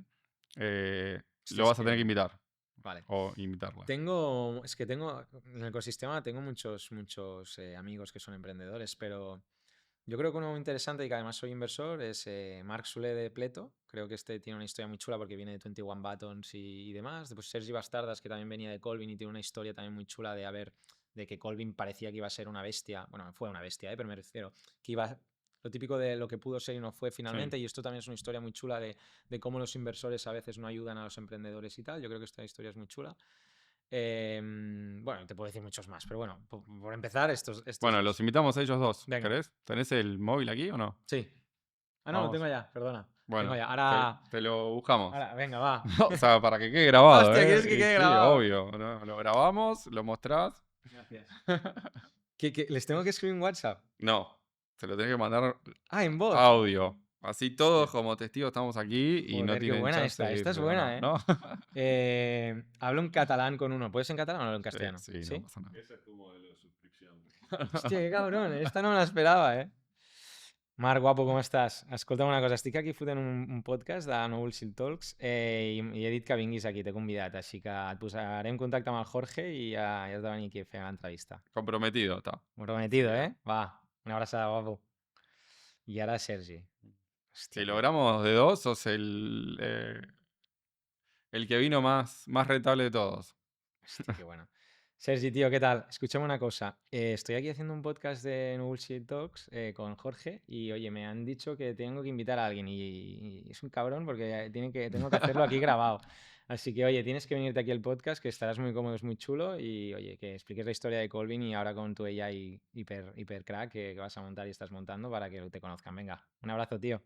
Speaker 2: Esto
Speaker 1: Lo
Speaker 2: es
Speaker 1: vas a tener que
Speaker 2: que...
Speaker 1: invitar
Speaker 2: Vale.
Speaker 1: o invitarla.
Speaker 2: Es que tengo, en el ecosistema tengo muchos amigos que son emprendedores, pero yo creo que uno muy interesante y que además soy inversor es Marc Solé de Pleto. Creo que este tiene una historia muy chula porque viene de 21 Buttons y demás. Después Sergi Bastardas, que también venía de Colvin y tiene una historia también muy chula de que Colvin parecía que iba a ser una bestia. Bueno, fue una bestia, pero me refiero que iba lo típico de lo que pudo ser y no fue finalmente.
Speaker 1: Sí.
Speaker 2: Y esto también es una historia muy chula de cómo los inversores a veces no ayudan a los emprendedores y tal. Yo creo que esta historia es muy chula. Bueno, te puedo decir muchos más, pero bueno, por empezar, estos
Speaker 1: Bueno,
Speaker 2: dos.
Speaker 1: los invitamos a ellos dos.
Speaker 2: Venga.
Speaker 1: ¿Querés? ¿Tenés el móvil aquí o no?
Speaker 2: Sí. Ah, no, lo
Speaker 1: Vamos.
Speaker 2: tengo ya, perdona. Tengo
Speaker 1: Bueno,
Speaker 2: ya. Ahora,
Speaker 1: te lo buscamos.
Speaker 2: ahora, venga, va.
Speaker 1: O sea, para que quede grabado,
Speaker 2: Hostia,
Speaker 1: ¿eh?
Speaker 2: ¿quieres que
Speaker 1: Y
Speaker 2: quede
Speaker 1: sí,
Speaker 2: grabado?
Speaker 1: obvio. ¿No? Lo grabamos, lo mostrás.
Speaker 2: Gracias. ¿Les tengo que escribir en WhatsApp?
Speaker 1: No, se lo tenés que mandar
Speaker 2: Ah, en voz.
Speaker 1: audio. Así todos
Speaker 2: Hostia.
Speaker 1: como testigos estamos aquí y no
Speaker 2: Joder, qué
Speaker 1: tienen
Speaker 2: buena
Speaker 1: chance
Speaker 2: esta.
Speaker 1: de
Speaker 2: Esta es
Speaker 1: irse, ¿o
Speaker 2: buena,
Speaker 1: no?
Speaker 2: ¿eh?
Speaker 1: ¿No?
Speaker 2: Hablo en catalán con uno. ¿Puedes en catalán o hablo en
Speaker 1: Sí,
Speaker 2: castellano?
Speaker 1: sí, no
Speaker 2: ¿Sí?
Speaker 1: pasa nada.
Speaker 3: Ese es tu modelo de suscripción.
Speaker 2: Hostia, qué cabrón. Esta no me la esperava, eh? Marc, guapo, com estàs? Escolta'm una cosa, estic aquí fotent un podcast de No Bullshit Talks i he dit que vinguis aquí, t'he convidat, així que et posaré en contacte amb el Jorge i ja has de venir aquí a fer l'entrevista.
Speaker 1: Comprometido está.
Speaker 2: Prometido,
Speaker 1: Sí.
Speaker 2: ¿eh? Va, una abraçada, guapo. I ara Sergi.
Speaker 1: Si
Speaker 2: Hòstia,
Speaker 1: logramos de dos, sos el que vino más rentable de todos.
Speaker 2: hostia, qué bueno. Sergi, tío, ¿qué tal? Escúchame una cosa. Estoy aquí haciendo un podcast de No Bullshit Talks con Jorge y, oye, me han dicho que tengo que invitar a alguien y es un cabrón porque tengo que hacerlo aquí grabado. Así que, oye, tienes que venirte aquí al podcast, que estarás muy cómodo, es muy chulo y, oye, que expliques la historia de Colvin y ahora con tu AI hiper crack que vas a montar y estás montando para que te conozcan. Venga, un abrazo, tío.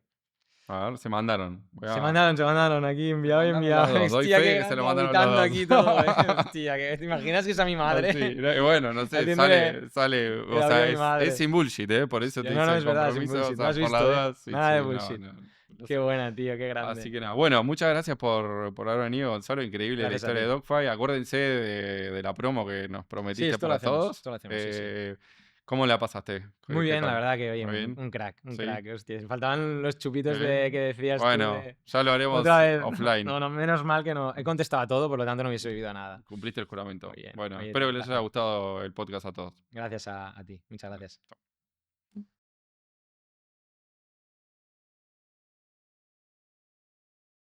Speaker 1: A ver, se mandaron.
Speaker 2: Se mandaron aquí, enviado y
Speaker 1: mandaron
Speaker 2: enviado.
Speaker 1: los dos. Doy
Speaker 2: Hostia,
Speaker 1: fe
Speaker 2: qué
Speaker 1: que se lo
Speaker 2: grande,
Speaker 1: mandaron los
Speaker 2: auditando
Speaker 1: dos.
Speaker 2: aquí todo, Hostia, ¿te imaginas que es a mi madre?
Speaker 1: Sí, y bueno, no sé,
Speaker 2: Atiéndele
Speaker 1: sale,
Speaker 2: el
Speaker 1: o
Speaker 2: audio
Speaker 1: sea,
Speaker 2: de mi madre.
Speaker 1: es sin bullshit, por eso te
Speaker 2: No,
Speaker 1: dice
Speaker 2: no,
Speaker 1: el
Speaker 2: es verdad, sin
Speaker 1: compromiso,
Speaker 2: bullshit.
Speaker 1: o
Speaker 2: No has
Speaker 1: sea, por
Speaker 2: visto,
Speaker 1: la
Speaker 2: ¿eh?
Speaker 1: duda, sí,
Speaker 2: Nada de
Speaker 1: sí, no,
Speaker 2: bullshit.
Speaker 1: no
Speaker 2: Qué
Speaker 1: sé.
Speaker 2: buena, tío, qué grande.
Speaker 1: Así que nada, bueno, muchas gracias por haber venido, Gonzalo, increíble
Speaker 2: Gracias
Speaker 1: la
Speaker 2: a
Speaker 1: historia de
Speaker 2: ti.
Speaker 1: Dogfight. Acuérdense de la promo que nos
Speaker 2: Sí,
Speaker 1: prometiste
Speaker 2: esto lo
Speaker 1: para
Speaker 2: hacemos,
Speaker 1: todos.
Speaker 2: esto lo hacemos, sí, sí.
Speaker 1: ¿Cómo la pasaste?
Speaker 2: Muy
Speaker 1: ¿Qué
Speaker 2: bien, la
Speaker 1: tal?
Speaker 2: verdad que, oye,
Speaker 1: ¿Muy bien?
Speaker 2: un crack,
Speaker 1: Sí.
Speaker 2: hostia. Faltaban los chupitos
Speaker 1: ¿Eh?
Speaker 2: que decías tú
Speaker 1: Bueno,
Speaker 2: de...
Speaker 1: ya lo haremos
Speaker 2: Otra vez,
Speaker 1: offline.
Speaker 2: no, menos mal que no. He contestado a todo, por lo tanto no hubiese oído nada.
Speaker 1: Cumpliste el juramento.
Speaker 2: Muy bien.
Speaker 1: Bueno,
Speaker 2: Oye,
Speaker 1: espero
Speaker 2: tío,
Speaker 1: que les haya gustado el podcast a todos.
Speaker 2: gracias a ti, muchas gracias.